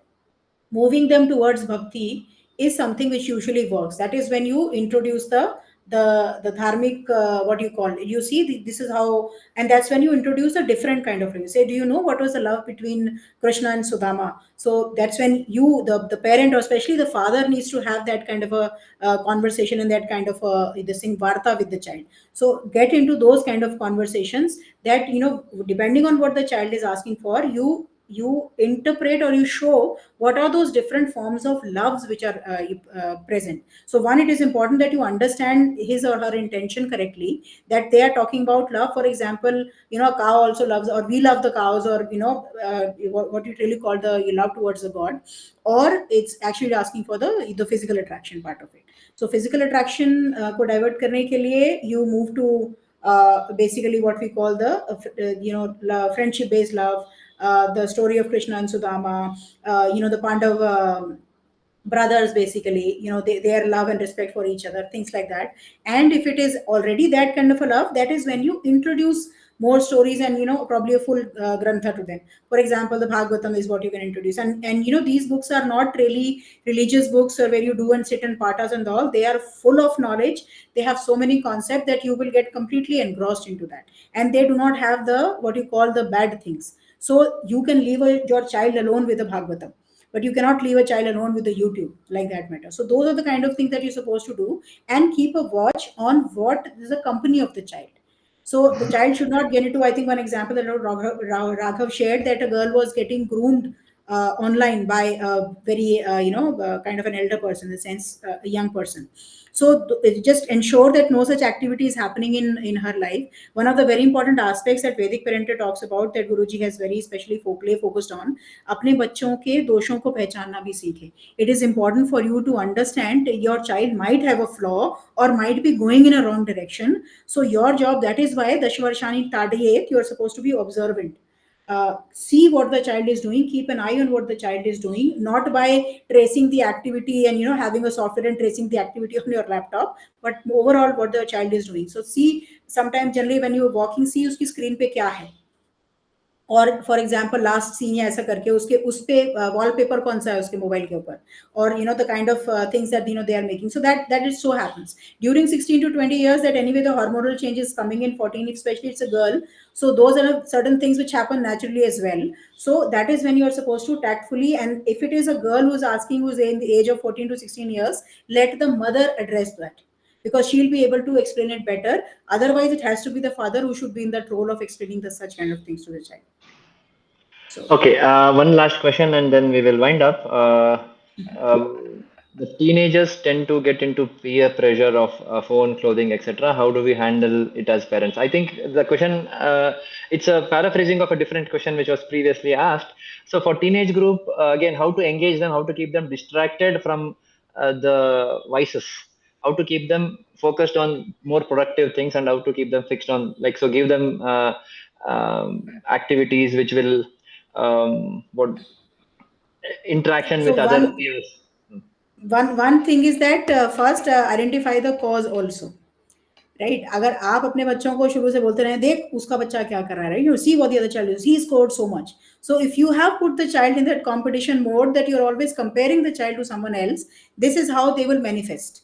moving them towards bhakti is something which usually works. That is when you introduce the dharmic, what you call it. You see, this is how, and that's when you introduce a different kind of love. You say, do you know what was the love between Krishna and Sudama? So that's when you, the parent, or especially the father, needs to have that kind of a conversation and that kind of this thing varta with the child. So get into those kind of conversations that depending on what the child is asking for, you interpret or you show what are those different forms of loves which are present. So one, it is important that you understand his or her intention correctly, that they are talking about love. For example, a cow also loves, or we love the cows, or what you really call the love towards the god, or it's actually asking for the physical attraction part of it. So physical attraction को divert करने के लिए you move to basically what we call the friendship based love, the story of Krishna and Sudama, the Pandav brothers, basically, their love and respect for each other, things like that. And if it is already that kind of a love, that is when you introduce more stories, and probably a full grantha to them. For example, the Bhagavatam is what you can introduce. And these books are not really religious books, or where you do and sit and patas and all. They are full of knowledge. They have so many concepts that you will get completely engrossed into that. And they do not have the what you call the bad things. So you can leave your child alone with the Bhagavatam, but you cannot leave a child alone with the YouTube, like that matter. So those are the kind of things that you're supposed to do, and keep a watch on what is the company of the child. So the child should not get into, I think one example that Raghav shared, that a girl was getting groomed online by a very, kind of an elder person, in the sense, a young person. So just ensure that no such activity is happening in her life. One of the very important aspects that Vedic Parenting talks about, that Guruji has very specially focused on, अपने बच्चों के दोषों को पहचानना भी सीखे. It is important for you to understand your child might have a flaw or might be going in a wrong direction. So your job, that is why Dashvarshani Tadayet, you are supposed to be observant. See what the child is doing, keep an eye on what the child is doing, not by tracing the activity and having a software and tracing the activity on your laptop, but overall what the child is doing. So see, sometimes generally when you are walking, see uski screen pe kya hai, और for example last scene या ऐसा करके उसके उस पे wallpaper कौन सा है उसके मोबाइल के ऊपर, और the kind of things that they are making, so that is so happens during 16 to 20 years, that anyway the hormonal change is coming in 14, especially it's a girl. So those are certain things which happen naturally as well. So that is when you are supposed to tactfully, and if it is a girl who's asking, who's in the age of 14 to 16 years, let the mother address that, because she'll be able to explain it better. Otherwise it has to be the father who should be in that role of explaining the such kind of things to the child. So Okay, one last question and then we will wind up. The teenagers tend to get into peer pressure of phone, clothing, etc. How do we handle it as parents? I think the question, it's a paraphrasing of a different question which was previously asked. So for teenage group, again, how to engage them, how to keep them distracted from the vices, how to keep them focused on more productive things, and how to keep them fixed on, like, so give them activities which will what interaction so with other peers. one thing is that first identify the cause also. Right अगर आप अपने बच्चों को शुरू से बोलते रहे, देख उसका बच्चा क्या कर रहा है, right, you see what the other child is, he scored so much. So if you have put the child in that competition mode, that you're always comparing the child to someone else, this is how they will manifest,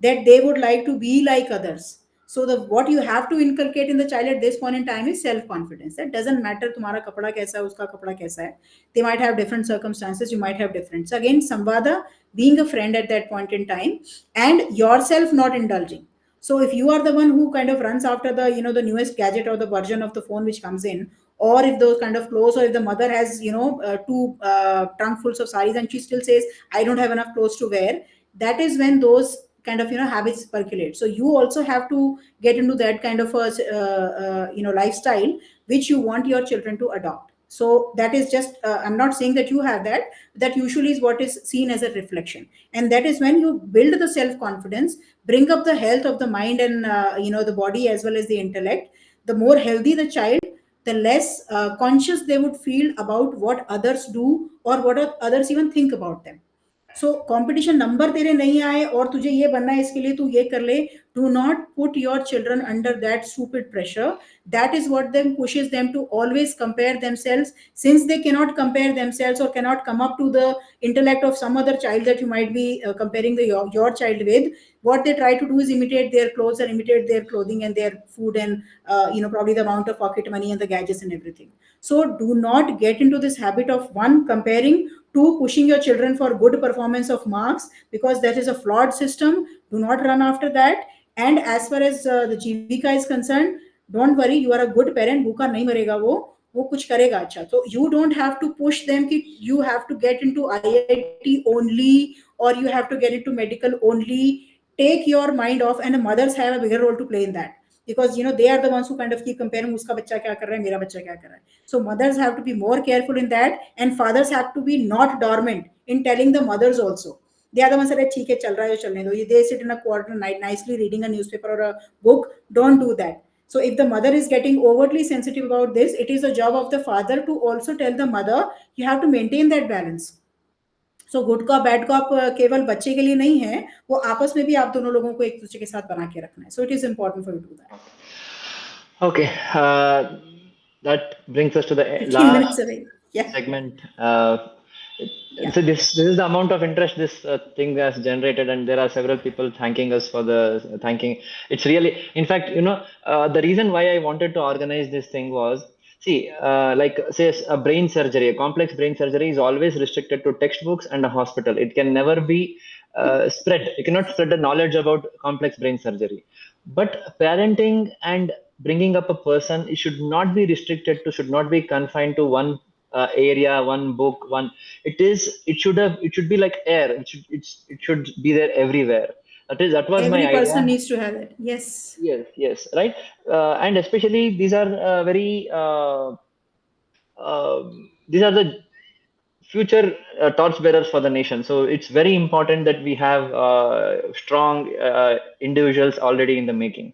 that they would like to be like others. So the what you have to inculcate in the child at this point in time is self confidence. That doesn't matter तुम्हारा कपड़ा कैसा है, उसका कपड़ा कैसा है. They might have different circumstances, you might have different. So again, samvada, being a friend at that point in time, and yourself not indulging. So if you are the one who kind of runs after the the newest gadget or the version of the phone which comes in, or if those kind of clothes, or if the mother has two trunkfuls of saris and she still says, I don't have enough clothes to wear, that is when those kind of habits percolate. So you also have to get into that kind of a lifestyle which you want your children to adopt. So that is just I'm not saying that you have that. That usually is what is seen as a reflection, and that is when you build the self confidence, bring up the health of the mind and the body as well as the intellect. The more healthy the child, the less conscious they would feel about what others do or what others even think about them. So competition number तेरे नहीं आए और तुझे ये बनना है, इसके लिए तू ये कर ले. Do not put your children under that stupid pressure. That is what then pushes them to always compare themselves. Since they cannot compare themselves or cannot come up to the intellect of some other child that you might be comparing your child with, what they try to do is imitate their clothes and imitate their clothing and their food and probably the amount of pocket money and the gadgets and everything. So do not get into this habit of one, comparing, two, pushing your children for good performance of marks, because that is a flawed system. Do not run after that. And as far as the jivika is concerned, don't worry, you are a good parent. भूखा नहीं मरेगा वो कुछ करेगा अच्छा. So you don't have to push them कि you have to get into IIT only or you have to get into medical only. Take your mind off, and the mothers have a bigger role to play in that, because they are the ones who kind of keep comparing, uska bachcha kya kar raha hai, mera bachcha kya kar raha hai. So mothers have to be more careful in that, and fathers have to be not dormant in telling the mothers also. They are the ones that are theek hai, chal raha hai, chalne do. They sit in a corner nicely reading a newspaper or a book. Don't do that. So if the mother is getting overtly sensitive about this, it is the job of the father to also tell the mother, you have to maintain that balance. So good cop bad cop केवल बच्चे के लिए नहीं है, वो आपस में भी आप दोनों लोगों को एक दूसरे के साथ बना के रखना है. So it is important for you to do that. Okay, that brings us to the 15 last minutes away. Yeah. segment. Yeah. So this is the amount of interest this thing has generated, and there are several people thanking us for the thanking. It's really, in fact, the reason why I wanted to organize this thing was, see, like say a brain surgery, a complex brain surgery is always restricted to textbooks and a hospital. It can never be spread. You cannot spread the knowledge about complex brain surgery. But parenting and bringing up a person, it should not be restricted to, should not be confined to one area, one book, one. It should be like air. It should be there everywhere. That was my Every person idea. needs to have it. Yes. Yes, right. And especially these are very these are the future torchbearers for the nation. So it's very important that we have strong individuals already in the making.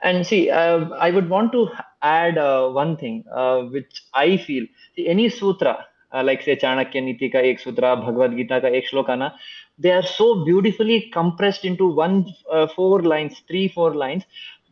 And see, I would want to add one thing which I feel. See, any sutra, like say Chanakya Niti ka ek sutra, Bhagavad Gita ka ek shloka na, they are so beautifully compressed into one, 4 lines, 3, 4 lines.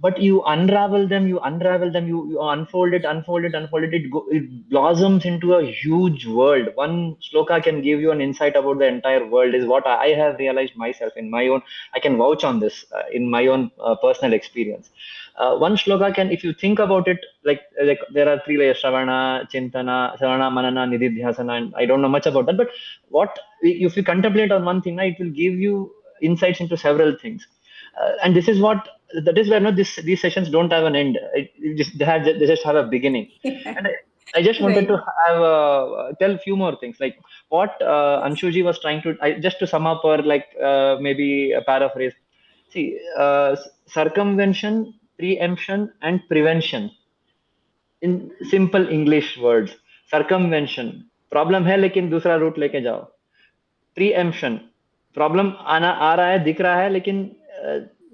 But you unravel them, you unfold it, it blossoms into a huge world. One shloka can give you an insight about the entire world, is what I have realized myself in my own. I can vouch on this in my own personal experience. One shloka can, if you think about it, like there are 3 layers: Shravana, Chintana, Shravana, Manana, Nididhyasana, and I don't know much about that. But what if you contemplate on one thing, it will give you insights into several things. And this is what that is where these sessions don't have an end. They just have a beginning. And I just wanted Right. to have tell a few more things, like what Yes. Anshuji was trying to, just to sum up, or like maybe a paraphrase. See, circumvention, preemption, and prevention in simple English words. Circumvention, problem है लेकिन दूसरा root लेके जाओ. Preemption, problem आना आ रहा है, दिख रहा है, लेकिन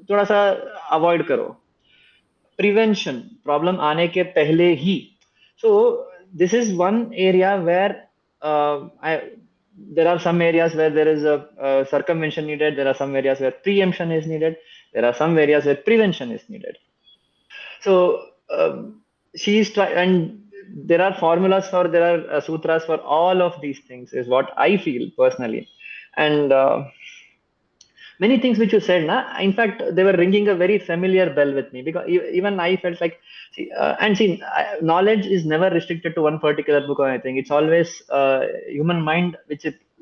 थोड़ा सा अवॉइड करो. प्रिवेंशन, प्रॉब्लम आने के पहले ही. So this is one area where there are some areas where there is a circumvention needed. There are some areas where preemption is needed. There are some areas where prevention is needed. So and there are formulas for, there are sutras for all of these things, is what I feel personally. And many things which you said, in fact, they were ringing a very familiar bell with me, because even I felt like, see, knowledge is never restricted to one particular book or anything. It's always human mind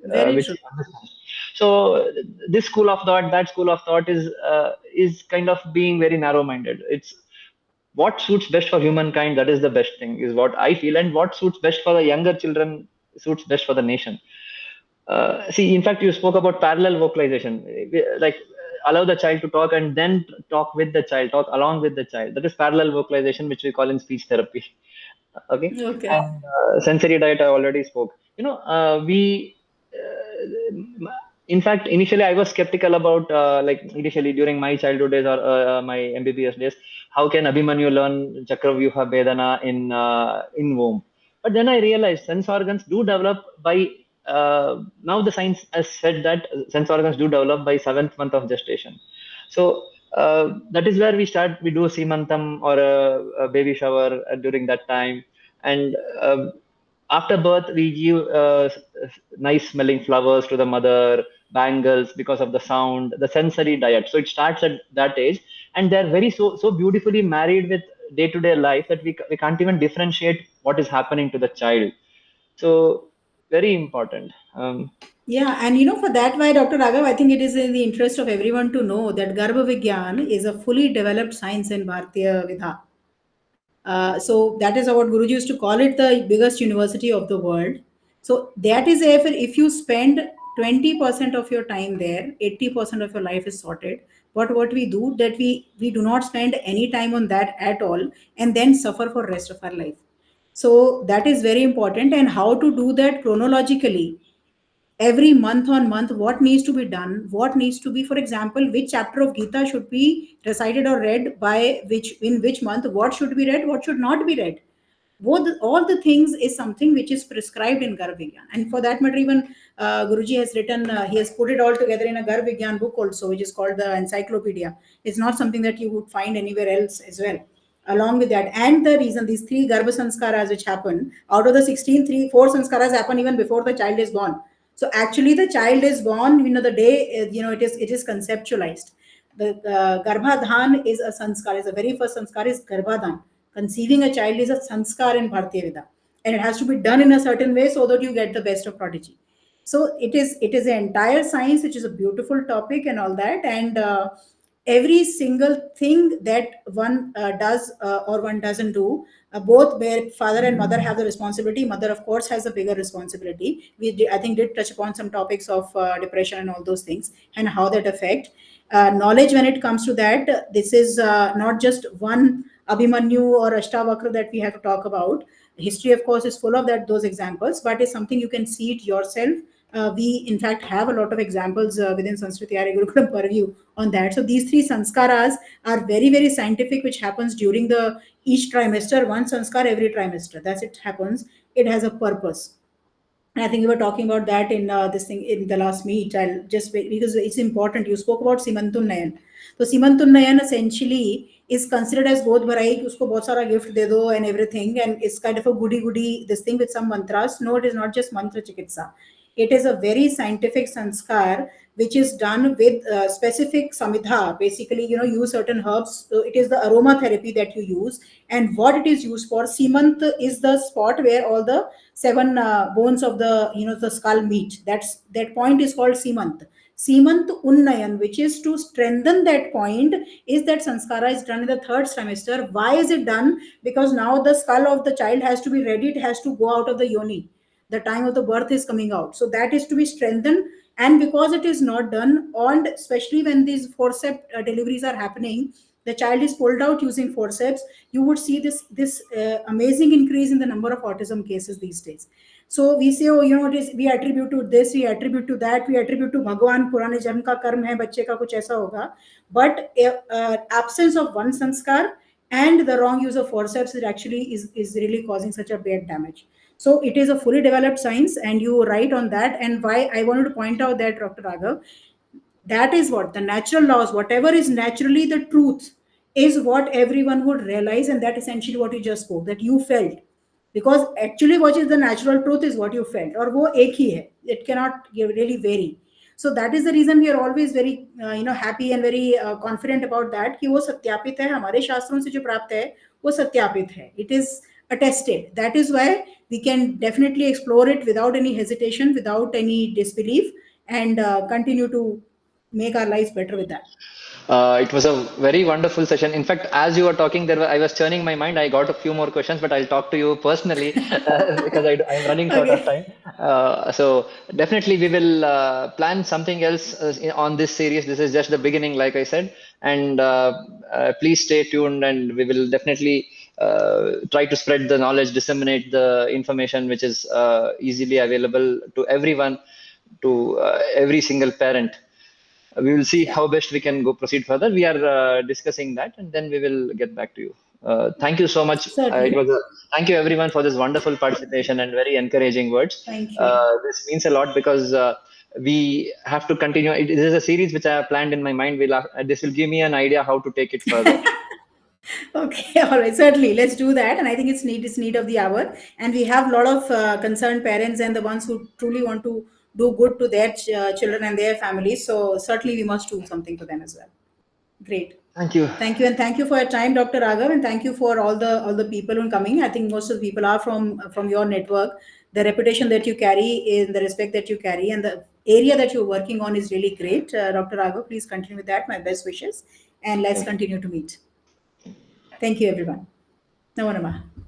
Very which true. it understands. So this school of thought, that school of thought is kind of being very narrow minded. It's what suits best for humankind, that is the best thing, is what I feel. And what suits best for the younger children suits best for the nation. See, in fact, you spoke about parallel vocalization, like allow the child to talk and then talk with the child, talk along with the child. That is parallel vocalization, which we call in speech therapy. Okay. Okay. And sensory diet, I already spoke. We in fact, initially I was skeptical about, like initially during my childhood days, or my MBBS days, how can Abhimanyu learn Chakravyuha Vedana in womb? But then I realized sense organs do develop by, now the science has said that sense organs do develop by 7th month of gestation. So that is where we do Simantam, or a baby shower during that time. And after birth, we give nice smelling flowers to the mother, bangles, because of the sound, the sensory diet. So it starts at that age, and they're very so beautifully married with day-to-day life that we can't even differentiate what is happening to the child. So very important. Yeah, and for that, why, Dr. Raghav, I think it is in the interest of everyone to know that Garbha Vigyan is a fully developed science in Bharatiya Vidha. So that is what Guruji used to call it, the biggest university of the world. So that is if you spend 20% of your time there, 80% of your life is sorted. But what we do, that we do not spend any time on that at all, and then suffer for rest of our life. So that is very important. And how to do that chronologically, every month on month, what needs to be done, what needs to be, for example, which chapter of Gita should be recited or read by which, in which month, what should be read, what should not be read. All the things is something which is prescribed in Garb Vigyan. And for that matter, even Guruji has written, he has put it all together in a Garb Vigyan book also, which is called the Encyclopedia. It's not something that you would find anywhere else as well. Along with that, and the reason these three Garbha Sanskaras which happen, out of the 16, 4 Sanskaras happen even before the child is born. So actually the child is born, the day, it is conceptualized. The Garbhadhan is a sanskar, is the very first sanskar is Garbhadhan. Conceiving a child is a sanskar in Bharatiya Vida, and it has to be done in a certain way so that you get the best of prodigy. So it is an entire science, which is a beautiful topic and all that, and every single thing that one does or one doesn't do, both where father and mother have the responsibility. Mother, of course, has a bigger responsibility. I think did touch upon some topics of depression and all those things and how that affect knowledge when it comes to that. This is not just one Abhimanyu or Ashtavakra that we have to talk about. History, of course, is full of those examples, but it's something you can see it yourself. We, in fact, have a lot of examples within Sanskriti Arya Gurukulam purview on that. So these three sanskaras are very, very scientific, which happens during the each trimester. One sanskar every trimester. That's it happens. It has a purpose. And I think we were talking about that in this thing in the last meet. I'll just because it's important. You spoke about Simantun Nayan. So Simantun Nayan essentially is considered as both bharai, कि उसको बहुत सारा gift दे दो and everything, and it's kind of a goody this thing with some mantras. No, it is not just mantra chikitsa. It is a very scientific sanskar which is done with specific samidha. Basically, use certain herbs. So it is the aromatherapy that you use, and what it is used for. Simant is the spot where all the 7 bones of the skull meet. That point is called Simant. Simant Unnayan, which is to strengthen that point, is that sanskara is done in the 3rd trimester. Why is it done? Because now the skull of the child has to be ready. It has to go out of the yoni. The time of the birth is coming out. So that is to be strengthened. And because it is not done, and especially when these forceps deliveries are happening, the child is pulled out using forceps, you would see this amazing increase in the number of autism cases these days. So we say, oh, it is, we attribute to this, we attribute to that, we attribute to Bhagwan, Purane Janm ka karm hai, bacche ka kuch aisa hoga. But absence of one sanskar and the wrong use of forceps is really causing such a bad damage. So it is a fully developed science, and you write on that. And why I wanted to point out that, Dr. Raghav, that is what the natural laws, whatever is naturally the truth, is what everyone would realize. And that essentially what you just spoke, that you felt. Because actually what is the natural truth is what you felt, or wo ek hi hai. It cannot really vary. So that is the reason we are always very happy and very confident about that, कि वो सत्यापित है, हमारे शास्त्रों से जो प्राप्त है वो सत्यापित है. It is attested. That is why we can definitely explore it without any hesitation, without any disbelief, and continue to make our lives better with that. It was a very wonderful session. In fact, as you were talking, I was turning my mind. I got a few more questions, but I'll talk to you personally because I'm running short of time. So definitely we will plan something else on this series. This is just the beginning, like I said. And please stay tuned, and we will definitely try to spread the knowledge, disseminate the information which is easily available to everyone, to every single parent. We will see how best we can go proceed further. We are discussing that, and then we will get back to you. Thank you so much. Thank you everyone for this wonderful participation and very encouraging words. Thank you. This means a lot because we have to continue. This is a series which I have planned in my mind. This will give me an idea how to take it further. Okay, all right, certainly, let's do that. And I think it's need of the hour, and we have a lot of concerned parents and the ones who truly want to do good to their children and their families. So certainly we must do something for them as well. Great. Thank you. Thank you, and thank you for your time, Dr. Raghav, and thank you for all the people who are coming. I think most of the people are from your network. The reputation that you carry, in the respect that you carry, and the area that you're working on is really great. Dr. Raghav, please continue with that. My best wishes, and let's continue to meet. Thank you, everyone. Namo Namah.